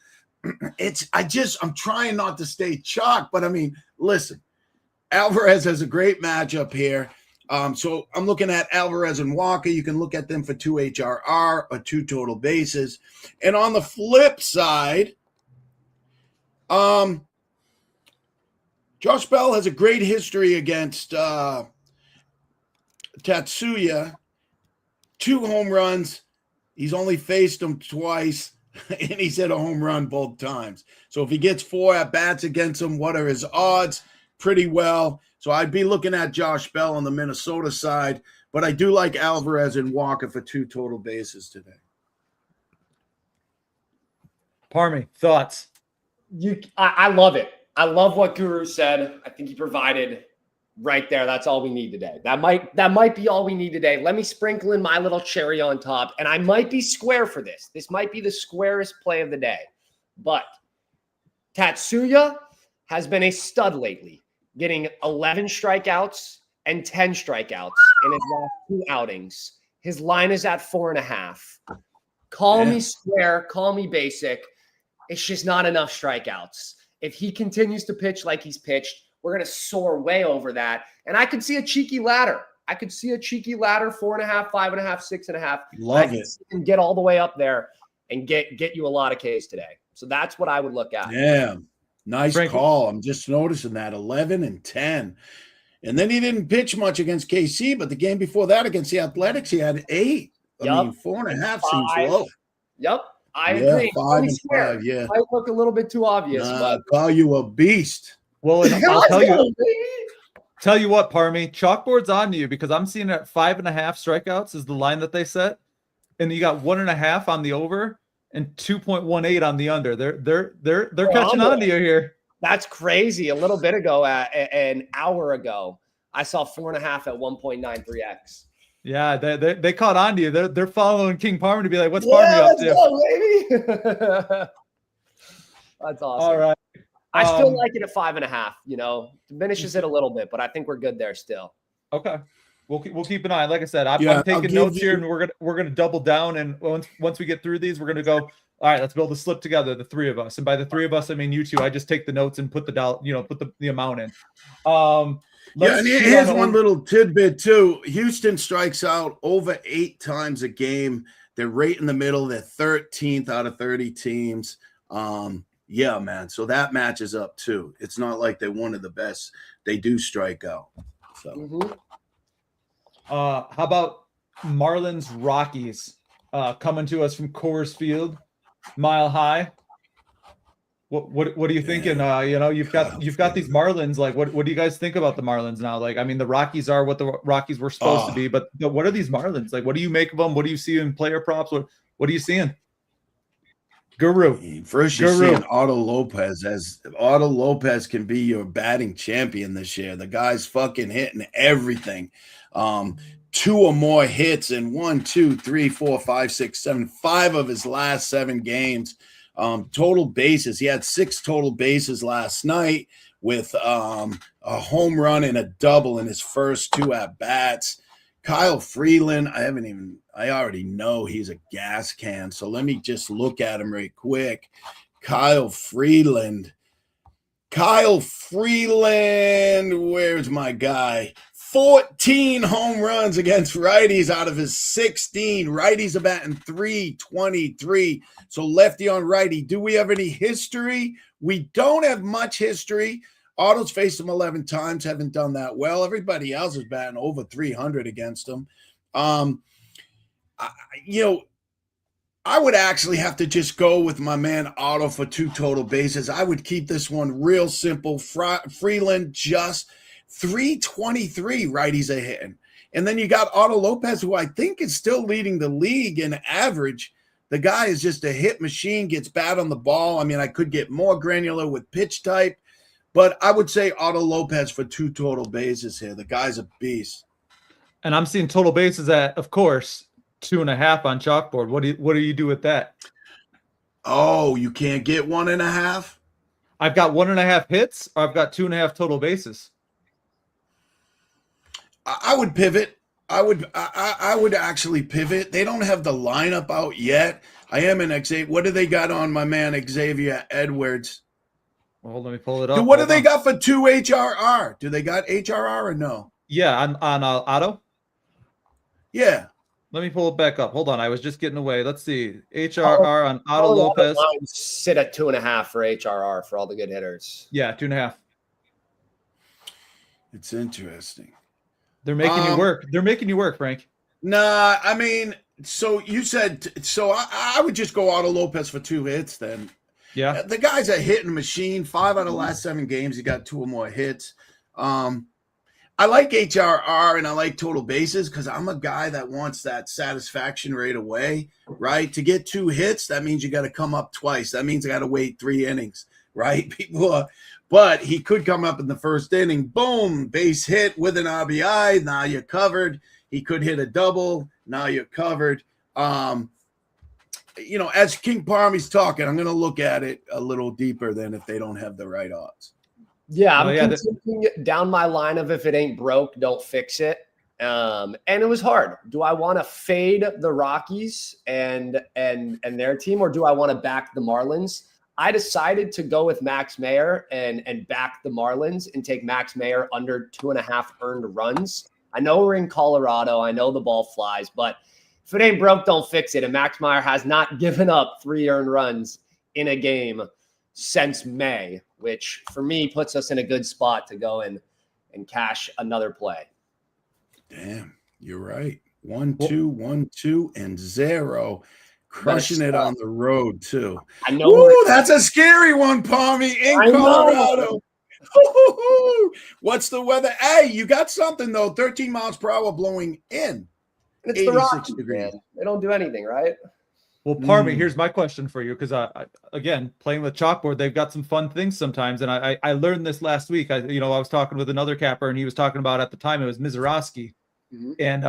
I'm trying not to stay chalk, but I mean, listen, Alvarez has a great matchup here. So I'm looking at Alvarez and Walker. You can look at them for 2 HRR or 2 total bases. And on the flip side, Josh Bell has a great history against Tatsuya. 2 home runs. He's only faced him twice. And he's hit a home run both times. So if he gets 4 at-bats against him, what are his odds? Pretty well. So I'd be looking at Josh Bell on the Minnesota side. But I do like Alvarez and Walker for 2 total bases today. Parmy, thoughts? I love it. I love what Guru said. I think he provided right there. That's all we need today. That might be all we need today. Let me sprinkle in my little cherry on top, and I might be square for this. This might be the squarest play of the day. But Tatsuya has been a stud lately, getting 11 strikeouts and 10 strikeouts in his last 2 outings. His line is at 4.5. Call me square, call me basic. It's just not enough strikeouts. If he continues to pitch like he's pitched, we're going to soar way over that. And I could see a cheeky ladder. 4.5, 5.5, 6.5. Love it. And get all the way up there and get you a lot of Ks today. So that's what I would look at. Yeah. Nice Frank- call. I'm just noticing that 11 and 10. And then he didn't pitch much against KC, but the game before that against the Athletics, he had 8. I mean, 4.5 seems low. Yep. I agree. 5 and 5, yeah. Might look a little bit too obvious, but Call you a beast. Well, and I'll Let's tell go, you. baby. Tell you what, Parmy, chalkboard's on you because I'm seeing at 5.5 strikeouts is the line that they set, and you got 1.5 on the over and 2.18 on the under. They're catching on to you here. That's crazy. A little bit ago, an hour ago, I saw 4.5 at 1.93x. Yeah, they caught on to you. They're following King Parmy to be like, what's Parmy up Let's to? go, baby. That's awesome. All right. I still like it at 5.5. Diminishes it a little bit, but I think we're good there still. Okay. We'll keep an eye. Like I said, I'm Yeah, I'll taking give notes you- here, and we're gonna double down. And once we get through these, we're gonna go. All right, let's build a slip together, the 3 of us. And by the 3 of us, I mean you two. I just take the notes and put the put the amount in. Yeah, and here's one little tidbit too. Houston strikes out over 8 times a game. They're right in the middle. They're 13th out of 30 teams. Yeah, man. So that matches up too. It's not like they're one of the best. They do strike out. So How about Marlins Rockies coming to us from Coors Field, Mile High? What are you thinking? You've got these Marlins. Like, what do you guys think about the Marlins now? Like, I mean, the Rockies are what the Rockies were supposed to be, but what are these Marlins? Like, what do you make of them? What do you see in player props? What are you seeing? Guru. First, you're seeing Otto Lopez. As Otto Lopez can be your batting champion this year. The guy's fucking hitting everything. 2 or more hits in 1, 2, 3, 4, 5, 6, 7, 5 of his last 7 games. Total bases. He had 6 total bases last night with a home run and a double in his first 2 at bats. Kyle Freeland, I already know he's a gas can. So let me just look at him right quick. Kyle Freeland, where's my guy? 14 home runs against righties out of his 16. Righties are batting .323. So lefty on righty. Do we have any history? We don't have much history. Otto's faced him 11 times, haven't done that well. Everybody else is batting over 300 against him. I would actually have to just go with my man Otto for 2 total bases. I would keep this one real simple. Freeland just 323 righties are hitting. And then you got Otto Lopez, who I think is still leading the league in average. The guy is just a hit machine, gets bad on the ball. I mean, I could get more granular with pitch type, but I would say Otto Lopez for 2 total bases here. The guy's a beast. And I'm seeing total bases at, of course, 2.5 on chalkboard. What do you do with that? Oh, you can't get 1.5? I've got 1.5 hits, or I've got 2.5 total bases. I would pivot. I would actually pivot. They don't have the lineup out yet. I am in Xavier. What do they got on my man Xavier Edwards? Well, let me pull it up. What do they got for 2 HRR? Do they got HRR or no? Yeah, on Otto. Yeah. Let me pull it back up. Hold on, I was just getting away. Let's see. HRR on Otto Lopez. Sit at 2.5 for HRR for all the good hitters. Yeah, 2.5. It's interesting. They're making you work. They're making you work, Frank. Nah, I mean, so you said so. I would just go Otto Lopez for 2 hits then. Yeah, the guy's a hitting machine. 5 out of the last 7 games, he got 2 or more hits. I like HRR and I like total bases because I'm a guy that wants that satisfaction right away, right? To get 2 hits, that means you got to come up twice. That means I got to wait 3 innings, right? But he could come up in the first inning, boom, base hit with an RBI. Now you're covered. He could hit a double. Now you're covered. As King Parmy's talking, I'm going to look at it a little deeper than if they don't have the right odds. Yeah, I'm continuing down my line of if it ain't broke, don't fix it. And it was hard. Do I want to fade the Rockies and their team, or do I want to back the Marlins? I decided to go with Max Meyer and back the Marlins and take Max Meyer under 2.5 earned runs. I know we're in Colorado. I know the ball flies, but if it ain't broke, don't fix it. And Max Meyer has not given up 3 earned runs in a game since May, which for me puts us in a good spot to go and cash another play. Damn, you're right. 1-2, 1-2, and 0. Crushing it on the road, too. I know. Ooh, that's a scary one, Palmy, in Colorado. What's the weather? Hey, you got something, though. 13 miles per hour blowing in. It's the Rockies, man. They don't do anything, right? Well, Parmy, here's my question for you, because again, playing with chalkboard, they've got some fun things sometimes, and I learned this last week. I was talking with another capper, and he was talking about, at the time it was Mizorowski, and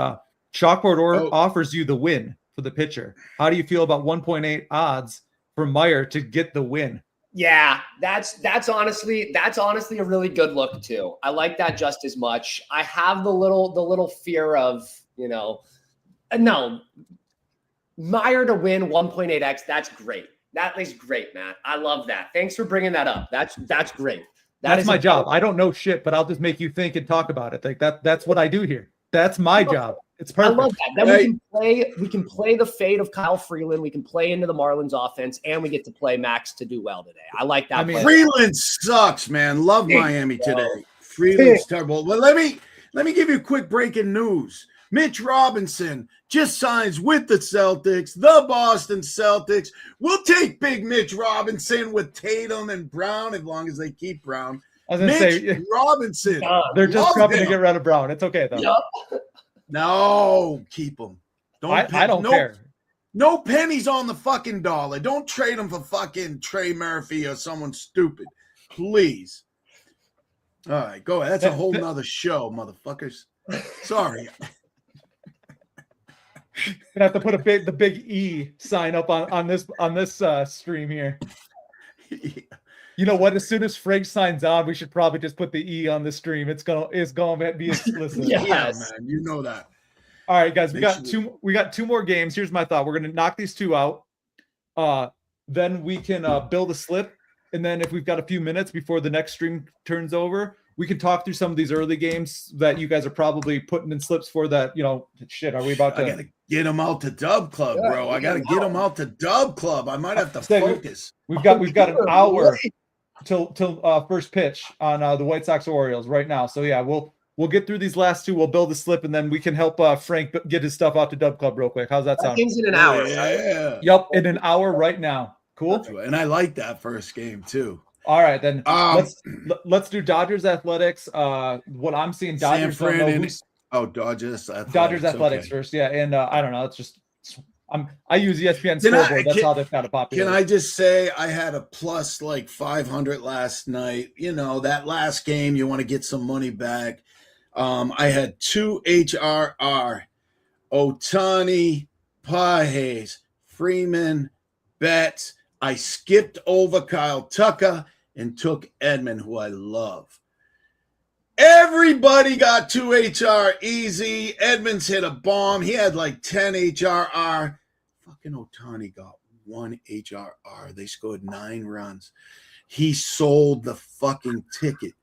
chalkboard offers you the win for the pitcher. How do you feel about 1.8 odds for Meyer to get the win? Yeah, that's honestly a really good look too. I like that just as much. I have the little fear of no. Meyer to win 1.8x, that's great. That is great, Matt. I love that. Thanks for bringing that up. That's great. That's my job. I don't know shit, but I'll just make you think and talk about it. Like that's what I do here. That's my job. It's perfect. I love that. Then we can play the fate of Kyle Freeland. We can play into the Marlins offense, and we get to play Max to do well today. I like that. Freeland sucks, man. Love Miami today. Freeland's terrible. Well, let me give you quick breaking news. Mitch Robinson just signs with the Celtics, the Boston Celtics. We'll take big Mitch Robinson with Tatum and Brown as long as they keep Brown. I was going to say, Robinson. They're just scrubbing to get rid of Brown. It's okay, though. Yep. No, keep him. I don't care. No pennies on the fucking dollar. Don't trade him for fucking Trey Murphy or someone stupid. Please. All right, go ahead. That's a whole nother show, motherfuckers. Sorry. Gonna have to put the big E sign up on this stream here. Yeah. You know what? As soon as Frank signs on, we should probably just put the E on the stream. It's gonna be explicit. Yes. Yeah, man. You know that. All right, guys. We got two more games. Here's my thought. We're gonna knock these 2 out. Then we can build a slip, and then if we've got a few minutes before the next stream turns over, we can talk through some of these early games that you guys are probably putting in slips for. That shit. Are we about to? I gotta get them out to Dub Club, bro. I gotta get them out to Dub Club. I might have to focus. We've got an hour till first pitch on the White Sox Orioles right now. So yeah, we'll get through these last 2. We'll build a slip, and then we can help Frank get his stuff out to Dub Club real quick. How's that sound? Game's in an hour. Yeah. Right? Yep, in an hour right now. Cool. And I like that first game too. All right, then let's do Dodgers Athletics. What I'm seeing, Dodgers. Dodgers Athletics first. Yeah, and I don't know. It's just I use ESPN scoreboard. That's how they've got it popular. Can I just say I had a plus like 500 last night? That last game, you want to get some money back. I had 2 HRR, Ohtani, Pages, Freeman, Betts. I skipped over Kyle Tucker and took Edman, who I love. Everybody got 2 HR easy. Edmonds hit a bomb. He had like 10 HRR. Fucking Ohtani got 1 HRR. They scored 9 runs. He sold the fucking ticket.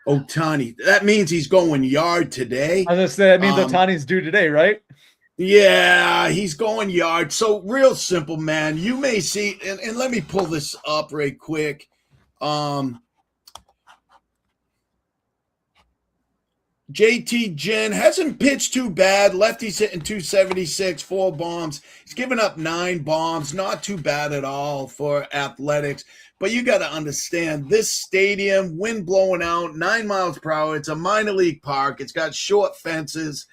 Ohtani. That means he's going yard today. I was going to say, that means Ohtani's due today, right? Yeah, he's going yard. So real simple, man. You may see, and let me pull this up right quick. JT Jen hasn't pitched too bad. Lefty's hitting 276, 4 bombs. He's given up 9 bombs. Not too bad at all for Athletics. But you got to understand this stadium, wind blowing out, 9 miles per hour. It's a minor league park. It's got short fences,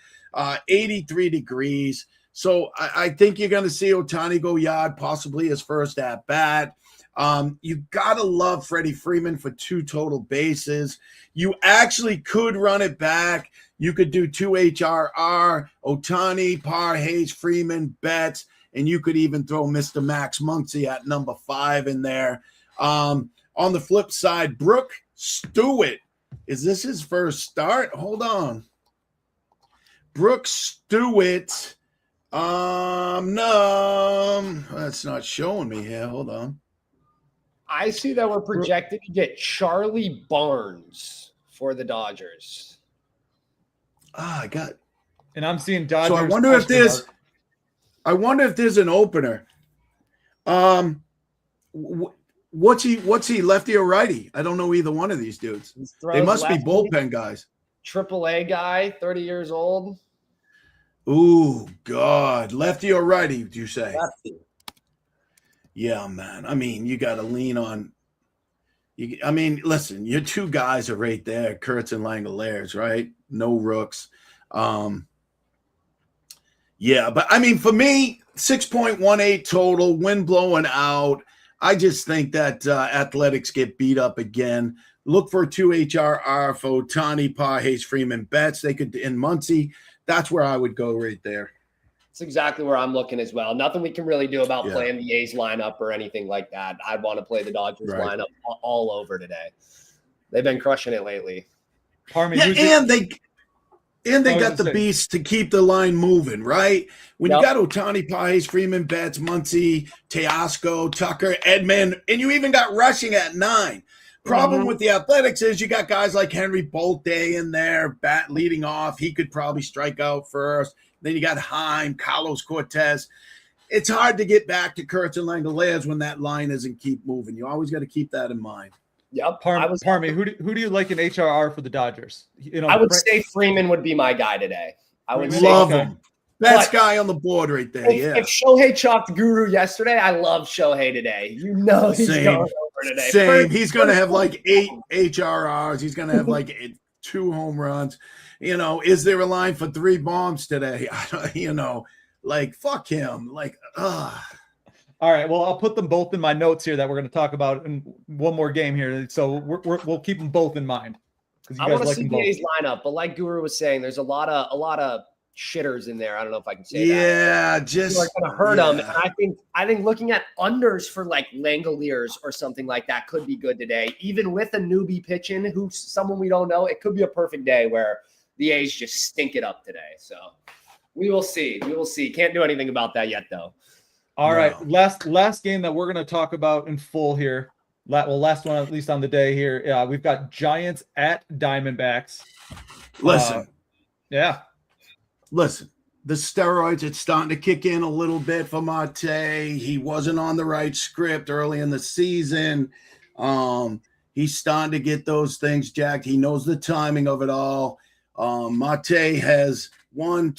83 degrees. So I think you're going to see Ohtani go yard, possibly his first at bat. You got to love Freddie Freeman for 2 total bases. You actually could run it back. You could do 2 HRR, Ohtani, Parr, Hayes, Freeman, Betts, and you could even throw Mr. Max Muncy at number 5 in there. On the flip side, Brooke Stewart. Is this his first start? Hold on. Brooke Stewart. No, that's not showing me here. Hold on. I see that we're projected to get Charlie Barnes for the Dodgers. I got. And I'm seeing Dodgers. So I wonder if there's an opener. What's he, lefty or righty? I don't know either one of these dudes. They must be bullpen guys. AAA guy, 30 years old. Ooh, God. Lefty or righty, do you say? Lefty. Yeah, man. I mean, you got to lean on. Listen, your 2 guys are right there, Kurtz and Langoliers, right? No rooks. Yeah, but I mean, for me, 6.18 total, wind blowing out. I just think that Athletics get beat up again. Look for 2 HRR for Ohtani, Parr, Hayes, Freeman, Betts. They could in Muncie. That's where I would go right there. That's exactly where I'm looking as well. Nothing we can really do about playing the A's lineup or anything like that. I'd want to play the Dodgers lineup all over today. They've been crushing it lately. And they got the beast to keep the line moving, right? When you got Ohtani, Parr, Hayes, Freeman, Betts, Muncie, Teosco, Tucker, Edman, and you even got rushing at 9. Problem with the Athletics is you got guys like Henry Bolte in there, bat leading off. He could probably strike out first. Then you got Heim, Carlos Cortez. It's hard to get back to Kurtz and Langoliers when that line doesn't keep moving. You always got to keep that in mind. Yep. Parmy, who do you like in HRR for the Dodgers? I would say Freeman would be my guy today. I would love him. Best guy on the board right there. If Shohei chopped Guru yesterday, I love Shohei today. You know he's going over today. Same. He's going to have like 8 HRRs. He's going to have like 2 home runs. You know, is there a line for 3 bombs today? Fuck him. All right. Well, I'll put them both in my notes here that we're going to talk about in one more game here. So we'll keep them both in mind. I want to see the A's lineup, but like Guru was saying, there's a lot of shitters in there. I don't know if I can say that. Yeah, just going to hurt them. And I think looking at unders for like Langoliers or something like that could be good today. Even with a newbie pitching, who's someone we don't know, it could be a perfect day where the A's just stink it up today. So we will see. We will see. Can't do anything about that yet, though. All right, last game that we're going to talk about in full here. Last one at least on the day here. We've got Giants at Diamondbacks. Listen. Listen, the steroids, it's starting to kick in a little bit for Marte. He wasn't on the right script early in the season. He's starting to get those things jacked. He knows the timing of it all. Marte has 5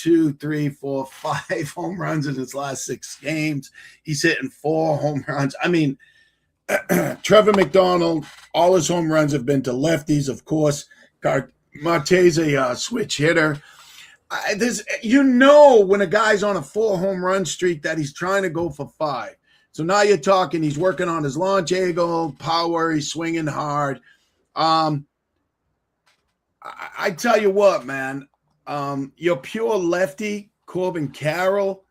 home runs in his last 6 games. He's hitting 4 home runs. I mean, Trevor McDonald, all his home runs have been to lefties, of course. Marte's a switch hitter. When a guy's on a 4 home run streak that he's trying to go for 5. So now you're talking, he's working on his launch angle, power, he's swinging hard. I tell you what, man, your pure lefty, Corbin Carroll,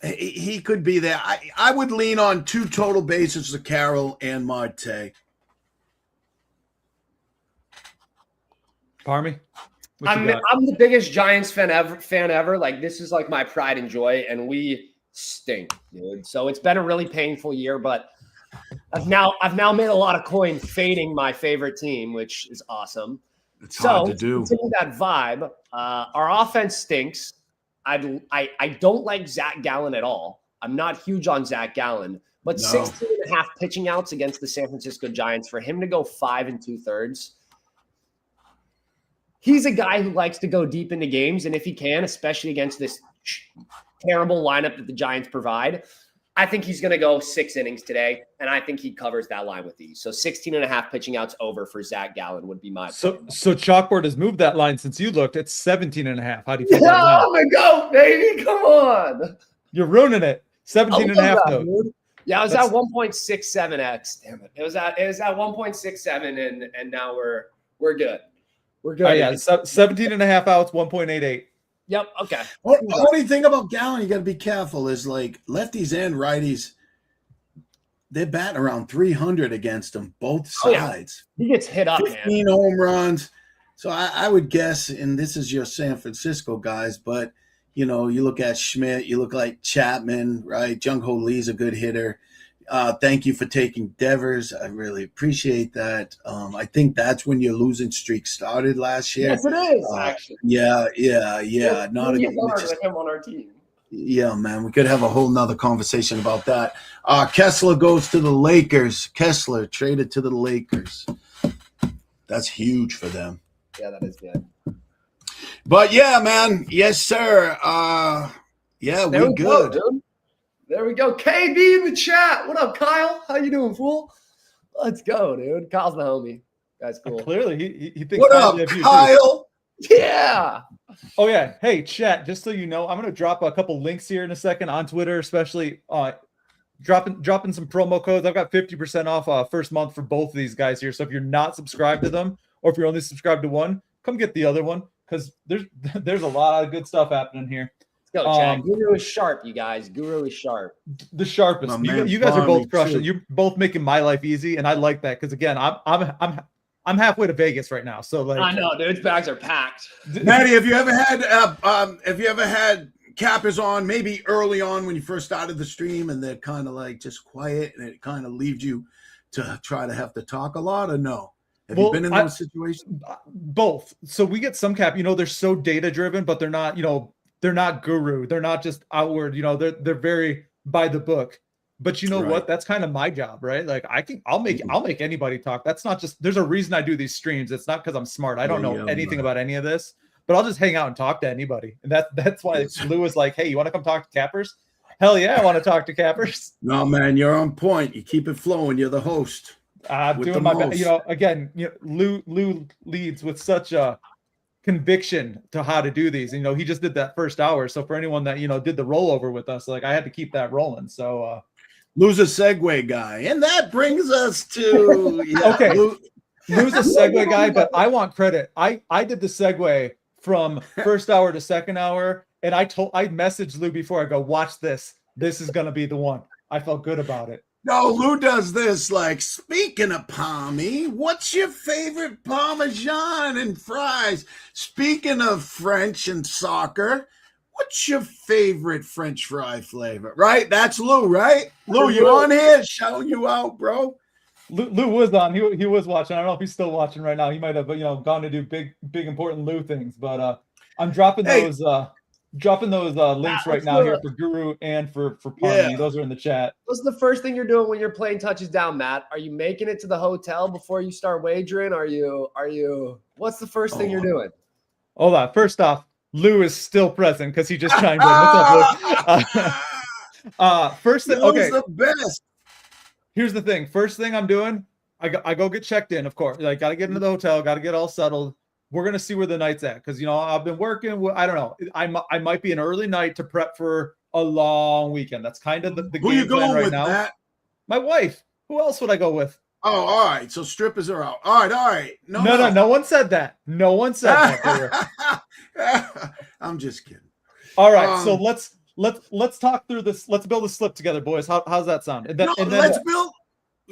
he could be there. I would lean on 2 total bases for Carroll and Marte. Parmy? I'm the biggest Giants fan ever. Like, this is like my pride and joy, and we stink, dude. So it's been a really painful year, but I've now made a lot of coin fading my favorite team, which is awesome. It's hard to do. Continue that vibe. Our offense stinks. I don't like Zach Gallen at all. I'm not huge on Zach Gallen, but 16.5 pitching outs against the San Francisco Giants, for him to go 5 2/3. He's a guy who likes to go deep into games, and if he can, especially against this terrible lineup that the Giants provide, I think he's going to go 6 innings today, and I think he covers that line with ease. So 16.5 pitching outs over for Zach Gallen would be my So Chalkboard has moved that line since you looked. It's 17.5. How do you feel yeah, about that? I'm going to go, baby. Come on. You're ruining it. 17.5 though. Dude. Yeah, it was at 1.67x. Damn it. It was at 1.67, and now we're good. We're good. Oh, yeah, 17.5 outs, 1.88. Yep. Okay. The only thing about Gallen you got to be careful is like lefties and righties. They're batting around 300 against him, both sides. He gets hit up, 15 man. home runs. So I would guess, and this is your San Francisco guys, but you know, you look at Schmidt, you look like Chapman, right? Jung Ho Lee's a good hitter. Thank you for taking Devers. I really appreciate that. I think that's when your losing streak started last year. Yes, it is, actually. Yeah. Not a good with him on our team. Yeah, man. We could have a whole nother conversation about that. Kessler goes to the Lakers. Kessler traded to the Lakers. That's huge for them. Yeah, that is good. But yeah, man. Yes, sir. Yeah, we're good. Dude. There we go. KB in the chat. What up, Kyle? How you doing, fool? Let's go, dude. Kyle's my homie. That's cool. Clearly, he thinks. What up, Kyle? Yeah. Oh yeah. Hey, chat. Just so you know, I'm gonna drop a couple links here in a second on Twitter, especially dropping some promo codes. I've got 50% off first month for both of these guys here. So if you're not subscribed to them, or if you're only subscribed to one, come get the other one because there's a lot of good stuff happening here. Let's go, Chad. Guru is sharp, you guys. Guru is sharp. The sharpest. You guys are both crushing. You're both making my life easy, and I like that because again, I'm halfway to Vegas right now. So like, I know, dude's bags are packed. Maddie, have you ever had cappers on maybe early on when you first started the stream and they're kind of like just quiet and it kind of leaves you to try to have to talk a lot, or no? Have you been in those situations? Both. So we get some cap, they're so data driven, but they're not, they're not guru. They're not just outward, they're very by the book. But you know what? That's kind of my job, right? Like I'll make anybody talk. That's not just, there's a reason I do these streams. It's not because I'm smart. I don't know anything about any of this, but I'll just hang out and talk to anybody. And that's why Lou was like, hey, you want to come talk to cappers? Hell yeah, I want to talk to cappers. No, man, you're on point. You keep it flowing. You're the host. Doing my best. Again, Lou leads with such a conviction to how to do these. He just did that first hour. So for anyone that did the rollover with us, like I had to keep that rolling. So Lou's a segue guy, and that brings us to okay. Lou's a segue guy, but I want credit. I did the segue from first hour to second hour, and I messaged Lou before. I go, watch this. This is gonna be the one. I felt good about it. No, Lou does this like, speaking of Palmy, what's your favorite Parmesan and fries? Speaking of French and soccer, what's your favorite French fry flavor? Right? That's Lou, right? Lou, you on here? Shouting you out, bro. Lou was on. He was watching. I don't know if he's still watching right now. He might have, gone to do big important Lou things. But I'm dropping those links right now here for Guru and for Party. Yeah. Those are in the chat. What's the first thing you're doing when your plane touches down, Matt? Are you making it to the hotel before you start wagering? Are you? What's the first thing you're doing? Hold on. First off, Lou is still present because he just chimed in. What's up, Lou? First thing, okay. The best. Here's the thing. First thing I'm doing, I go get checked in, of course. Like, got to get into the hotel, got to get all settled. We're going to see where the night's at because, I've been working. I don't know. I might be an early night to prep for a long weekend. That's kind of the game plan right now. Matt? My wife. Who else would I go with? Oh, all right. So strippers are out. All right. No one said that. No one said that. I'm just kidding. All right. So let's talk through this. Let's build a slip together, boys. How's that sound? Let's build.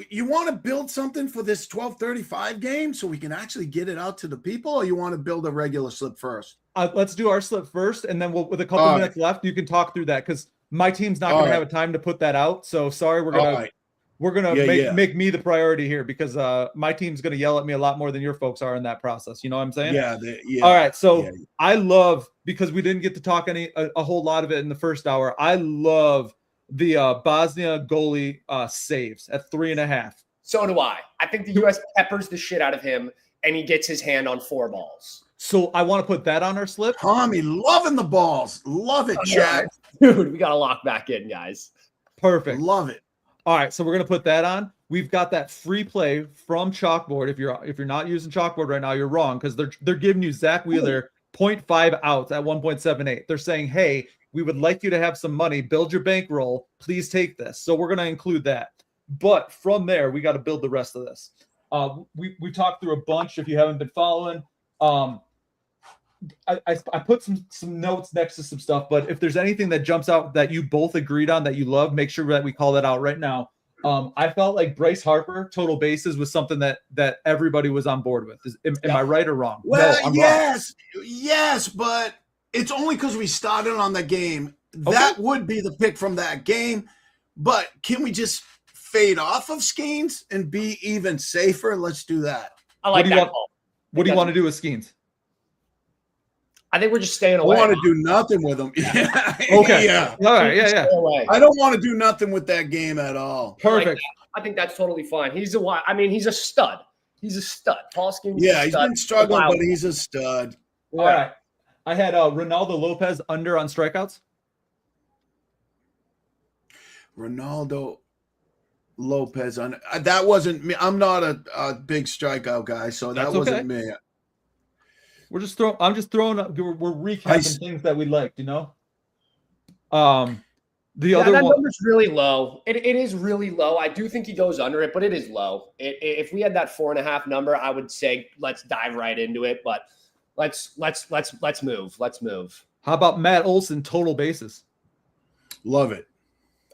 You want to build something for this 12:35 game so we can actually get it out to the people, or you want to build a regular slip first? Let's do our slip first, and then with a couple minutes left, you can talk through that because my team's not going to have a time to put that out. So sorry, we're gonna make me the priority here because my team's going to yell at me a lot more than your folks are in that process. You know what I'm saying? Yeah. All right. So I love, because we didn't get to talk a whole lot of it in the first hour. I love the Bosnia goalie saves at 3.5. So do I. I think the U.S. peppers the shit out of him, and he gets his hand on 4 balls. So I want to put that on our slip. Tommy, loving the balls. Love it, Chad. Dude, we got to lock back in, guys. Perfect. Love it. All right, so we're gonna put that on. We've got that free play from Chalkboard. If you're not using Chalkboard right now, you're wrong because they're giving you Zach Wheeler 0.5 outs at 1.78. They're saying, hey, we would like you to have some money, build your bankroll. Please take this. So we're gonna include that. But from there, we got to build the rest of this. We talked through a bunch. If you haven't been following, I put some notes next to some stuff. But if there's anything that jumps out that you both agreed on that you love, make sure that we call that out right now. I felt like Bryce Harper total bases was something that everybody was on board with. Am I right or wrong? Well, no, I'm yes, but it's only because we started on the game. That would be the pick from that game. But can we just fade off of Skeens and be even safer? Let's do that. I like that call. What do you want to do with Skeens? I think we're just staying I away. want to do nothing with them. Yeah. Okay. Yeah. All right. Yeah. Stay away. I don't want to do nothing with that game at all. Perfect. I think that's totally fine. He's a stud. He's a stud. Paul Skeens. Yeah, he's been struggling, but he's a stud. All right. I had Ronaldo Lopez under on strikeouts. Ronaldo Lopez on that wasn't me. I'm not a big strikeout guy, so that wasn't me. I'm just throwing up. We're recapping things that we liked, you know. The other one, number's really low. It is really low. I do think he goes under it, but it is low. If we had that 4.5 number, I would say let's dive right into it. But let's move. Let's move. How about Matt Olson total bases? Love it.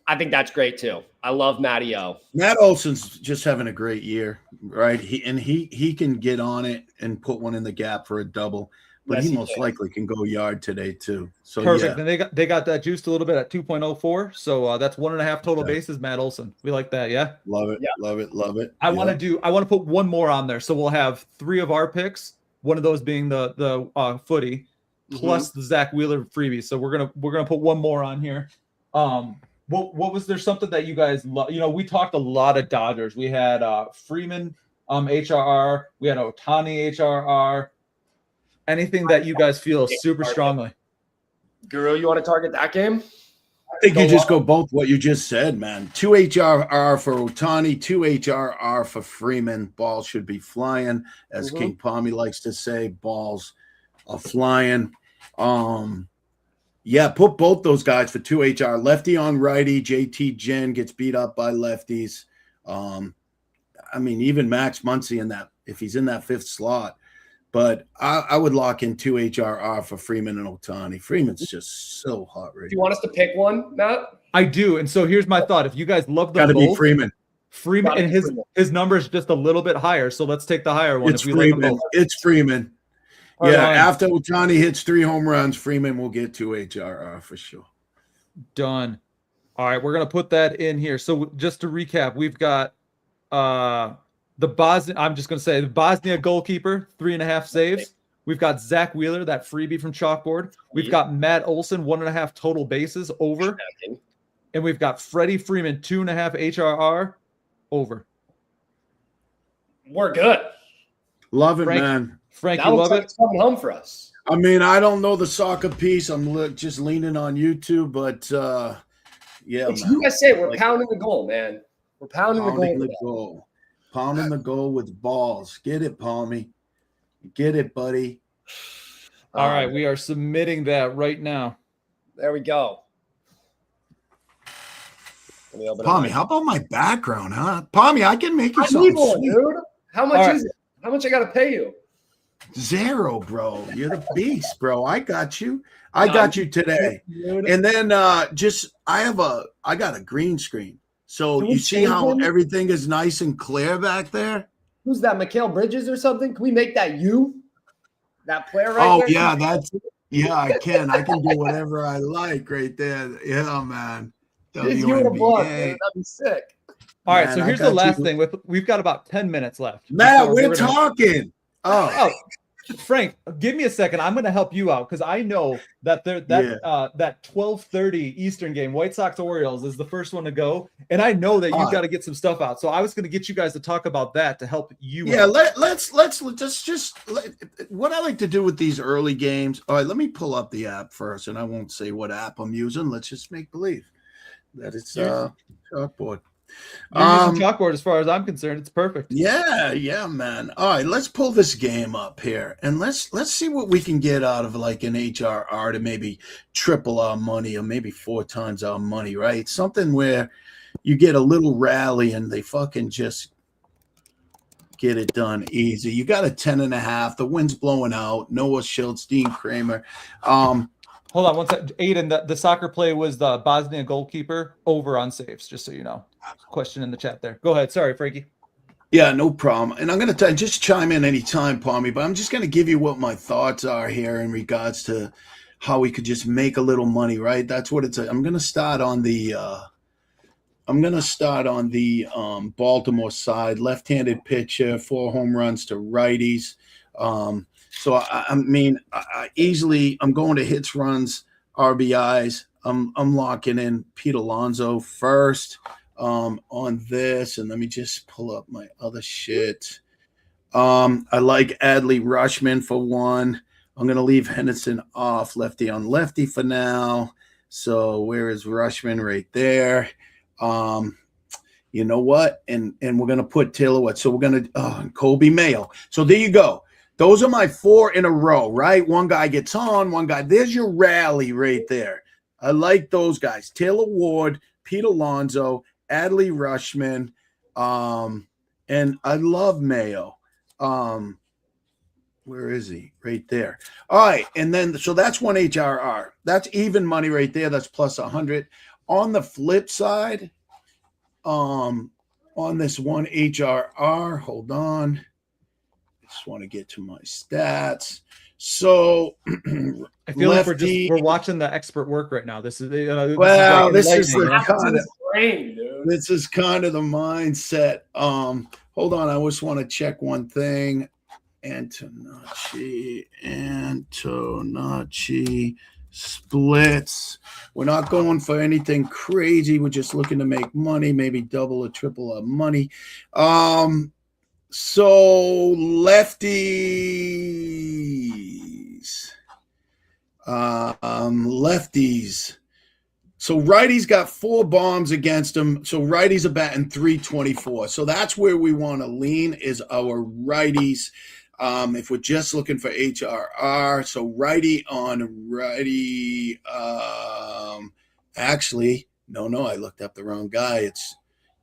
I think that's great too. I love Matty O. Matt Olson's just having a great year, right? He can get on it and put one in the gap for a double, but he most likely can go yard today too. So perfect. Yeah. And they got that juiced a little bit at 2.04. So that's 1.5 total bases. Matt Olson, we like that. Yeah, love it. Love it. I want to put one more on there. So we'll have 3 of our picks. One of those being the footy, plus the Zach Wheeler freebie. So we're gonna put one more on here. What was there something that you guys love? You know, we talked a lot of Dodgers. We had Freeman HRR. We had Ohtani HRR. Anything that you guys feel super strongly? Guru, you want to target that game? I think you just go both what you just said, man. 2 HRR for Ohtani, 2 HRR for Freeman. Balls should be flying, as King Palmy likes to say. Balls are flying. Yeah, put both those guys for 2 HR. Lefty on righty. JT Jen gets beat up by lefties. I mean, even Max Muncy in that, if he's in that 5th slot. But I would lock in 2 HRR for Freeman and Ohtani. Freeman's just so hot right Do you want us to pick one, Matt? I do. And so here's my thought. If you guys love them Gotta both, be Freeman. And his number is just a little bit higher. So let's take the higher one. It's Freeman. It's Freeman. Yeah, after Ohtani hits 3 home runs, Freeman will get 2 HRR for sure. Done. All right, we're gonna put that in here. So just to recap, we've got the Bosnia. I'm just gonna say the Bosnia goalkeeper, 3.5 saves. We've got Zach Wheeler, that freebie from Chalkboard. We've got Matt Olson, 1.5 total bases over, and we've got Freddie Freeman, 2.5 HRR over. We're good. Love it, man. Frank, you love it? Coming home for us. I mean, I don't know the soccer piece. I'm just leaning on YouTube, but yeah. It's USA. We're pounding the goal, man. We're pounding the goal. Pounding the goal with balls. Get it, Palmy. Get it, buddy. All right, we are submitting that right now. There we go. Palmy, how about my background, huh? Palmy, I can make you something sweet. Dude. How much is it? How much I got to pay you? 0, bro. You're the beast, bro. I got you. I got you today. And then I got a green screen. So you see how everything is nice and clear back there? Who's that? Mikhail Bridges or something? Can we make that you? That player right there? Yeah, I can. I can do whatever I like right there. Yeah, man. Just you in a block, man. That'd be sick. All right, so here's the last thing. We've got about 10 minutes left. Matt, we're talking. Oh, Frank, give me a second. I'm going to help you out because I know that that 12:30 Eastern game, White Sox Orioles, is the first one to go, and I know that you've got to get some stuff out. So I was going to get you guys to talk about that to help you. Yeah, let's what I like to do with these early games. All right, let me pull up the app first, and I won't say what app I'm using. Let's just make believe. That is You're- chalkboard. You're using chalkboard as far as I'm concerned. It's perfect. Yeah, man. All right, let's pull this game up here and let's see what we can get out of like an HRR to maybe triple our money or maybe 4 times our money, right? Something where you get a little rally and they fucking just get it done easy. You got a 10.5. The wind's blowing out. Noah Schultz, Dean Kramer. Hold on one second. Aiden, the soccer play was the Bosnia goalkeeper over on saves, just so you know. Question in the chat there. Go ahead. Sorry, Frankie. Yeah, no problem. And I'm going to just chime in anytime, Palmy, but I'm just going to give you what my thoughts are here in regards to how we could just make a little money, right? That's what it's. I'm going to start on the Baltimore side, left-handed pitcher, 4 home runs to righties. So I mean, I'm going to hits, runs, RBIs. I'm locking in Pete Alonso first on this, and let me just pull up my other shit. I like Adley Rushman for 1. I'm gonna leave Henderson off, lefty on lefty for now. So where is Rushman? Right there. You know what? And we're gonna put Taylor What? So we're gonna Kobe Mayo. So there you go. Those are my 4 in a row, right? One guy gets on, one guy. There's your rally right there. I like those guys. Taylor Ward, Pete Alonso, Adley Rushman, and I love Mayo. Where is he? Right there. All right, and then so that's 1 HRR. That's even money right there. That's plus 100. On the flip side, on this 1 HRR, hold on. Just want to get to my stats. So I feel like we're watching the expert work right now. This is this is kind of the mindset. Hold on, I just want to check one thing. Antonacci splits. We're not going for anything crazy. We're just looking to make money, maybe double or triple our money. So lefties. So righties got 4 bombs against them. So righties are batting 324. So that's where we want to lean is our righties. If we're just looking for HRR, so righty on righty. Actually, no, I looked up the wrong guy. It's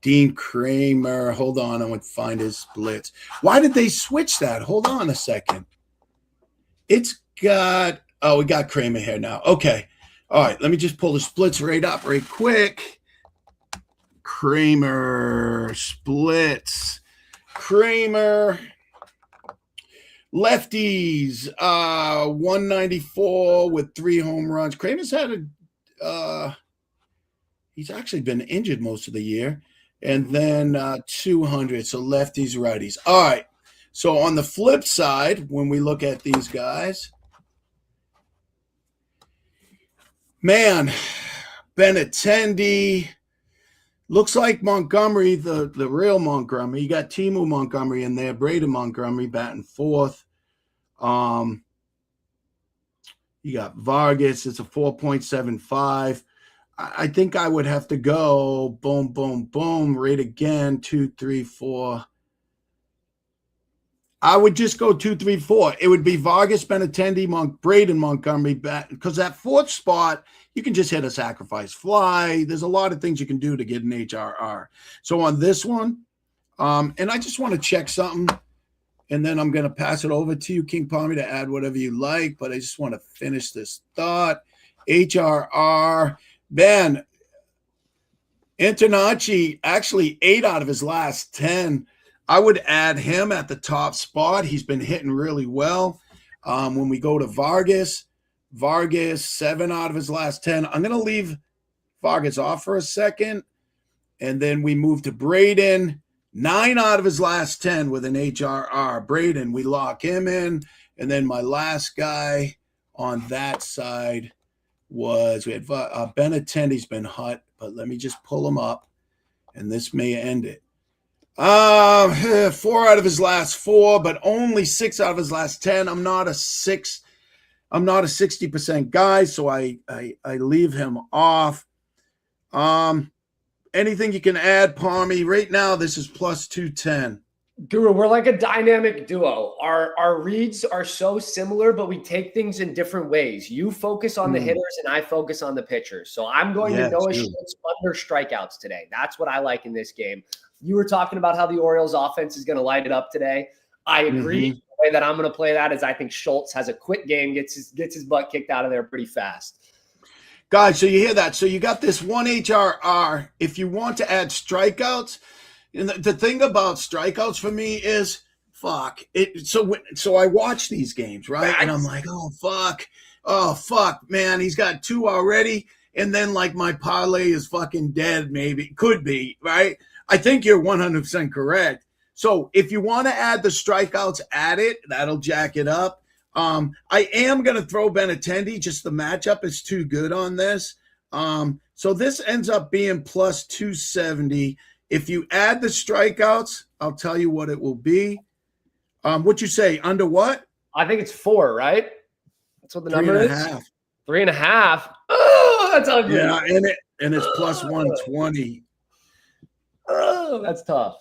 Dean Kramer. Hold on, I would find his splits. Why did they switch that? Hold on a second. We got Kramer here now. Okay. All right, let me just pull the splits right up right quick. Kramer splits. Kramer lefties 194 with 3 home runs. Kramer's had he's actually been injured most of the year. And then 200. So lefties, righties. All right. So on the flip side, when we look at these guys, man, Benintendi looks like Montgomery, the real Montgomery. You got Timu Montgomery in there, Braden Montgomery batting 4th. You got Vargas. It's a 4.75. I think I would have to go boom, boom, boom, right again, 2, 3, 4. I would just go 2, 3, 4. It would be Vargas, Benintendi, Braden Montgomery, because that 4th spot, you can just hit a sacrifice fly. There's a lot of things you can do to get an HRR. So on this one, and I just want to check something, and then I'm going to pass it over to you, King Palmy, to add whatever you like, but I just want to finish this thought. HRR. Man, Antonacci actually 8 out of his last 10. I would add him at the top spot. He's been hitting really well. When we go to Vargas, 7 out of his last 10. I'm going to leave Vargas off for a second. And then we move to Braden, 9 out of his last 10 with an HRR. Braden, we lock him in. And then my last guy on that side we had Benintendi's been hot, but let me just pull him up, and this may end it. 4 out of his last 4, but only 6 out of his last 10. I'm not a 60% guy, so I leave him off. Anything you can add, Palmy? Right now, this is plus 210. Guru, we're like a dynamic duo. Our reads are so similar, but we take things in different ways. You focus on the hitters and I focus on the pitchers. So I'm going to Noah Schultz under strikeouts today. That's what I like in this game. You were talking about how the Orioles offense is going to light it up today. I agree. The way that I'm going to play that is I think Schultz has a quick game, gets his butt kicked out of there pretty fast. Guys, so you hear that? So you got this 1 HRR. If you want to add strikeouts, and the thing about strikeouts for me is, fuck it. So I watch these games, right? And I'm like, oh fuck, man, he's got 2 already, and then like my parlay is fucking dead. Maybe could be, right? I think you're 100% correct. So if you want to add the strikeouts, add it. That'll jack it up. I am gonna throw Benintendi. Just the matchup is too good on this. So this ends up being plus 270. If you add the strikeouts, I'll tell you what it will be. What you say? Under what? I think it's 4, right? That's what the number is. 3.5. 3.5. Oh, that's ugly. Yeah, and it's plus 120. Oh, that's tough.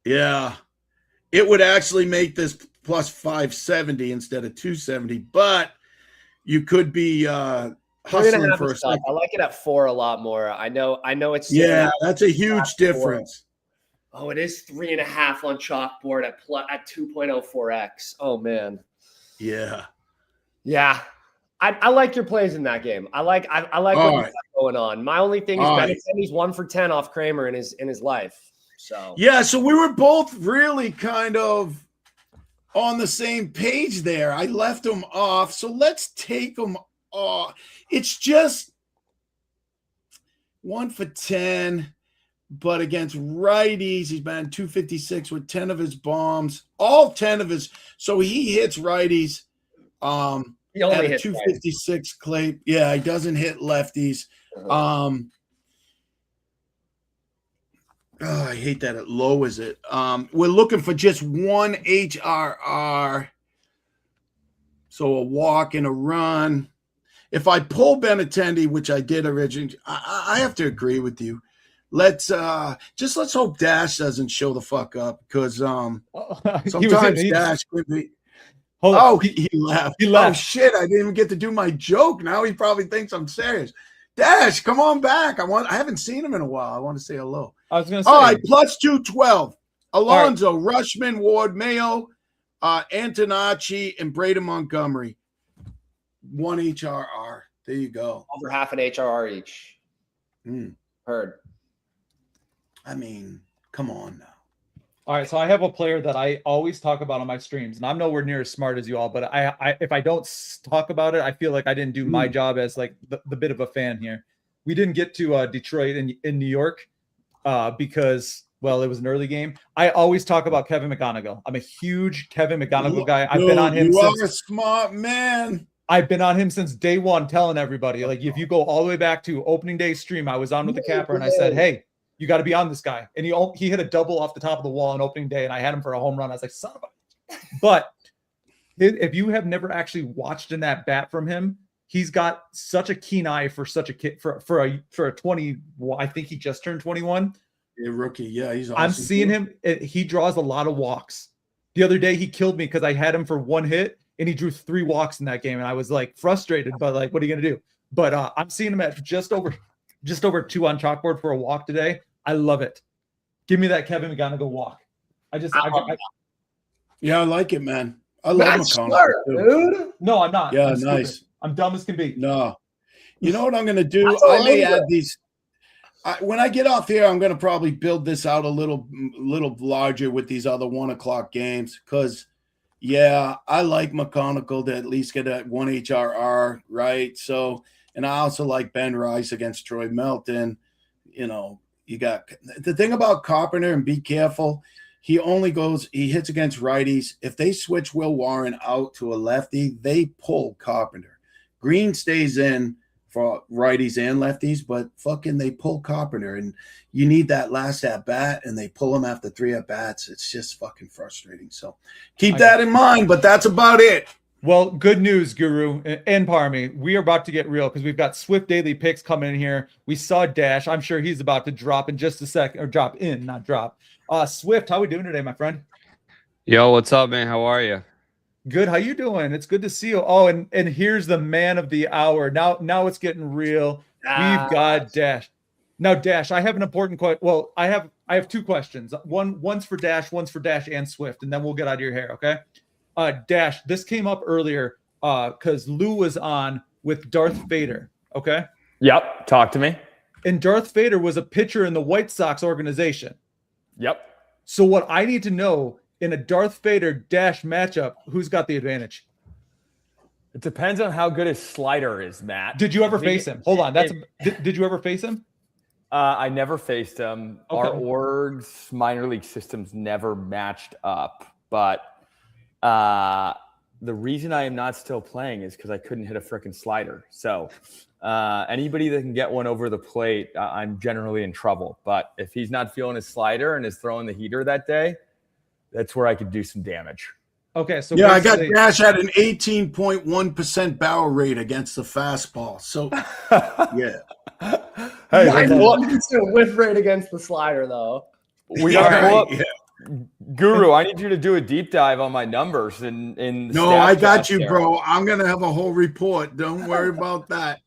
Yeah, it would actually make this plus 570 instead of 270, but you could be hustling for a second. I like it at 4 a lot more. I know it's that's a huge difference. Oh, it is 3.5 on chalkboard at 2.04x. Oh man. Yeah. I like your plays in that game. I like what you got going on. My only thing is Benintendi's 1 for 10 off Kramer in his life. So so we were both really kind of on the same page there. I left him off, so let's take him off. It's just 1 for 10, but against righties, he's been 256 with 10 of his bombs, all 10 of his. So he hits righties. He only at a hits 256 clip. Yeah, he doesn't hit lefties. I hate that it lowers it. We're looking for just 1 HRR. So a walk and a run. If I pull Benintendi, which I did originally, I have to agree with you. Let's hope Dash doesn't show the fuck up, because sometimes Dash could be. He left. Oh shit! I didn't even get to do my joke. Now he probably thinks I'm serious. Dash, come on back. I haven't seen him in a while. I want to say hello. I was going to say. All right, plus 212. Alonso, Rushman, Ward, Mayo, Antonacci, and Braden Montgomery. 1 HRR. There you go. Over half an HRR each. Heard. I mean, come on now. All right, so I have a player that I always talk about on my streams, and I'm nowhere near as smart as you all, but I if I don't talk about it, I feel like I didn't do my job as like the bit of a fan here. We didn't get to Detroit in New York because, well, it was an early game. I always talk about Kevin McGonigal. I'm a huge Kevin McGonigal guy. I've been on him You since, are a smart man. I've been on him since day one, telling everybody, like, if you go all the way back to opening day stream, I was on with the capper, and I said, hey, you got to be on this guy. And he hit a double off the top of the wall on opening day, and I had him for a home run. I was like, son of a... But if you have never actually watched an at bat from him, he's got such a keen eye for such a kid, for a 20. I think he just turned 21. A rookie, yeah, he's awesome. I'm seeing him. He draws a lot of walks. The other day he killed me because I had him for 1 hit, and he drew 3 walks in that game, and I was like frustrated. But like, what are you gonna do? But I'm seeing him at just over 2 on chalkboard for a walk today. I love it. Give me that Kevin McGonigal walk. I like it, man. I love McConnell, dude. No, I'm not. Yeah, I'm nice. Stupid. I'm dumb as can be. No. You know what I'm going to do? I may add these. When I get off here, I'm going to probably build this out a little larger with these other 1 o'clock games, because, yeah, I like McConigal to at least get that 1 HRR, right? So, and I also like Ben Rice against Troy Melton. You know, you got the thing about Carpenter, and be careful. He hits against righties. If they switch Will Warren out to a lefty, they pull Carpenter. Green stays in for righties and lefties, but fucking they pull Carpenter, and you need that last at bat, and they pull him after 3 at bats. It's just fucking frustrating. So keep that in mind, but that's about it. Well, good news, Guru and Parmi. We are about to get real because we've got Swift Daily Picks coming in here. We saw Dash. I'm sure he's about to drop in just a second, or drop in, not drop. Swift, how we doing today, my friend? Yo, what's up, man? How are you? Good. How you doing? It's good to see you. Oh, and here's the man of the hour. Now it's getting real. We've got Dash. Now, Dash, I have an important question. Well, I have two questions. One's for Dash and Swift, and then we'll get out of your hair, okay? Dash, this came up earlier because Lou was on with Darth Vader, okay? Yep. Talk to me. And Darth Vader was a pitcher in the White Sox organization. Yep. So what I need to know in a Darth Vader Dash matchup, who's got the advantage? It depends on how good his slider is, Matt. Did you ever face him? Hold on. Did you ever face him? I never faced him. Okay. Our org's minor league systems never matched up, but the reason I am not still playing is because I couldn't hit a freaking slider. So anybody that can get one over the plate, I'm generally in trouble. But if he's not feeling his slider and is throwing the heater that day, that's where I could do some damage. Okay, so yeah, I got Dash at an 18.1% barrel rate against the fastball. So yeah. Hey, 91% whiff rate against the slider, though. We got to pull up. Yeah. Guru, I need you to do a deep dive on my numbers in the No, stat I got chart you, there. bro. I'm gonna have a whole report. Don't worry about that.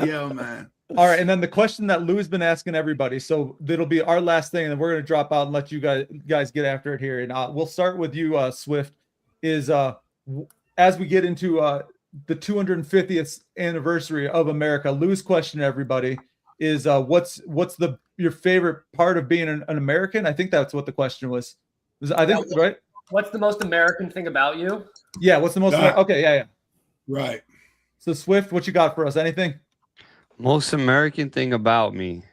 Yeah, man. All right, and then the question that Lou's been asking everybody, so that'll be our last thing, and then we're going to drop out and let you guys get after it here. And we'll start with you, Swift. Is as we get into the 250th anniversary of America, Lou's question to everybody is what's your favorite part of being an American? I think that's what the question was. Right? What's the most American thing about you? Yeah, what's the most okay, yeah. Right. So Swift, what you got for us? Anything? Most American thing about me.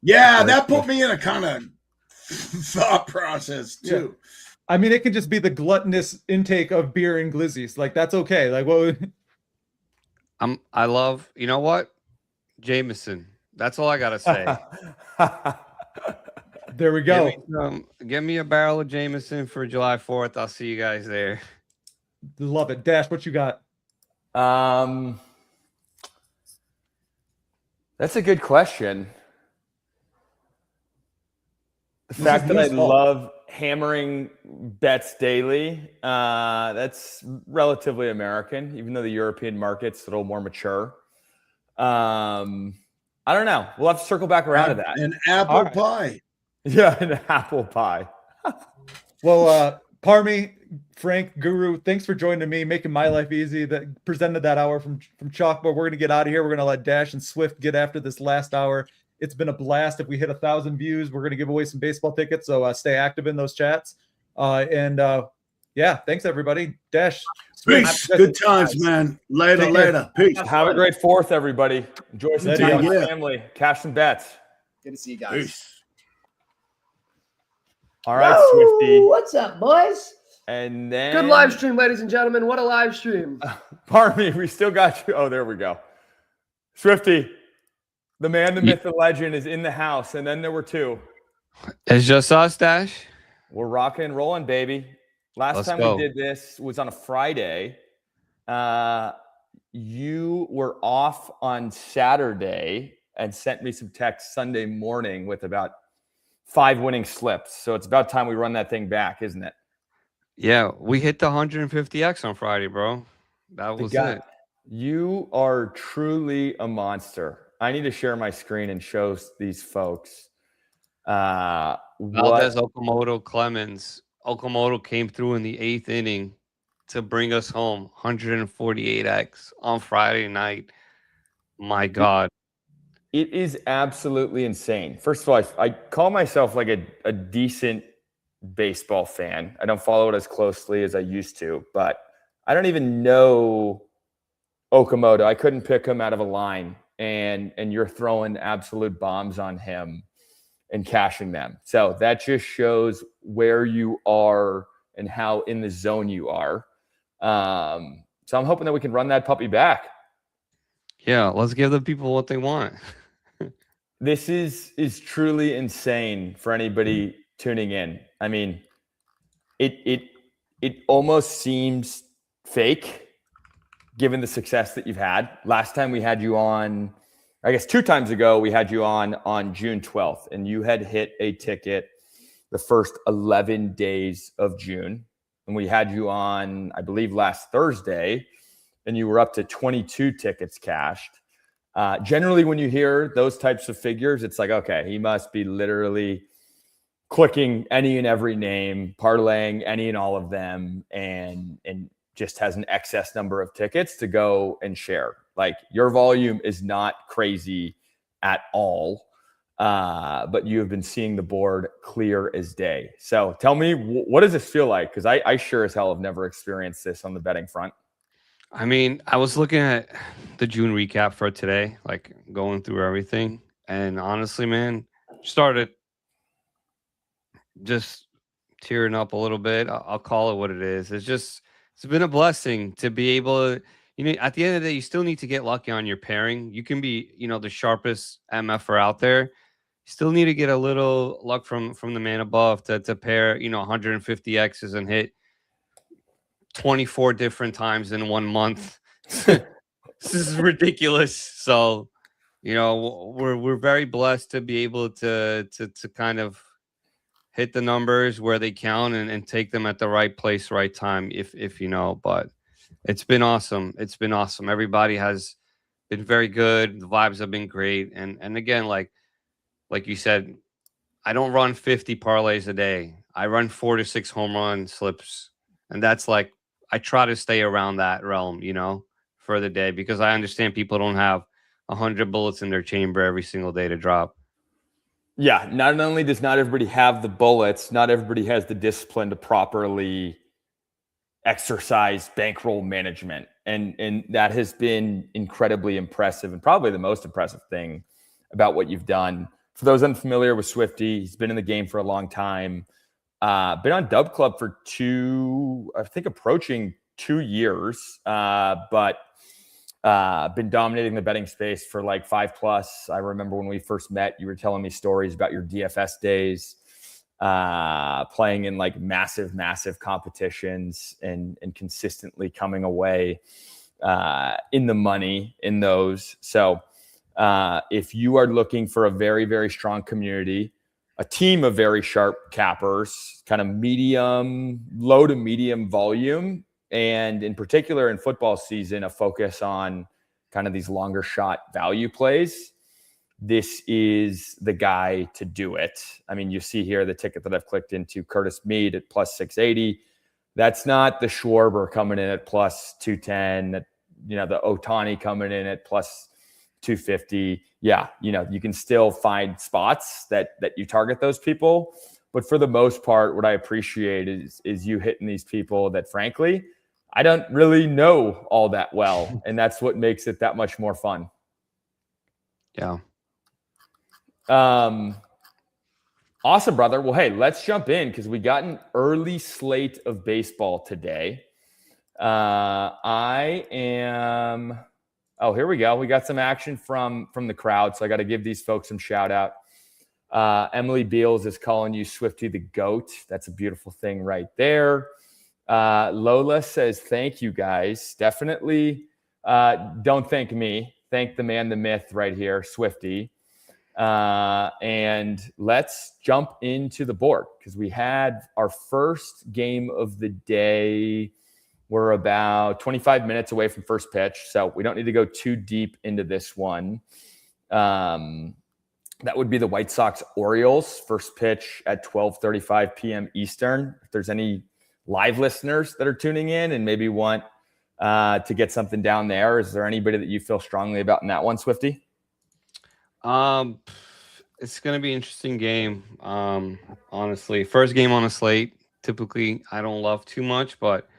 Yeah, that put me in a kind of thought process too. Yeah. I mean, it can just be the gluttonous intake of beer and glizzies. Like that's okay. Like what? I love. You know what? Jameson. That's all I gotta say. There we go. Give me a barrel of Jameson for July 4th. I'll see you guys there. Love it. Dash, what you got? That's a good question. The fact that I love hammering bets daily, that's relatively American, even though the European market's a little more mature. I don't know. We'll have to circle back around to that. An apple pie. Yeah, an apple pie. Well, Parmi, Frank, Guru, thanks for joining me, making my life easy. That presented that hour from Chalkboard. We're going to get out of here. We're going to let Dash and Swift get after this last hour. It's been a blast. If we hit 1,000 views, we're going to give away some baseball tickets. So stay active in those chats. Yeah, thanks everybody. Dash. Peace. Good times, man. Later. Peace. Have a great 4th, everybody. Enjoy some time with family. Cash some bets. Good to see you guys. Peace. All right, Whoa, Swifty. what's up, boys? And then Good live stream, ladies and gentlemen. What a live stream. Pardon me, we still got you. Oh, there we go. Swifty, the man, the myth, the legend is in the house. And then there were two. It's just us, Dash. We're rocking and rolling, baby. Last time we did this was on a Friday. You were off on Saturday and sent me some text Sunday morning with about 5 winning slips. So it's about time we run that thing back, isn't it? Yeah, we hit the 150X on Friday, bro. That was it. You are truly a monster. I need to share my screen and show these folks. Valdez, Okamoto, Clemens. Okamoto came through in the 8th inning to bring us home 148X on Friday night. My God. It is absolutely insane. First of all, I call myself like a decent baseball fan. I don't follow it as closely as I used to, but I don't even know Okamoto. I couldn't pick him out of a line, and you're throwing absolute bombs on him and cashing them. So that just shows where you are and how in the zone you are. So I'm hoping that we can run that puppy back. Yeah, let's give the people what they want. This is truly insane for anybody tuning in. I mean, it it almost seems fake given the success that you've had. Last time we had you on, I guess 2 times ago, we had you on June 12th, and you had hit a ticket the first 11 days of June. And we had you on, I believe, last Thursday, and you were up to 22 tickets cashed. Generally, when you hear those types of figures, it's like, okay, he must be literally clicking any and every name, parlaying any and all of them, and just has an excess number of tickets to go and share. Like, your volume is not crazy at all, but you have been seeing the board clear as day. So tell me, what does this feel like? Because I sure as hell have never experienced this on the betting front. I mean, I was looking at the June recap for today, like going through everything. And honestly, man, started just tearing up a little bit. I'll call it what it is. It's been a blessing to be able to, at the end of the day, you still need to get lucky on your pairing. You can be, the sharpest MFer out there. You still need to get a little luck from the man above to pair, 150 X's and hit 24 different times in 1 month. This is ridiculous. So, we're very blessed to be able to kind of hit the numbers where they count and take them at the right place, right time, if but it's been awesome. It's been awesome. Everybody has been very good. The vibes have been great. And again, like you said, I don't run 50 parlays a day. I run 4 to 6 home run slips. And that's like, I try to stay around that realm, for the day, because I understand people don't have 100 bullets in their chamber every single day to drop. Yeah, not only does not everybody have the bullets, not everybody has the discipline to properly exercise bankroll management. And that has been incredibly impressive, and probably the most impressive thing about what you've done. For those unfamiliar with Swifty, he's been in the game for a long time. Been on Dub Club for approaching 2 years, but been dominating the betting space for like 5+. I remember when we first met, you were telling me stories about your DFS days, playing in like massive competitions and consistently coming away in the money in those. So if you are looking for a very, very strong community, a team of very sharp cappers, kind of low to medium volume, and in particular in football season, a focus on kind of these longer shot value plays, this is the guy to do it. I mean, you see here the ticket that I've clicked into, Curtis Mead at plus 680. That's not the Schwarber coming in at plus 210, the Otani coming in at plus 250. Yeah, you can still find spots that you target those people. But for the most part, what I appreciate is you hitting these people that, frankly, I don't really know all that well. And that's what makes it that much more fun. Yeah. Awesome, brother. Well, hey, let's jump in because we got an early slate of baseball today. Oh, here we go. We got some action from the crowd. So I got to give these folks some shout out. Emily Beals is calling you Swifty the GOAT. That's a beautiful thing right there. Lola says, thank you guys. Definitely don't thank me. Thank the man, the myth right here, Swifty. And let's jump into the board because we had our first game of the day. We're about 25 minutes away from first pitch, so we don't need to go too deep into this one. That would be the White Sox-Orioles, first pitch at 12:35 p.m. Eastern. If there's any live listeners that are tuning in and maybe want to get something down there, is there anybody that you feel strongly about in that one, Swifty? It's going to be an interesting game. Honestly, first game on a slate. Typically, I don't love too much, but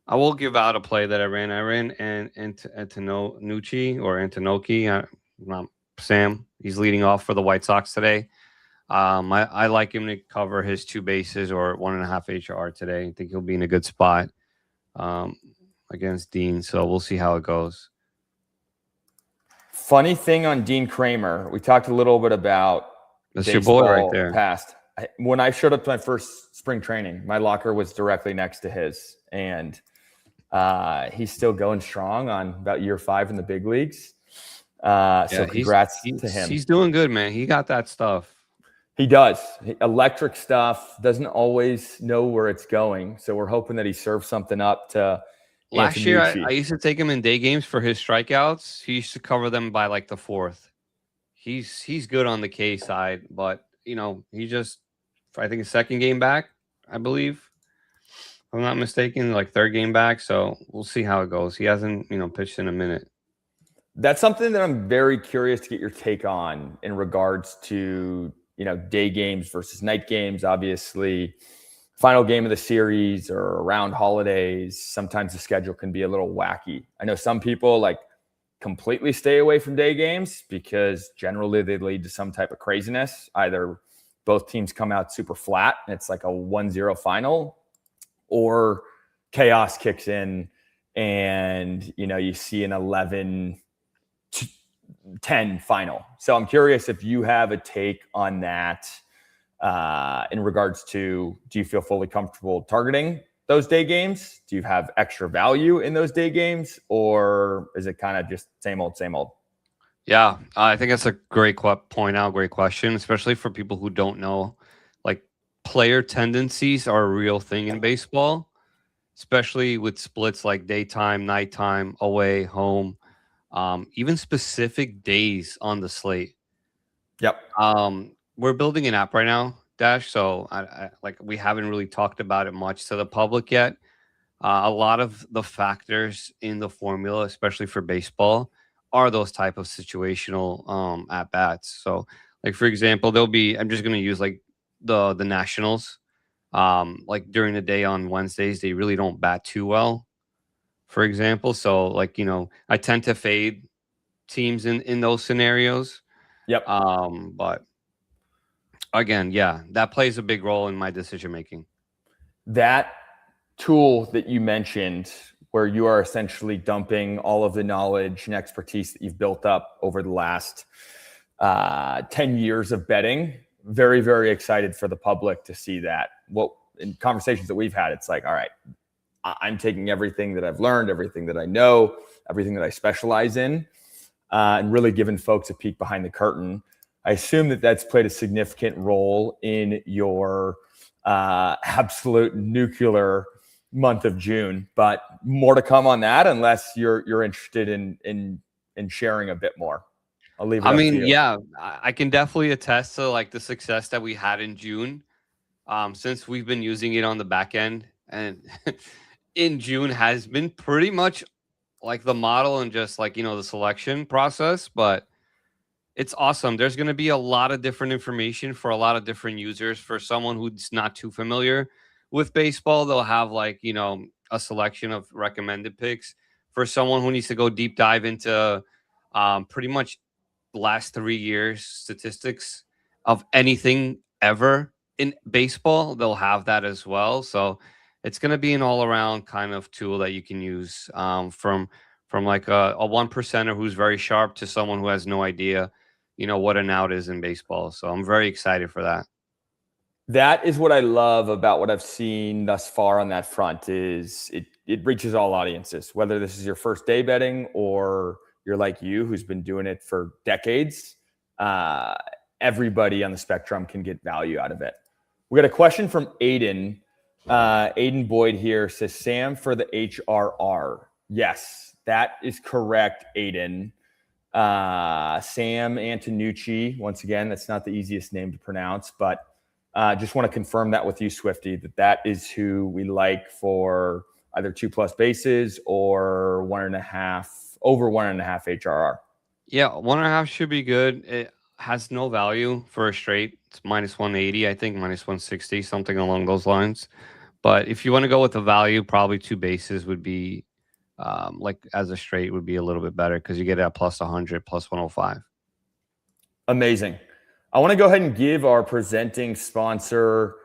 I will give out a play that I ran Antinoki, not Sam. He's leading off for the White Sox today. I like him to cover his 2 bases or 1.5 HR today. I think he'll be in a good spot against Dean. So we'll see how it goes. Funny thing on Dean Kramer, we talked a little bit about that's your boy right there. Past. when I showed up to my first spring training, my locker was directly next to his, and he's still going strong on about year 5 in the big leagues. So congrats to him. He's doing good, man. He got that stuff. He does. Electric stuff, doesn't always know where it's going. So we're hoping that he serves something up to Last year, Antonucci. I used to take him in day games for his strikeouts. He used to cover them by like the 4th. He's good on the K side, but he just, I think his 2nd game back, I believe, if I'm not mistaken, like 3rd game back. So we'll see how it goes. He hasn't pitched in a minute. That's something that I'm very curious to get your take on in regards to day games versus night games. Obviously, final game of the series or around holidays, sometimes the schedule can be a little wacky. I know some people completely stay away from day games because generally they lead to some type of craziness. Either both teams come out super flat and it's like a 1-0 final, or chaos kicks in and you see an 11-10 final. So I'm curious if you have a take on that in regards to, do you feel fully comfortable targeting those day games? Do you have extra value in those day games, or is it kind of just same old, same old? Yeah, I think that's a great great question, especially for people who don't know. Player tendencies are a real thing in baseball, especially with splits like daytime, nighttime, away, home, even specific days on the slate. Yep. We're building an app right now, Dash. So we haven't really talked about it much to the public yet. A lot of the factors in the formula, especially for baseball, are those type of situational at bats. So, for example, I'm just going to use the Nationals. During the day on Wednesdays, they really don't bat too well, for example. So, I tend to fade teams in those scenarios. Yep. But again, yeah, that plays a big role in my decision making. That tool that you mentioned, where you are essentially dumping all of the knowledge and expertise that you've built up over the last 10 years of betting, very, very excited for the public to see that. In conversations that we've had, it's like, all right, I'm taking everything that I've learned, everything that I know, everything that I specialize in, and really giving folks a peek behind the curtain. I assume that that's played a significant role in your absolute nuclear month of June, but more to come on that, unless you're interested in sharing a bit more. I'll leave it up to you. Yeah, I can definitely attest to the success that we had in June, since we've been using it on the back end, and in June has been pretty much the model and just the selection process, but it's awesome. There's going to be a lot of different information for a lot of different users. For someone who's not too familiar with baseball, they'll have a selection of recommended picks. For someone who needs to go deep dive into pretty much the last 3 years statistics of anything ever in baseball, they'll have that as well. So it's going to be an all-around kind of tool that you can use, from a 1%er who's very sharp to someone who has no idea what an out is in baseball. So I'm very excited for that. That is what I love about what I've seen thus far on that front. Is it reaches all audiences, whether this is your first day betting or you're like you, who's been doing it for decades. Everybody on the spectrum can get value out of it. We got a question from Aiden. Aiden Boyd here says, Sam for the HRR. Yes, that is correct, Aiden. Sam Antonucci. Once again, that's not the easiest name to pronounce, but just want to confirm that with you, Swifty, that is who we like for either 2+ bases or 1.5, over 1.5 HRR. Yeah, 1.5 should be good. It has no value for a straight. It's -180, I think, -160, something along those lines. But if you want to go with the value, probably 2 bases would be as a straight would be a little bit better, because you get it at +100, +105. Amazing. I want to go ahead and give our presenting sponsor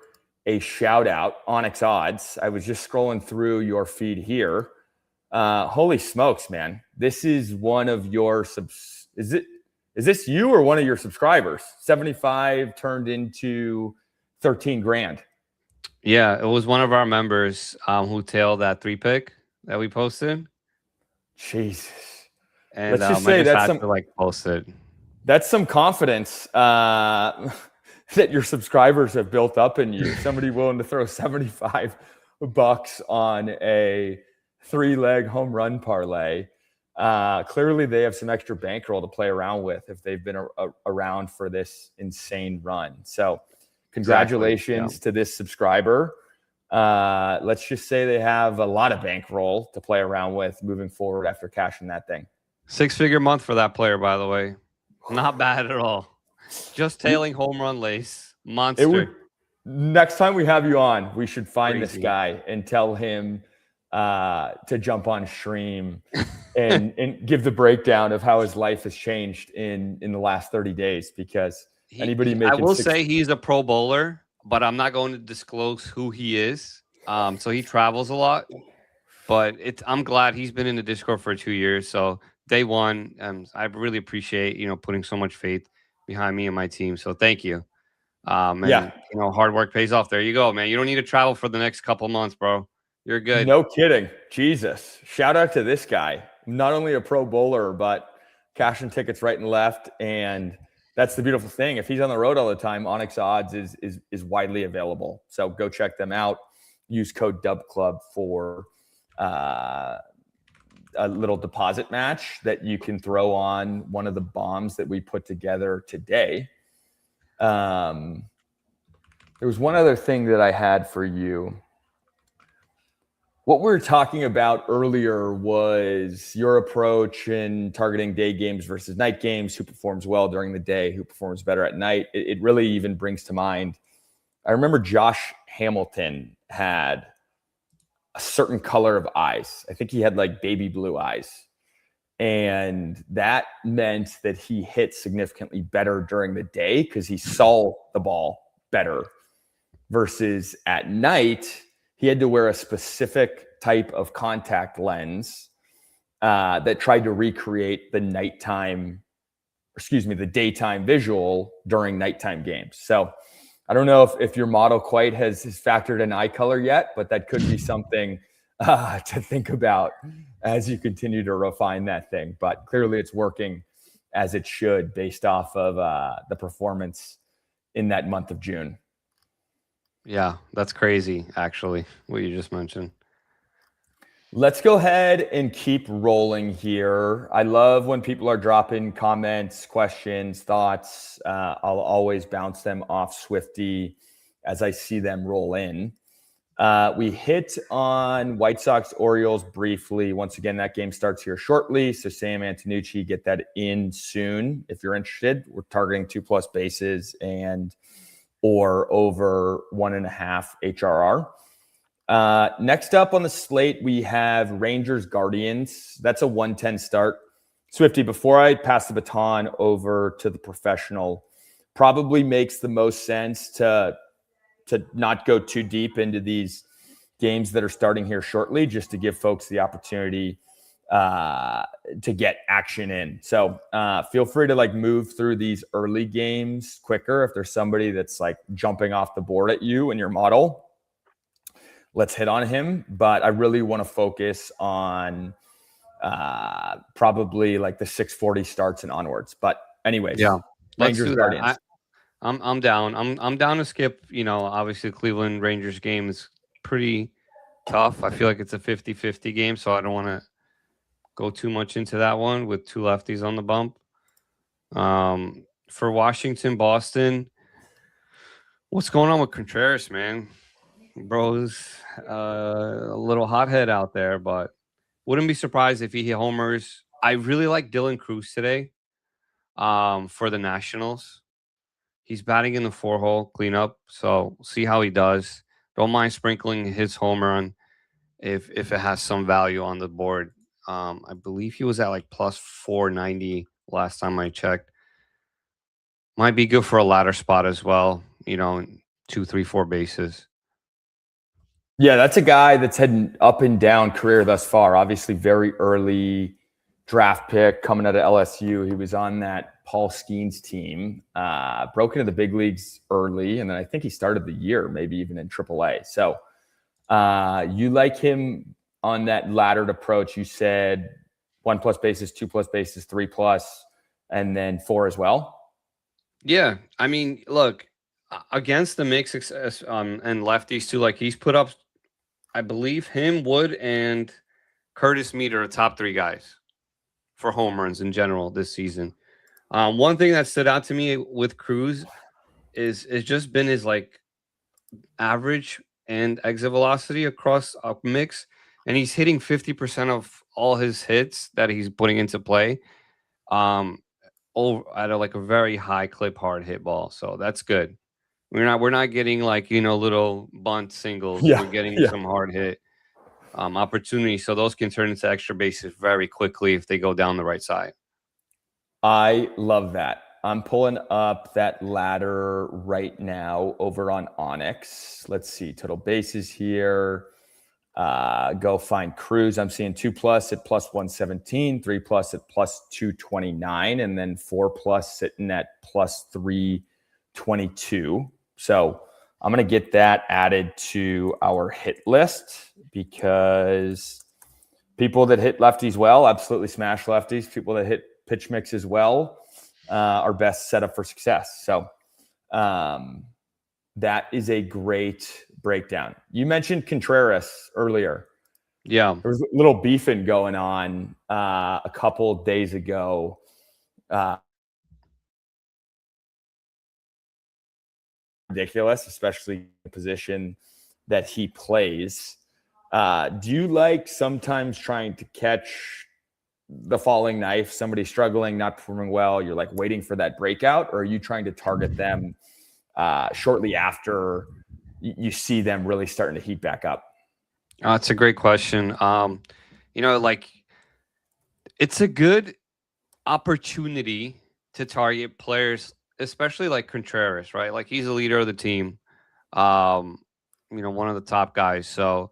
a shout out, Onyx Odds. I was just scrolling through your feed here. Holy smokes, man. This is one of your is this you or one of your subscribers? 75 turned into 13 grand. Yeah, it was one of our members who tailed that 3-pick that we posted. Jesus. And Let's just I say just that's had to like post it. That's some confidence that your subscribers have built up in you. Somebody willing to throw $75 on a 3-leg home run parlay. Clearly, they have some extra bankroll to play around with if they've been around for this insane run. So, congratulations to this subscriber. Let's just say they have a lot of bankroll to play around with moving forward after cashing that thing. 6-figure month for that player, by the way. Not bad at all. Just tailing home run lace. Monster. Next time we have you on, we should find this guy and tell him to jump on stream and give the breakdown of how his life has changed in the last 30 days. Because anybody making I will say he's a pro bowler, but I'm not going to disclose who he is. So he travels a lot. But I'm glad he's been in the Discord for 2 years. So day one, I really appreciate putting so much faith behind me and my team. So thank you. Hard work pays off. There you go, man. You don't need to travel for the next couple months, bro. You're good. No kidding. Jesus. Shout out to this guy. Not only a pro bowler, but cashing tickets right and left. And that's the beautiful thing. If he's on the road all the time, Onyx Odds is widely available. So go check them out. Use code DubClub for a little deposit match that you can throw on one of the bombs that we put together today. There was one other thing that I had for you. What we were talking about earlier was your approach in targeting day games versus night games, who performs well during the day, who performs better at night. It really even brings to mind, I remember Josh Hamilton had a certain color of eyes. I think he had like baby blue eyes. And that meant that he hit significantly better during the day because he saw the ball better, versus at night, he had to wear a specific type of contact lens that tried to recreate the daytime visual during nighttime games. So I don't know if your model quite has factored in eye color yet, but that could be something to think about as you continue to refine that thing. But clearly it's working as it should based off of the performance in that month of June. Yeah, that's crazy, actually, what you just mentioned. Let's go ahead and keep rolling here. I love when people are dropping comments, questions, thoughts. I'll always bounce them off Swifty as I see them roll in. We hit on White Sox Orioles briefly. Once again, that game starts here shortly. So Sam Antonucci, get that in soon if you're interested. We're targeting 2+ bases or over 1.5 HRR. Next up on the slate, we have Rangers Guardians. That's a 110 start. Swifty, before I pass the baton over to the professional, probably makes the most sense to not go too deep into these games that are starting here shortly, just to give folks the opportunity to get action in. So feel free to move through these early games quicker. If there's somebody that's jumping off the board at you in your model, let's hit on him. But I really want to focus on probably the 640 starts and onwards. But anyways, yeah, Rangers Guardians. I'm down. I'm down to skip. Obviously Cleveland Rangers game is pretty tough. I feel like it's a 50-50 game, so I don't want to go too much into that one with two lefties on the bump. For Washington, Boston, what's going on with Contreras, man? Bro's a little hothead out there, but wouldn't be surprised if he hit homers. I really like Dylan Cruz today for the Nationals. He's batting in the 4-hole cleanup, so we'll see how he does. Don't mind sprinkling his home run if it has some value on the board. I believe he was at plus 490 last time I checked. Might be good for a ladder spot as well, 2, 3, 4 bases. Yeah, that's a guy that's had an up and down career thus far. Obviously, very early draft pick coming out of LSU. He was on that Paul Skeens team, broke into the big leagues early, and then I think he started the year, maybe even in AAA. So you like him on that laddered approach. You said 1+ bases, 2+ bases, 3+, and then 4 as well. Yeah, I mean, look, against the mix and lefties too. Like he's put up, I believe him, Wood, and Curtis Mead are the top 3 guys for home runs in general this season. One thing that stood out to me with Cruz is just been his like average and exit velocity across a mix, and he's hitting 50% of all his hits that he's putting into play. Over at like a very high clip, hard hit ball. So that's good. We're not getting like little bunt singles. Yeah, We're getting yeah. some hard hit opportunities. So those can turn into extra bases very quickly if they go down the right side. I love that. I'm pulling up that ladder right now over on Onyx. Let's see, total bases here. Go find Cruz. I'm seeing 2+ at +117, 3+ at +229, and then 4+ sitting at +322. So I'm going to get that added to our hit list because people that hit lefties well absolutely smash lefties. People that hit pitch mix as well are best set up for success. So that is a great breakdown. You mentioned Contreras earlier. Yeah. There was a little beefing going on a couple days ago. Ridiculous, especially in the position that he plays. Do you like sometimes trying to catch the falling knife, somebody struggling, not performing well? You're like waiting for that breakout, or are you trying to target them shortly after you see them really starting to heat back up? It's a great question. Like it's a good opportunity to target players, especially like Contreras, right? Like he's a leader of the team, one of the top guys. So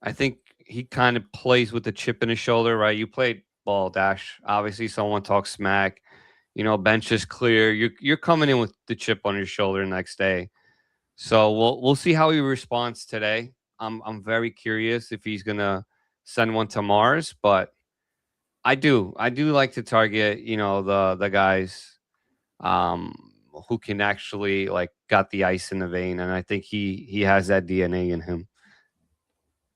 I think he kind of plays with the chip in his shoulder, right? You played ball, Dash. Obviously, someone talks smack. Bench is clear. You're coming in with the chip on your shoulder next day. So we'll see how he responds today. I'm very curious if he's gonna send one to Mars, but I do like to target the guys who can actually like got the ice in the vein, and I think he has that DNA in him.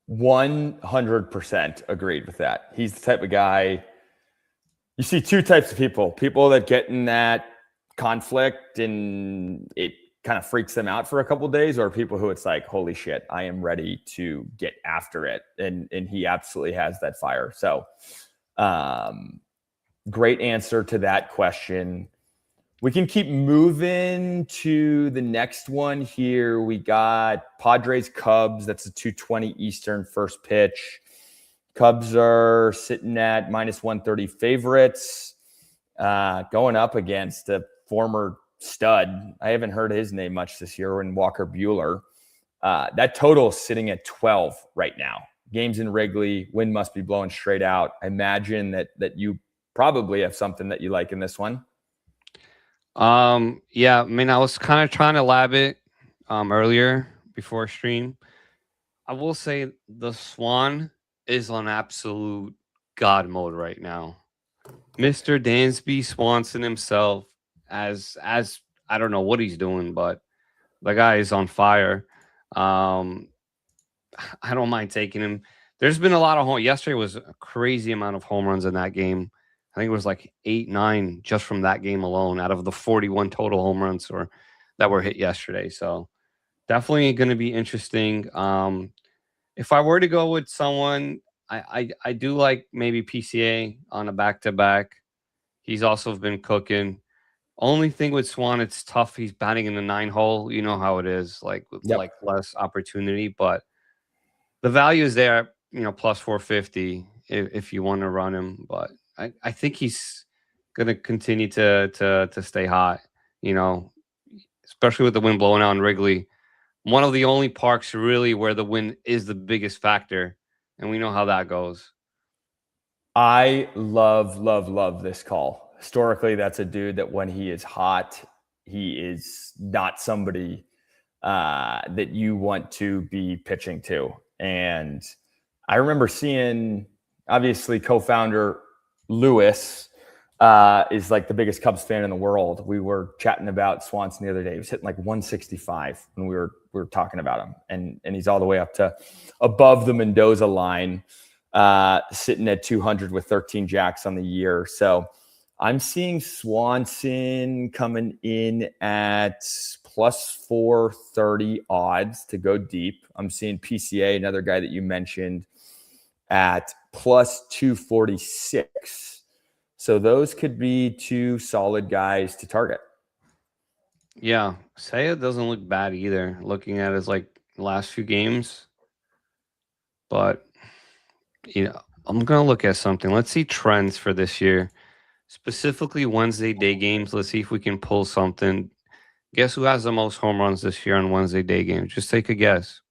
100% agreed with that. He's the type of guy. You see 2 types of people that get in that conflict and it kind of freaks them out for a couple of days, or people who it's like, holy shit, I am ready to get after it. And he absolutely has that fire. So great answer to that question. We can keep moving to the next one here. We got Padres Cubs. That's a 2:20 Eastern first pitch. Cubs are sitting at -130 favorites, going up against a former stud. I haven't heard his name much this year, in Walker Buehler. That total is sitting at 12 right now. Games in Wrigley, wind must be blowing straight out. I imagine that you probably have something that you like in this one. Yeah, I mean, I was kind of trying to lab it earlier before stream. I will say the Swan is on absolute God mode right now. Mr. Dansby Swanson himself, as I don't know what he's doing, but the guy is on fire. I don't mind taking him. There's been a lot of home. Yesterday was a crazy amount of home runs in that game. I think it was like 8, 9 just from that game alone out of the 41 total home runs that were hit yesterday. So definitely going to be interesting. If I were to go with someone, I do like maybe PCA on a back-to-back. He's also been cooking. Only thing with Swan, it's tough. He's batting in the 9 hole. You know how it is, like with like less opportunity, but the value is there, plus 450 if you want to run him. But I think he's going to continue to stay hot, especially with the wind blowing out in Wrigley. One of the only parks really where the wind is the biggest factor, and we know how that goes. I love this call. Historically, that's a dude that when he is hot, he is not somebody that you want to be pitching to. And I remember seeing, obviously, co-founder Lewis is like the biggest Cubs fan in the world. We were chatting about Swanson the other day. He was hitting like 165 when we were talking about him, and he's all the way up to above the Mendoza line, sitting at 200 with 13 jacks on the year. So I'm seeing Swanson coming in at plus 430 odds to go deep. I'm seeing PCA, another guy that you mentioned, at plus 246. So those could be two solid guys to target. Yeah, Saya doesn't look bad either. Looking at his like last few games, but I'm gonna look at something. Let's see trends for this year, specifically Wednesday day games. Let's see if we can pull something. Guess who has the most home runs this year on Wednesday day games? Just take a guess.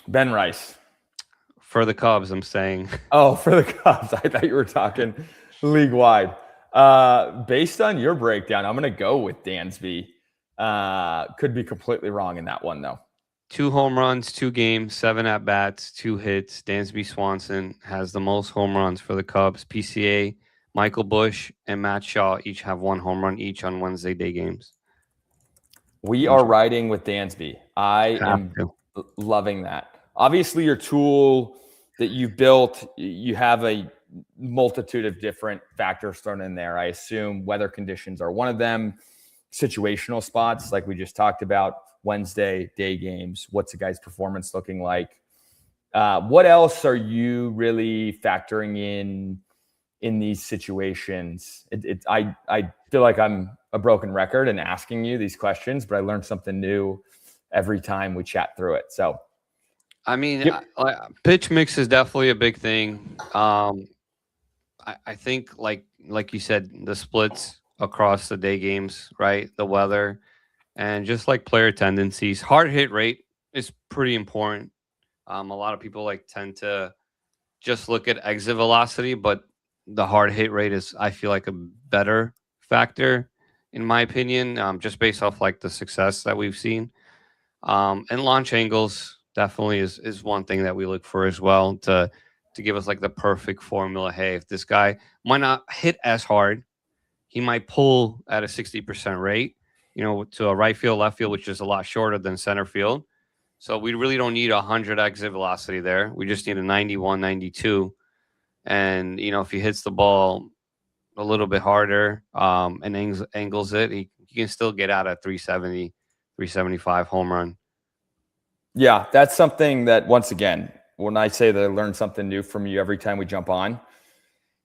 Ben Rice. For the Cubs, I'm saying. Oh, for the Cubs. I thought you were talking league-wide. Based on your breakdown, I'm going to go with Dansby. Could be completely wrong in that one, though. 2 home runs, 2 games, 7 at-bats, 2 hits. Dansby Swanson has the most home runs for the Cubs. PCA, Michael Busch, and Matt Shaw each have 1 home run each on Wednesday day games. We are riding with Dansby. I am loving that. Obviously, your tool that you've built, you have a multitude of different factors thrown in there. I assume weather conditions are one of them. Situational spots, like we just talked about, Wednesday day games. What's a guy's performance looking like? What else are you really factoring in these situations? I feel like I'm a broken record in asking you these questions, but I learn something new every time we chat through it. So, I mean, pitch mix is definitely a big thing. I think, like you said, the splits across the day games, right? The weather, and just like player tendencies. Hard hit rate is pretty important. A lot of people tend to just look at exit velocity, but the hard hit rate is, I feel like, a better factor in my opinion, just based off like the success that we've seen. And launch angles definitely is one thing that we look for as well to give us like the perfect formula. Hey, if this guy might not hit as hard, he might pull at a 60% rate, to a right field, left field, which is a lot shorter than center field. So we really don't need 100 exit velocity there. We just need a 91, 92. And, if he hits the ball a little bit harder and angles it, he can still get out at 370, 375 home run. Yeah, that's something that, once again, when I say that I learn something new from you every time we jump on,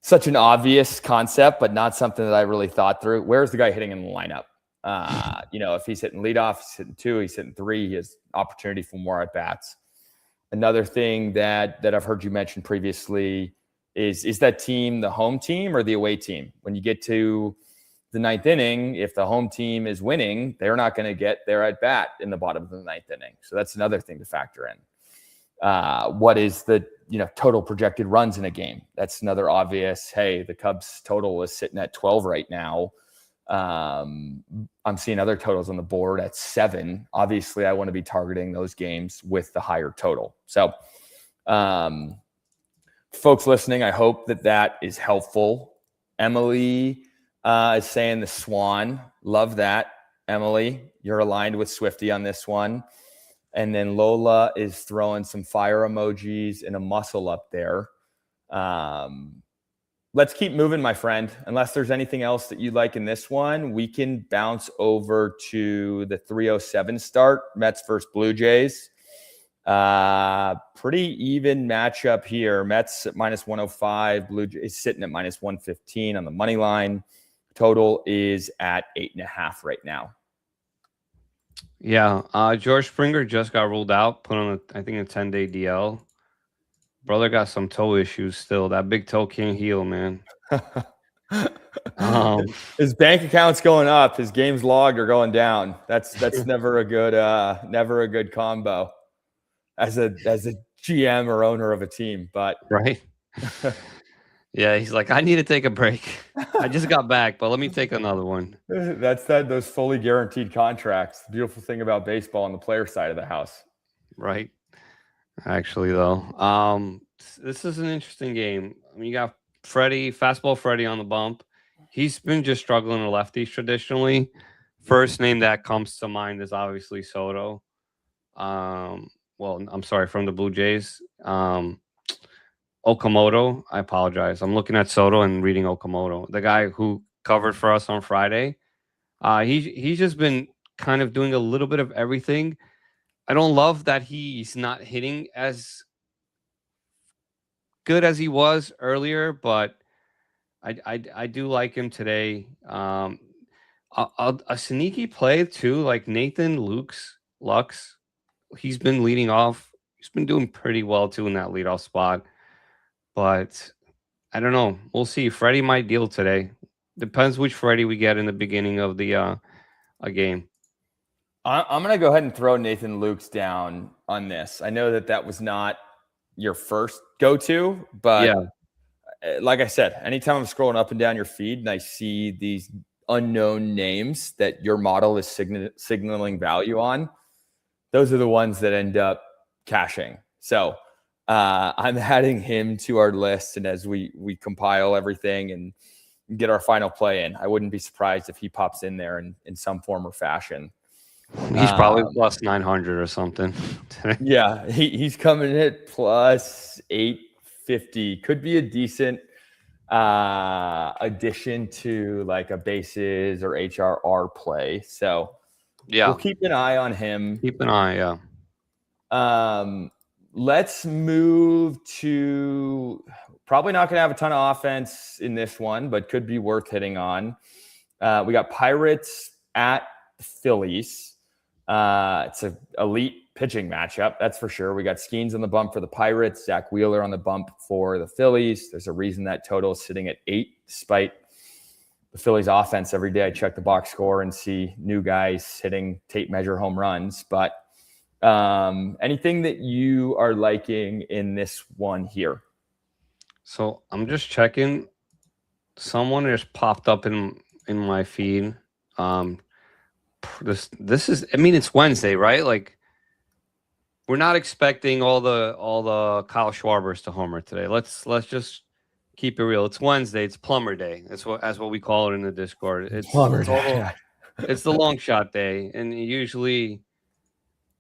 such an obvious concept, but not something that I really thought through. Where's the guy hitting in the lineup? If he's hitting leadoff, he's hitting 2, he's hitting 3, he has opportunity for more at bats. Another thing that I've heard you mention previously is that team the home team or the away team? When you get to the 9th inning, if the home team is winning, they're not going to get their at bat in the bottom of the 9th inning. So that's another thing to factor in. What is the total projected runs in a game? That's another obvious. Hey, the Cubs total is sitting at 12 right now. I'm seeing other totals on the board at 7. Obviously, I want to be targeting those games with the higher total. So, folks listening, I hope that is helpful. Emily is saying the Swan. Love that. Emily, you're aligned with Swifty on this one. And then Lola is throwing some fire emojis and a muscle up there. Let's keep moving, my friend. Unless there's anything else that you like in this one, we can bounce over to the 307 start. Mets versus Blue Jays. Pretty even matchup here. Mets at minus 105. Blue Jays sitting at minus 115 on the money line. Total is at 8.5 right now. Yeah, George Springer just got ruled out, put on a 10-day DL. Brother got some toe issues still. That big toe can't heal, man. His bank account's going up. His games logged are going down. That's never a good combo as a GM or owner of a team. But right, Yeah, he's like, I need to take a break. I just got back, but let me take another one. That's those fully guaranteed contracts. The beautiful thing about baseball on the player side of the house. Right. Actually, though, this is an interesting game. I mean, you got fastball Freddie on the bump. He's been just struggling with lefties traditionally. First name that comes to mind is obviously Soto. Well, I'm sorry, from the Blue Jays. Okamoto. I apologize. I'm looking at Soto and reading Okamoto, the guy who covered for us on Friday. He's just been kind of doing a little bit of everything. I don't love that he's not hitting as good as he was earlier, but I do like him today. A sneaky play too, like Nathan Lux. He's been leading off. He's been doing pretty well too in that leadoff spot. But I don't know. We'll see. Freddie might deal today. Depends which Freddie we get in the beginning of the a game. I'm going to go ahead and throw Nathan Lukes down on this. I know that was not your first go-to, but yeah, like I said, anytime I'm scrolling up and down your feed and I see these unknown names that your model is signaling value on, those are the ones that end up cashing. So I'm adding him to our list, and as we compile everything and get our final play in, I wouldn't be surprised if he pops in there in some form or fashion. He's probably plus 900 or something. Yeah, he's coming at plus 850. Could be a decent addition to like a bases or HRR play. So yeah, we'll keep an eye on him. Keep an eye, yeah. Let's move to probably not going to have a ton of offense in this one, but could be worth hitting on. We got Pirates at the Phillies. It's an elite pitching matchup, that's for sure. We got Skeens on the bump for the Pirates, Zach Wheeler on the bump for the Phillies. There's a reason that total is sitting at 8, despite the Phillies offense. Every day I check the box score and see new guys hitting tape measure home runs. But anything that you are liking in this one here? So I'm just checking. Someone just popped up in my feed. This is, I mean, it's Wednesday, right? Like, we're not expecting all the Kyle Schwarbers to homer today. Let's just keep it real. It's Wednesday. It's plumber day. That's what we call it in the Discord. It's plumber day. It's the long shot day, and usually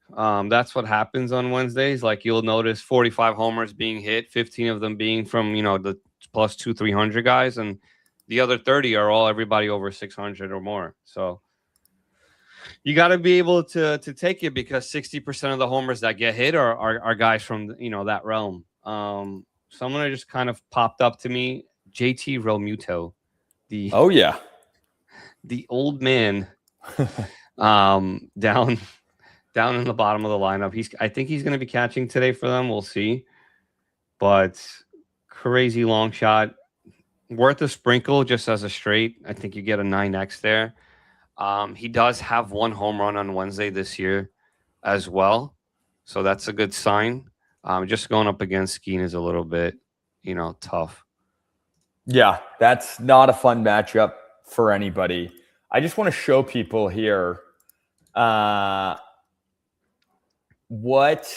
that's what happens on Wednesdays. Like, you'll notice 45 homers being hit, 15 of them being from the plus 200-300 guys, and the other 30 are all everybody over 600 or more. So you got to be able to take it, because 60% of the homers that get hit are guys from that realm. Someone just kind of popped up to me, JT Realmuto, the old man, down in the bottom of the lineup. I think he's going to be catching today for them. We'll see, but crazy long shot, worth a sprinkle just as a straight. I think you get a 9x there. He does have 1 home run on Wednesday this year as well, so that's a good sign. Just going up against Skeen is a little bit, tough. Yeah, that's not a fun matchup for anybody. I just want to show people here what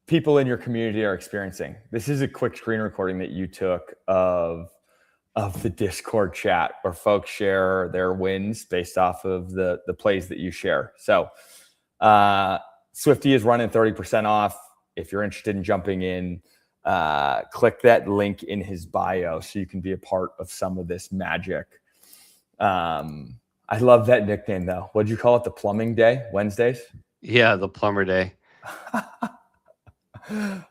people in your community are experiencing. This is a quick screen recording that you took of the Discord chat, where folks share their wins based off of the plays that you share. So Swifty is running 30% off. If you're interested in jumping in, click that link in his bio so you can be a part of some of this magic. I love that nickname, though. What'd you call it? The plumbing day, Wednesdays? Yeah, the plumber day.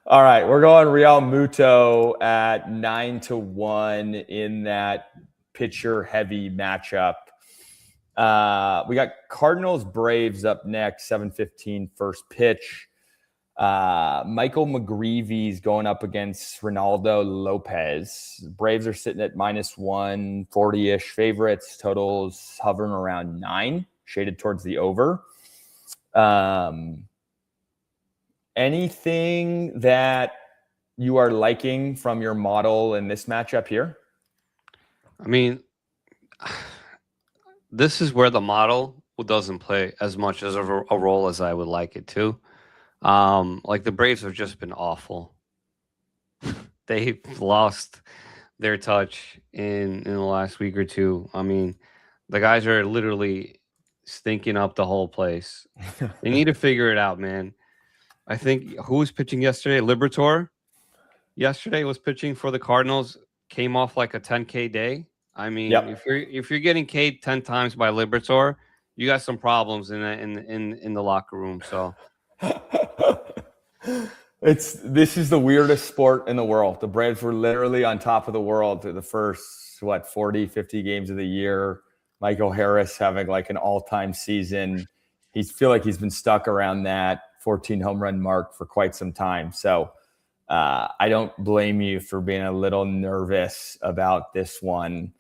All right, we're going Real Muto at 9-1 in that pitcher-heavy matchup. We got Cardinals Braves up next, 7:15 first pitch. Michael McGreevy's going up against Ronaldo Lopez. Braves are sitting at -1, 40-ish favorites. Totals hovering around 9, shaded towards the over. Anything that you are liking from your model in this matchup here? I mean, this is where the model doesn't play as much as a role as I would like it to. Like the Braves have just been awful. They've lost their touch in the last week or two. I mean, the guys are literally stinking up the whole place. They need to figure it out, man. I think who was pitching yesterday? Liberatore yesterday was pitching for the Cardinals. Came off like a 10K day. I mean, if you're getting K'd 10 times by Liberatore, you got some problems in the locker room. So this is the weirdest sport in the world. The Braves were literally on top of the world through the first 40, 50 games of the year. Michael Harris having like an all-time season. Feel like he's been stuck around that 14 home run mark for quite some time. So I don't blame you for being a little nervous about this one.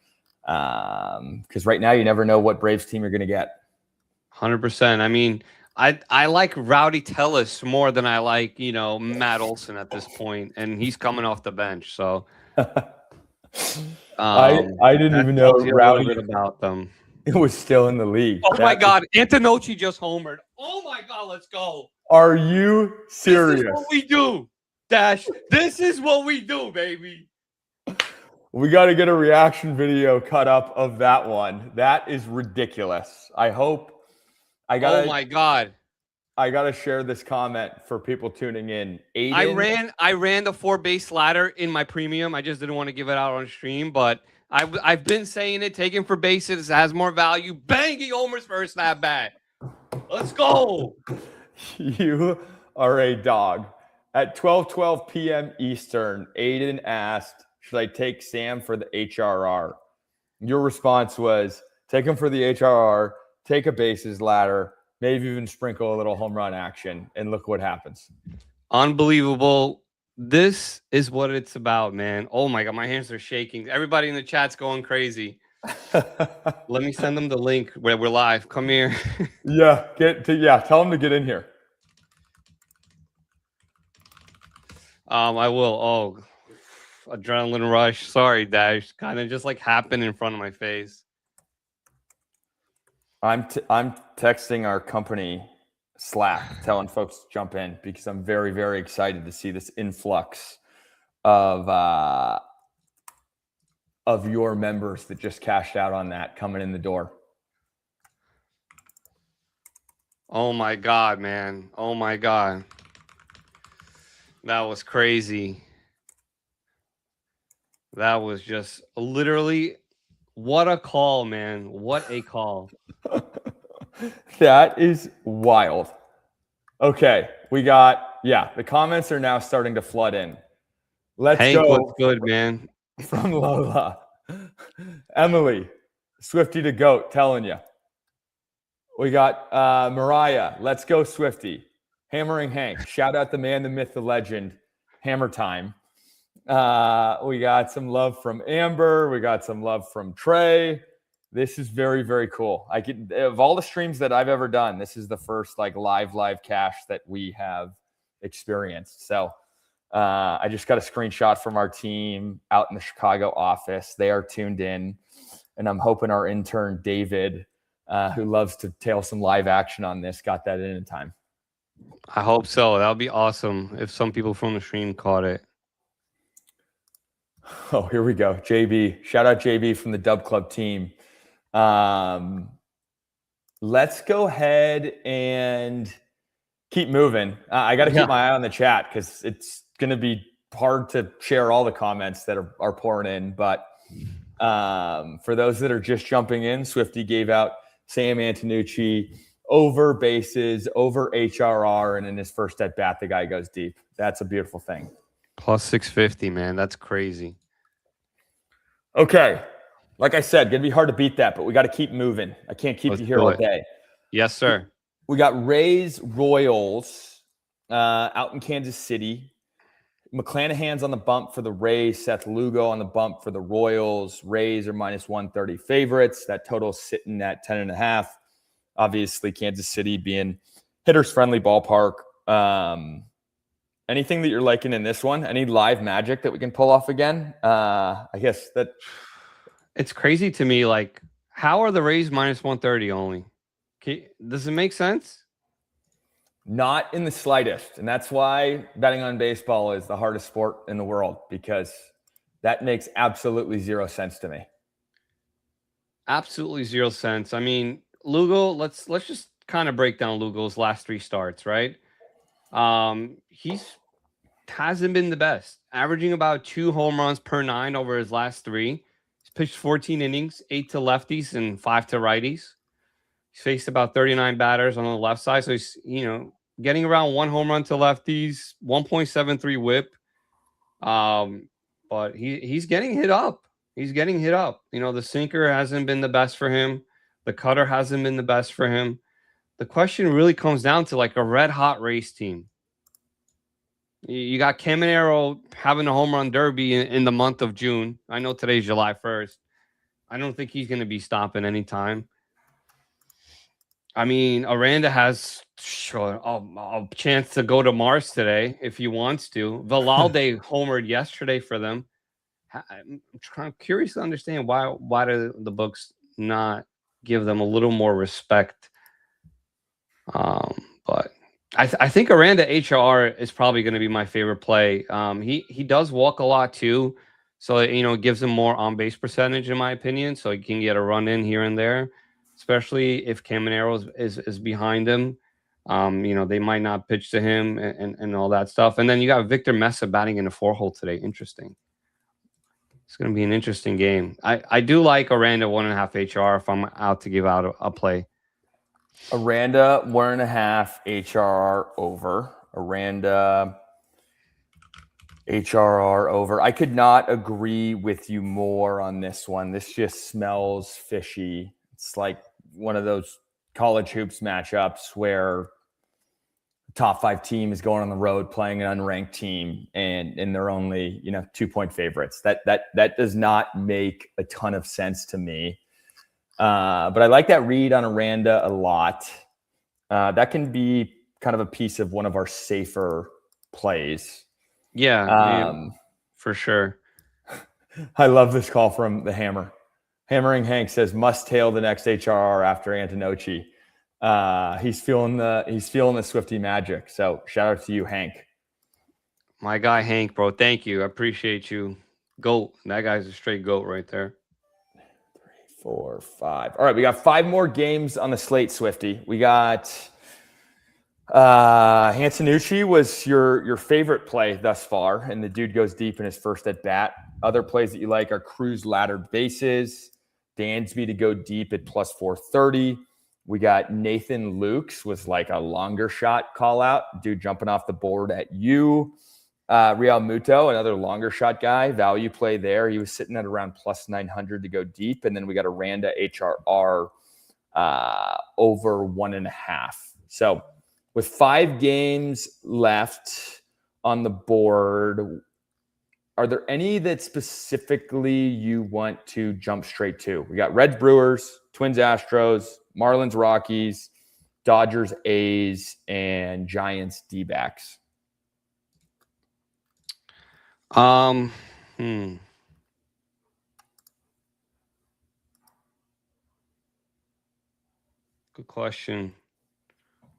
Because right now you never know what Braves team you're going to get. 100%. I mean, I like Rowdy Tellis more than I like, Matt Olson at this point, and he's coming off the bench. So I didn't even know Rowdy about them. It was still in the league. Oh my God, Antonocci just homered. Oh my God, let's go. Are you serious? This is what we do, Dash. This is what we do, baby. We got to get a reaction video cut up of that one. That is ridiculous. Oh my God. I got to share this comment for people tuning in. Aiden, I ran the 4-base ladder in my premium. I just didn't want to give it out on stream, but I've been saying it. Taking for bases has more value. Bang, he homers first at bat. Let's go. You are a dog. At 12:12 p.m. Eastern, Aiden asked, should I take Sam for the HRR? Your response was, take him for the HRR, take a bases ladder, maybe even sprinkle a little home run action, and look what happens. Unbelievable. This is what it's about, man. Oh my God, my hands are shaking. Everybody in the chat's going crazy. Let me send them the link where we're live. Come here. Tell them to get in here. I will. Oh, adrenaline rush. Sorry, Dash. Kind of just like happened in front of my face. I'm texting our company Slack, telling folks to jump in because I'm very, very excited to see this influx of your members that just cashed out on that coming in the door. Oh my God, man. Oh my God. That was crazy. That was just literally what a call, man. What a call. That is wild. Okay, we got, the comments are now starting to flood in. Let's Hank, go. what's good, man? From Lola. Emily, Swifty to GOAT, telling you. We got Mariah, let's go Swifty. Hammering Hank, shout out the man, the myth, the legend. Hammer time. We got some love from Amber. We got some love from Trey. This is very, very cool. Of all the streams that I've ever done, this is the first live cash that we have experienced. So I just got a screenshot from our team out in the Chicago office. They are tuned in, and I'm hoping our intern David, who loves to tail some live action on this, got that in time. I hope so. That would be awesome if some people from the stream caught it. Oh, here we go. JB. Shout out JB from the Dub Club team. Let's go ahead and keep moving. I got to keep my eye on the chat because it's going to be hard to share all the comments that are pouring in. But for those that are just jumping in, Swifty gave out Sam Antonucci over bases, over HRR, and in his first at bat, the guy goes deep. That's a beautiful thing. Plus 650, man. That's crazy. Okay. Like I said, going to be hard to beat that, but we got to keep moving. I can't keep you here all day. Yes, sir. We got Rays Royals out in Kansas City. McClanahan's on the bump for the Rays. Seth Lugo on the bump for the Royals. Rays are minus 130 favorites. That total's sitting at 10.5. Obviously, Kansas City being hitters-friendly ballpark. anything that you're liking in this one? Any live magic that we can pull off again? I guess that it's crazy to me. Like, how are the Rays minus 130 only? Does it make sense? not in the slightest. And that's why betting on baseball is the hardest sport in the world, because that makes absolutely zero sense to me. Absolutely 0 cents. I mean, Lugo, let's just kind of break down Lugo's last 3 starts, right? He's hasn't been the best, averaging about 2 home runs per 9 over his last 3. He's pitched 14 innings, 8 to lefties and 5 to righties. He's faced about 39 batters on the left side, so he's getting around 1 home run to lefties, 1.73 WHIP. But he's getting hit up. He's getting hit up. The sinker hasn't been the best for him. The cutter hasn't been the best for him. The question really comes down to like a red hot race team. You got Caminero having a home run derby in the month of June. I know today's July 1st. I don't think he's going to be stopping anytime. I mean, Aranda has a chance to go to Mars today if he wants to. Velalde homered yesterday for them. I'm curious to understand why do the books not give them a little more respect. But I think Aranda HR is probably going to be my favorite play. He does walk a lot too, so it gives him more on base percentage in my opinion. So he can get a run in here and there, especially if Caminero is behind him. They might not pitch to him and all that stuff. And then you got Victor Mesa batting in the 4-hole today. Interesting. It's going to be an interesting game. I do like Aranda 1.5 HR if I'm out to give out a play. Aranda 1.5 HRR over. Aranda HRR over. I could not agree with you more on this one. This just smells fishy. It's like one of those college hoops matchups where top 5 team is going on the road playing an unranked team and they're only 2-point favorites. That does not make a ton of sense to me. But I like that read on Aranda a lot. That can be kind of a piece of one of our safer plays. Yeah, for sure. I love this call from the Hammer. Hammering Hank says must tail the next HRR after Antonocci. He's feeling the Swifty magic. So shout out to you, Hank. My guy Hank, bro. Thank you. I appreciate you. Goat. That guy's a straight goat right there. 3, 4, 5. All right, we got 5 more games on the slate, Swifty. We got Antonocci was your favorite play thus far, and the dude goes deep in his first at bat. Other plays that you like are Cruz laddered bases, Dansby to go deep at plus 430. We got Nathan Lukes was like a longer shot call out, dude jumping off the board at you. Real Muto, another longer shot guy, value play there. He was sitting at around plus 900 to go deep. And then we got Aranda HRR over 1.5. So with 5 games left on the board, are there any that specifically you want to jump straight to? We got Reds Brewers, Twins Astros, Marlins Rockies, Dodgers A's, and Giants D-backs. Good question.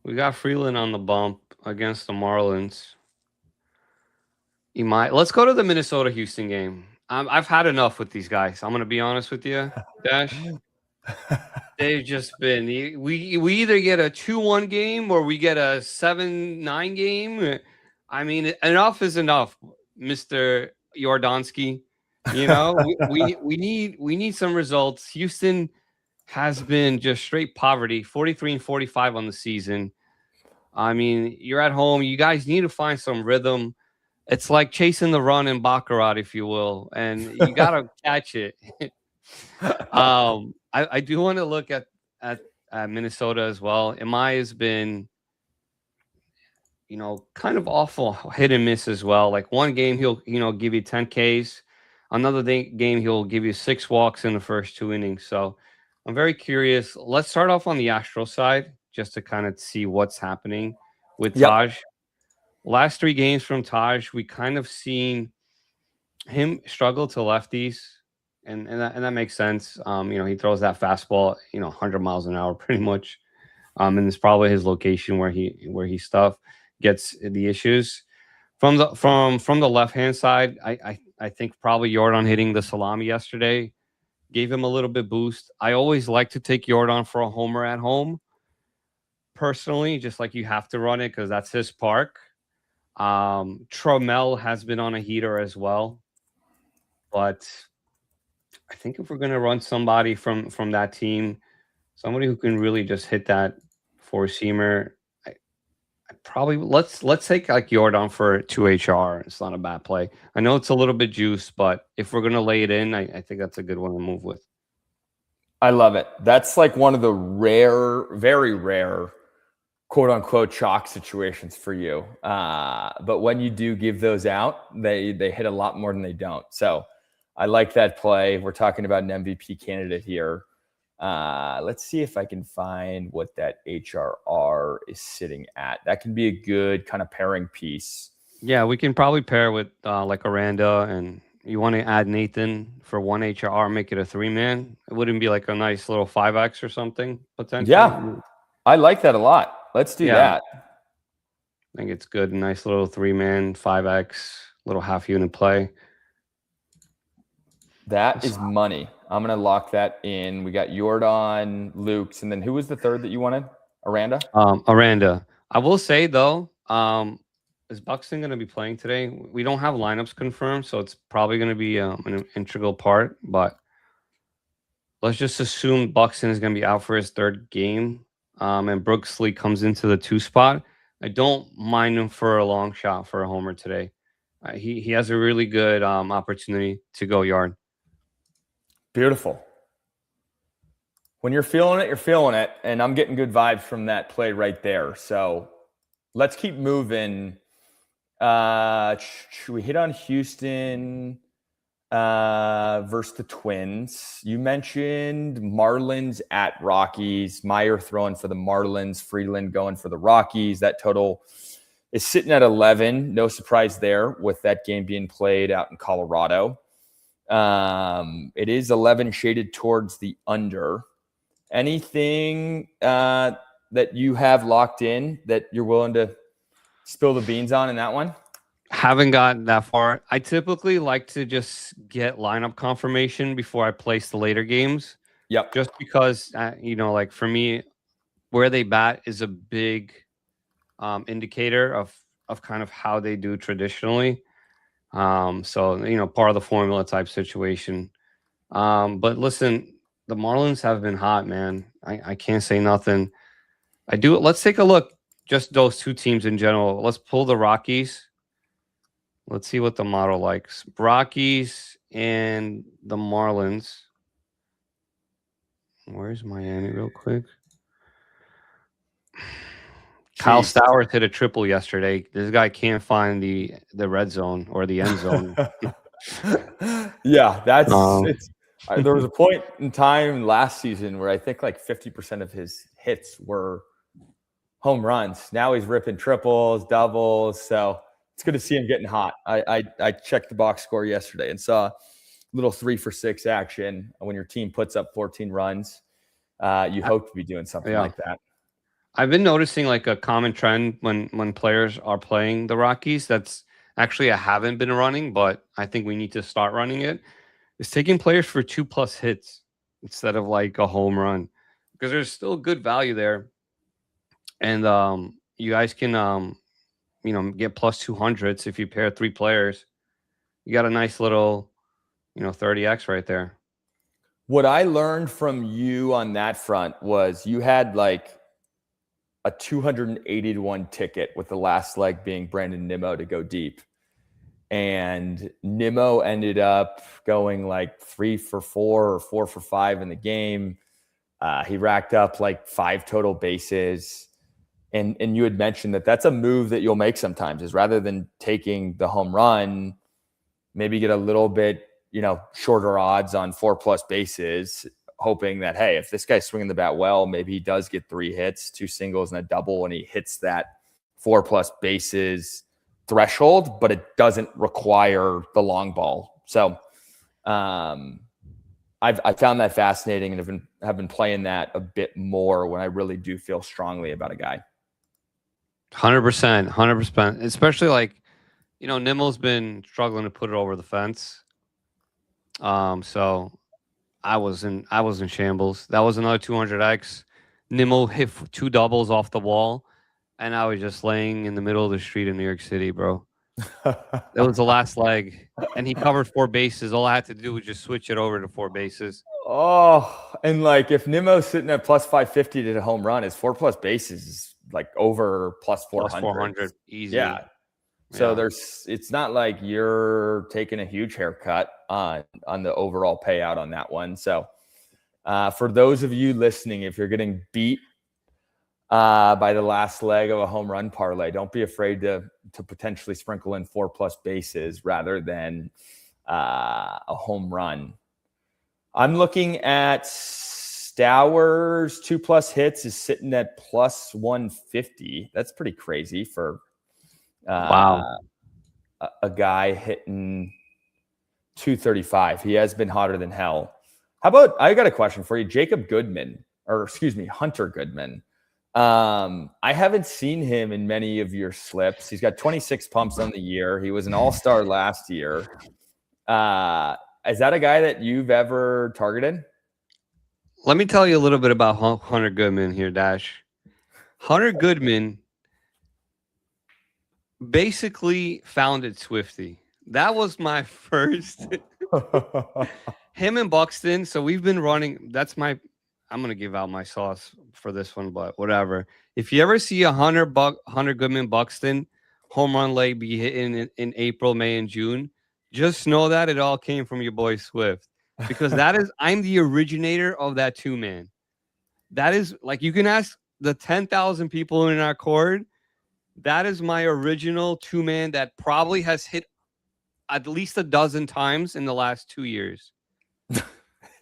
We got Freeland on the bump against the Marlins. Let's go to the Minnesota-Houston game. I've had enough with these guys. I'm going to be honest with you, Dash. They've just been we either get a 2-1 game or we get a 7-9 game. I mean, enough is enough, Mr. Yordonsky. We need some results. Houston has been just straight poverty, 43-45 on the season. I mean, you're at home. You guys need to find some rhythm. It's like chasing the run in Baccarat, if you will, and you got to catch it. I do want to look at Minnesota as well. Imai has been, kind of awful hit and miss as well. Like one game he'll give you 10 Ks, another game he'll give you 6 walks in the first 2 innings. So I'm very curious. Let's start off on the Astros side just to kind of see what's happening with Taj. last 3 games from Taj, we kind of seen him struggle to lefties, and that makes sense. He throws that fastball, 100 miles an hour pretty much. And it's probably his location where he stuff gets the issues. From the left hand side, I think probably Jordan hitting the salami yesterday gave him a little bit boost. I always like to take Jordan for a homer at home. Personally, just like you have to run it because that's his park. Trammell has been on a heater as well, but I think if we're gonna run somebody from that team, somebody who can really just hit that four-seamer, I probably let's take like Jordan for 2 HR. It's not a bad play. I know it's a little bit juice, but if we're gonna lay it in, I think that's a good one to move with. I love it. That's like one of the rare, very rare, quote unquote chalk situations for you. But when you do give those out, they hit a lot more than they don't. So I like that play. We're talking about an MVP candidate here. Let's see if I can find what that HRR is sitting at. That can be a good kind of pairing piece. Yeah, we can probably pair with like Aranda, and you want to add Nathan for 1 HRR, make it a 3-man. It wouldn't be like a nice little 5X or something potentially. Yeah, I like that a lot. Let's do that. I think it's good. Nice little 3-man, 5X, little half unit play. That is money. I'm going to lock that in. We got Jordan, Luke's, and then who was the third that you wanted? Aranda? Aranda. I will say, though, is Buxton going to be playing today? We don't have lineups confirmed, so it's probably going to be an integral part. But let's just assume Buxton is going to be out for his 3rd game, and Brooks Lee comes into the 2 spot. I don't mind him for a long shot for a homer today. He has a really good opportunity to go yard. Beautiful. When you're feeling it, you're feeling it. And I'm getting good vibes from that play right there. So let's keep moving. Should we hit on Houston versus the Twins? You mentioned Marlins at Rockies. Meyer throwing for the Marlins. Freeland going for the Rockies. That total is sitting at 11. No surprise there with that game being played out in Colorado. It is 11 shaded towards the under. Anything that you have locked in that you're willing to spill the beans on in that one? Haven't gotten that far. I typically like to just get lineup confirmation before I place the later games. Yep. Just because, like for me, where they bat is a big indicator of kind of how they do traditionally. So, part of the formula type situation. But listen, the Marlins have been hot, man. I can't say nothing. Let's take a look. Just those 2 teams in general. Let's pull the Rockies. Let's see what the model likes. Rockies and the Marlins. Where's Miami real quick? Kyle Stowers hit a triple yesterday. This guy can't find the red zone or the end zone. Yeah, there was a point in time last season where I think like 50% of his hits were home runs. Now he's ripping triples, doubles. So it's good to see him getting hot. I checked the box score yesterday and saw a little 3 for 6 action. When your team puts up 14 runs, you hope to be doing something like that. I've been noticing like a common trend when players are playing the Rockies. That's actually I haven't been running, but I think we need to start running it. Is taking players for 2+ hits instead of like a home run, because there's still good value there. And you guys can get plus 200s if you pair 3 players. You got a nice little 30x right there. What I learned from you on that front was you had like a 280-1 ticket with the last leg being Brandon Nimmo to go deep. And Nimmo ended up going like 3 for 4 or 4 for 5 in the game. He racked up like 5 total bases. And you had mentioned that that's a move that you'll make sometimes, is rather than taking the home run, maybe get a little bit, shorter odds on 4+ bases, hoping that, hey, if this guy's swinging the bat well, maybe he does get 3 hits, 2 singles and a double, and he hits that 4+ bases threshold, but it doesn't require the long ball. So I found that fascinating and have been playing that a bit more when I really do feel strongly about a guy. 100%. Especially like, Nimmo's been struggling to put it over the fence. So I was in shambles. That was another 200x. Nimmo hit 2 doubles off the wall, and I was just laying in the middle of the street in New York City, bro. That was the last leg, and he covered 4 bases. All I had to do was just switch it over to 4 bases. Oh, and like if Nimmo's sitting at plus 550 to the home run, his 4+ bases is like over plus 400. Plus 400, easy. Yeah. So it's not like you're taking a huge haircut on the overall payout on that one. So for those of you listening, if you're getting beat by the last leg of a home run parlay, don't be afraid to potentially sprinkle in 4+ bases rather than a home run. I'm looking at Stowers 2+ hits is sitting at plus 150. That's pretty crazy for wow, a guy hitting 235. He has been hotter than hell. How about, I got a question for you, Hunter Goodman. I haven't seen him in many of your slips. He's got 26 pumps on the year. He was an all-star last year. Is that a guy that you've ever targeted? Let me tell you a little bit about Hunter Goodman here, Dash. Hunter Goodman basically founded Swifty. That was my first. Him and Buxton. So we've been running. I'm going to give out my sauce for this one, but whatever. If you ever see a Hunter Goodman Buxton home run leg be hitting in April, May, and June, just know that it all came from your boy Swift, because I'm the originator of that 2-man. That is, like, you can ask the 10,000 people in our cord. That is my original 2-man that probably has hit at least a dozen times in the last 2 years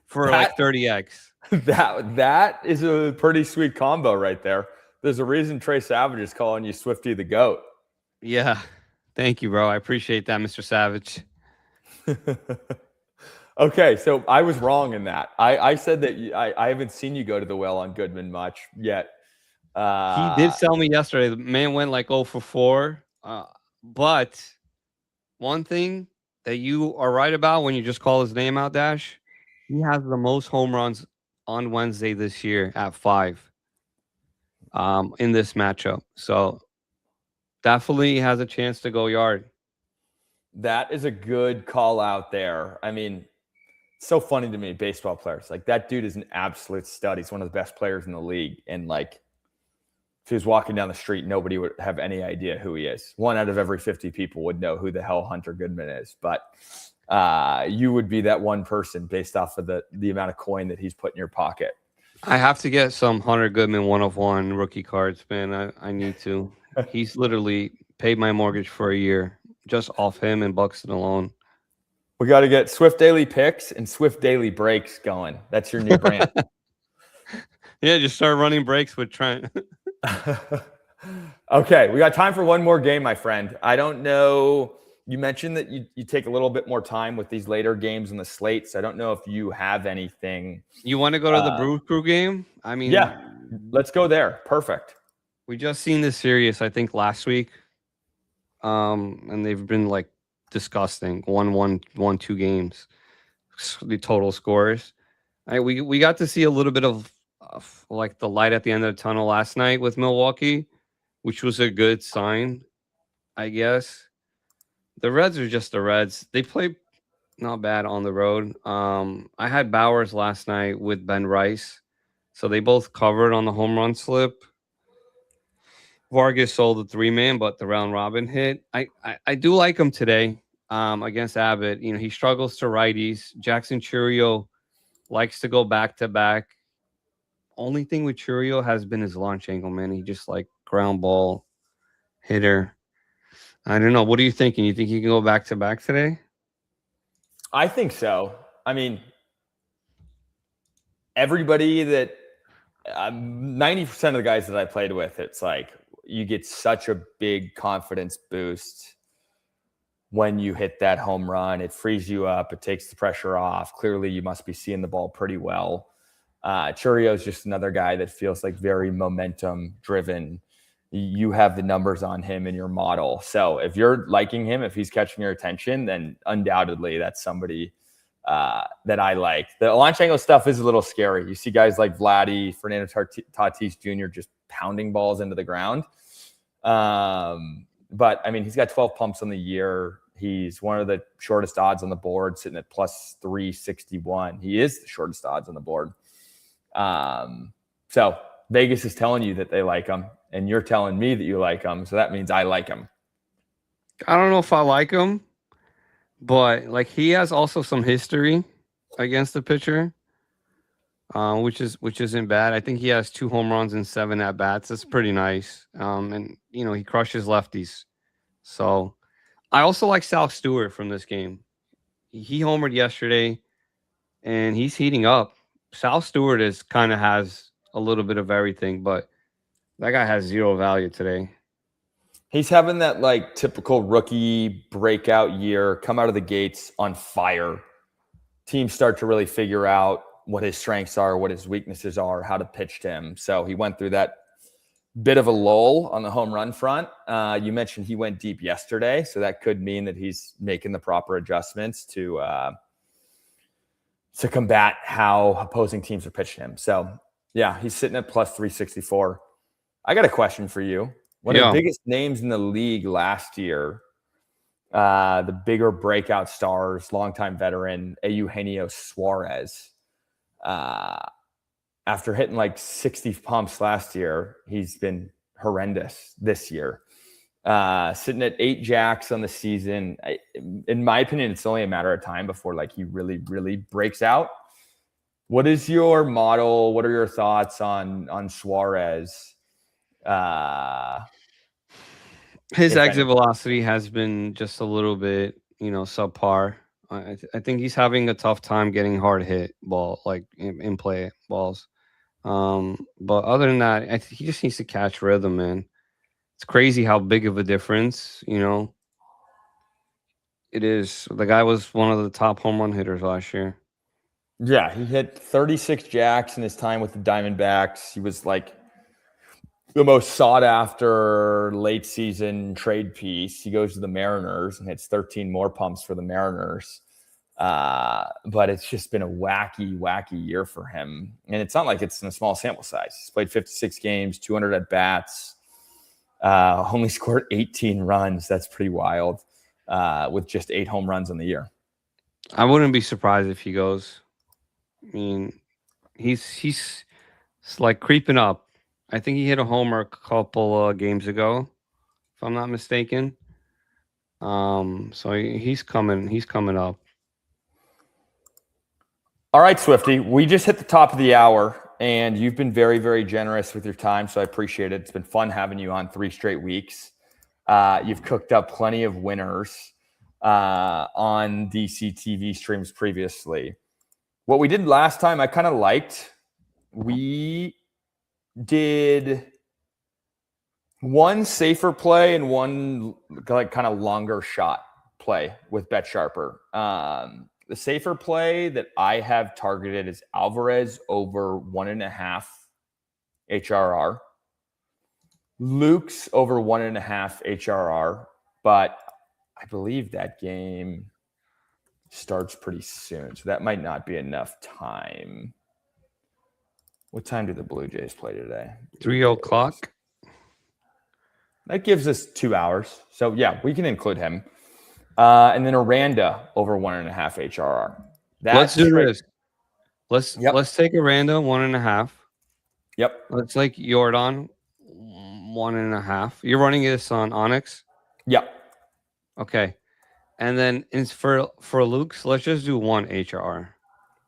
for like 30x. That is a pretty sweet combo right there. There's a reason Trey Savage is calling you Swifty the GOAT. Yeah. Thank you, bro. I appreciate that, Mr. Savage. Okay, so I was wrong in that. I said that I haven't seen you go to the well on Goodman much yet. He did sell me yesterday. The man went like 0 for 4. But one thing that you are right about when you just call his name out, Dash, he has the most home runs on Wednesday this year at 5 in this matchup. So definitely has a chance to go yard. That is a good call out there. I mean, it's so funny to me, baseball players. Like, that dude is an absolute stud. He's one of the best players in the league. And like, if he was walking down the street, nobody would have any idea who he is. 1 out of every 50 people would know who the hell Hunter Goodman is. But you would be that one person based off of the amount of coin that he's put in your pocket. I have to get some Hunter Goodman 1-of-1 rookie cards, man. I need to. He's literally paid my mortgage for a year just off him and Buxton alone. We got to get Swift Daily Picks and Swift Daily Breaks going. That's your new brand. Yeah, just start running breaks with Trent. Okay, we got time for one more game, my friend. I don't know. You mentioned that you take a little bit more time with these later games in the slates. I don't know if you have anything. You want to go to the Brew Crew game? I mean, yeah, let's go there. Perfect. We just seen this series, I think, last week. And they've been like disgusting. 1-1-1-2 games. The total scores. We got to see a little bit of like the light at the end of the tunnel last night with Milwaukee, which was a good sign, I guess. The Reds are just the Reds. They play not bad on the road. I had Bowers last night with Ben Rice, so they both covered on the home run slip. Vargas sold the 3-man, but the round robin hit. I do like him today against Abbott. You know, he struggles to righties. Jackson Churio likes to go back to back. Only thing with Churio has been his launch angle, man. He just like ground ball hitter. I don't know. What are you thinking? You think he can go back to back today? I think so. I mean, everybody that 90% of the guys that I played with, it's like you get such a big confidence boost when you hit that home run. It frees you up. It takes the pressure off. Clearly, you must be seeing the ball pretty well. Churio is just another guy that feels like very momentum driven. You have the numbers on him in your model. So if you're liking him, if he's catching your attention, then undoubtedly that's somebody that I like. The launch angle stuff is a little scary. You see guys like Vladdy, Fernando Tatis Jr. just pounding balls into the ground. But I mean, he's got 12 pumps on the year. He's one of the shortest odds on the board, sitting at plus 361. He is the shortest odds on the board. So Vegas is telling you that they like him, and you're telling me that you like him. So that means I like him. I don't know if I like him, but like he has also some history against the pitcher, which isn't bad. I think he has 2 home runs and 7 at bats. That's pretty nice. And you know, he crushes lefties. So I also like Sal Stewart from this game. He homered yesterday, and he's heating up. Sal Stewart has a little bit of everything, but that guy has 0 value today. He's having that like typical rookie breakout year, come out of the gates on fire. Teams start to really figure out what his strengths are, what his weaknesses are, how to pitch to him. So he went through that bit of a lull on the home run front. You mentioned he went deep yesterday, so that could mean that he's making the proper adjustments to combat how opposing teams are pitching him. So yeah, he's sitting at plus 364. I got a question for you. One of the biggest names in the league last year, the bigger breakout stars, longtime veteran, Eugenio Suarez. After hitting like 60 pumps last year, he's been horrendous this year. Sitting at 8 jacks on the season. In my opinion, it's only a matter of time before like he really, really breaks out. What is your model? What are your thoughts on Suarez? His exit velocity has been just a little bit, subpar. I think he's having a tough time getting hard hit ball, like in play balls. But other than that, I think he just needs to catch rhythm, man. It's crazy how big of a difference, it is. The guy was one of the top home run hitters last year. Yeah, he hit 36 jacks in his time with the Diamondbacks. He was like the most sought after late season trade piece. He goes to the Mariners and hits 13 more pumps for the Mariners. But it's just been a wacky year for him. And it's not like it's in a small sample size. He's played 56 games, 200 at bats, only scored 18 runs. That's pretty wild, with just 8 home runs in the year. I wouldn't be surprised if he goes. I mean, he's like creeping up. I think he hit a homer a couple games ago, if I'm not mistaken. So he's coming up. All right, Swifty, we just hit the top of the hour, and you've been very, very generous with your time, so I appreciate it. It's been fun having you on 3 straight weeks. You've cooked up plenty of winners on DCTV streams previously. What we did last time, I kind of liked. We did one safer play and one like kind of longer shot play with Bet Sharper. The safer play that I have targeted is Alvarez over 1.5 HRR. Luke's over 1.5 HRR, but I believe that game starts pretty soon, so that might not be enough time. What time do the Blue Jays play today? 3:00. That gives us 2 hours. So yeah, we can include him. And then Aranda over 1.5 HRR. Let's do this. Let's take Aranda 1.5. Yep. Let's like Jordan 1.5. You're running this on Onyx? Yep. Okay. And then for Luke's, let's just do 1 HRR.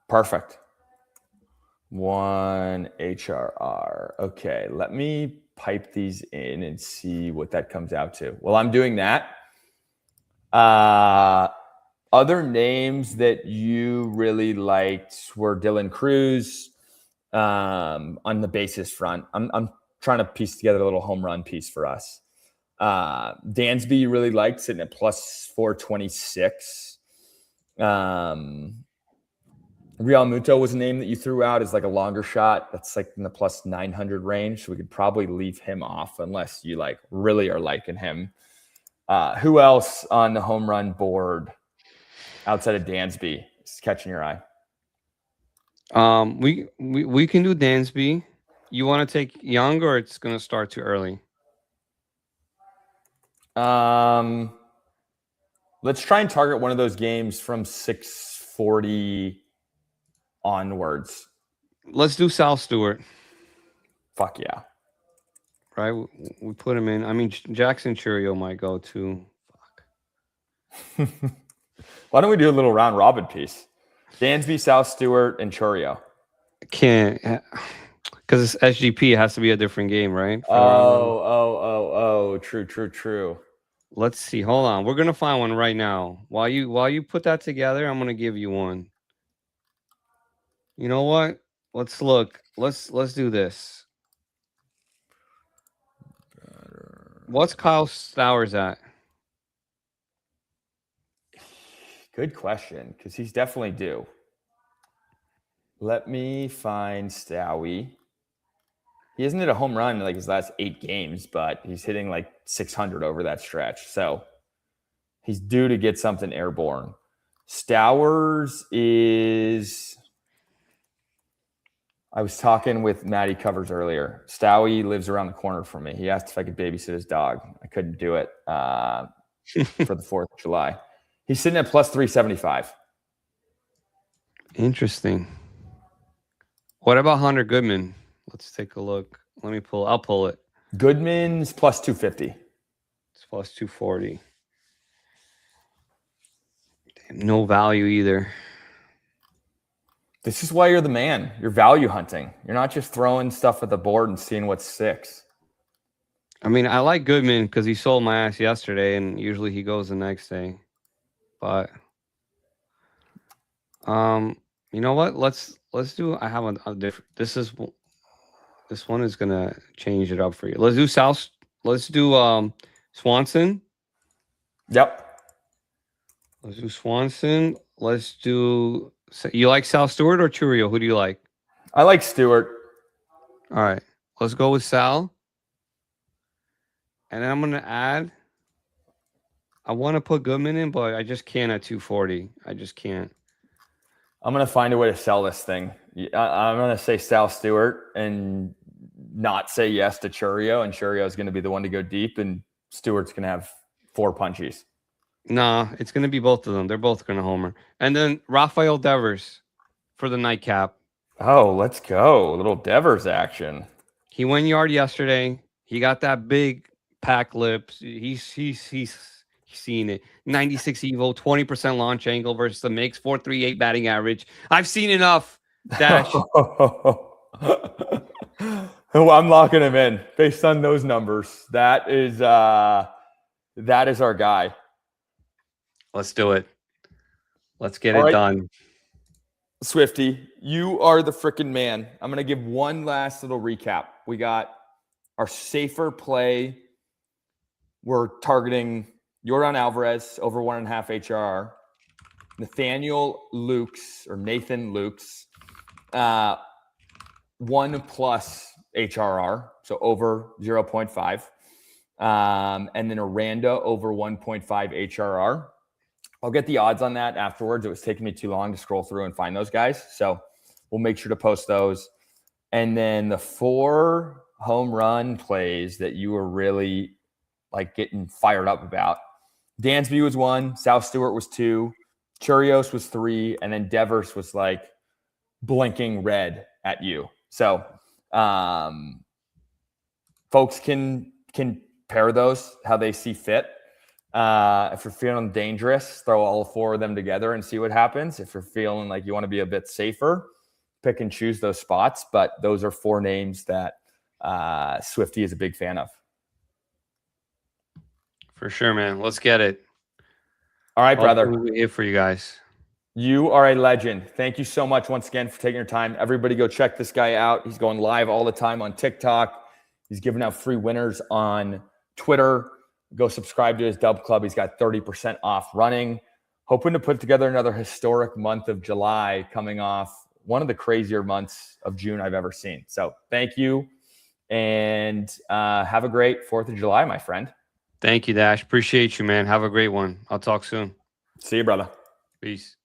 Perfect. 1 HRR. Okay, let me pipe these in and see what that comes out to. Well, I'm doing that. Other names that you really liked were Dylan Cruz on the basis front. I'm trying to piece together a little home run piece for us. Dansby you really liked, sitting at plus 426. Real Muto was a name that you threw out as like a longer shot. That's like in the plus 900 range. So we could probably leave him off unless you like really are liking him. Who else on the home run board outside of Dansby is catching your eye? We can do Dansby. You want to take Young, or it's going to start too early? Let's try and target one of those games from 640 onwards. Let's do Sal Stewart. Fuck yeah. Right? We put him in. I mean, Jackson Churio might go too. Fuck. Why don't we do a little round robin piece? Dansby, Sal Stewart, and Churio. Can't. Because it's SGP. It has to be a different game, right? True. Let's see. Hold on. We're going to find one right now. While you put that together, I'm going to give you one. You know what? Let's look. Let's do this. What's Kyle Stowers at? Good question, because he's definitely due. Let me find Stowie. He hasn't hit a home run in like his last 8 games, but he's hitting like 600 over that stretch. So he's due to get something airborne. Stowers is... I was talking with Matty Covers earlier. Stowie lives around the corner from me. He asked if I could babysit his dog. I couldn't do it for the 4th of July. He's sitting at plus 375. Interesting. What about Hunter Goodman? Let's take a look. I'll pull it. Goodman's plus 250. It's plus 240. Damn, no value either. This is why you're the man. You're value hunting. You're not just throwing stuff at the board and seeing what sticks. I mean, I like Goodman because he sold my ass yesterday, and usually he goes the next day. But, you know what? Let's do. I have a different. This one is gonna change it up for you. Let's do South. Let's do Swanson. Yep. Let's do Swanson. Let's do. You like Sal Stewart or Churio? Who do you like? I like Stewart. All right. Let's go with Sal. And then I'm gonna add. I want to put Goodman in, but I just can't at 240. I just can't. I'm going to find a way to sell this thing. I'm going to say Sal Stewart and not say yes to Churio, and Churio is going to be the one to go deep, and Stewart's going to have 4 punchies. Nah, it's going to be both of them. They're both going to homer. And then Rafael Devers for the nightcap. Oh, let's go. A little Devers action. He went yard yesterday. He got that big pack lips. He's seen it. 96 Evo, 20% launch angle versus the Mix, 438 batting average. I've seen enough. Dash. I'm locking him in based on those numbers. That is our guy. Let's do it. Let's get it done. Swifty, you are the freaking man. I'm going to give one last little recap. We got our safer play. We're targeting Yordan Alvarez over 1.5 HRR. Nathan Lukes, 1+ HRR, so over 0.5. And then Aranda over 1.5 HRR. I'll get the odds on that afterwards. It was taking me too long to scroll through and find those guys. So we'll make sure to post those. And then the 4 home run plays that you were really like getting fired up about. Dansby was 1, Sal Stewart was 2, Churios was 3, and then Devers was like blinking red at you. So folks can pair those how they see fit. If you're feeling dangerous, throw all 4 of them together and see what happens. If you're feeling like you want to be a bit safer, pick and choose those spots. But those are 4 names that Swifty is a big fan of. For sure, man. Let's get it. All right, brother. We're here for you guys. You are a legend. Thank you so much once again for taking your time. Everybody go check this guy out. He's going live all the time on TikTok. He's giving out free winners on Twitter. Go subscribe to his Dub Club. He's got 30% off running. Hoping to put together another historic month of July, coming off one of the crazier months of June I've ever seen. So thank you, and have a great 4th of July, my friend. Thank you, Dash. Appreciate you, man. Have a great one. I'll talk soon. See you, brother. Peace.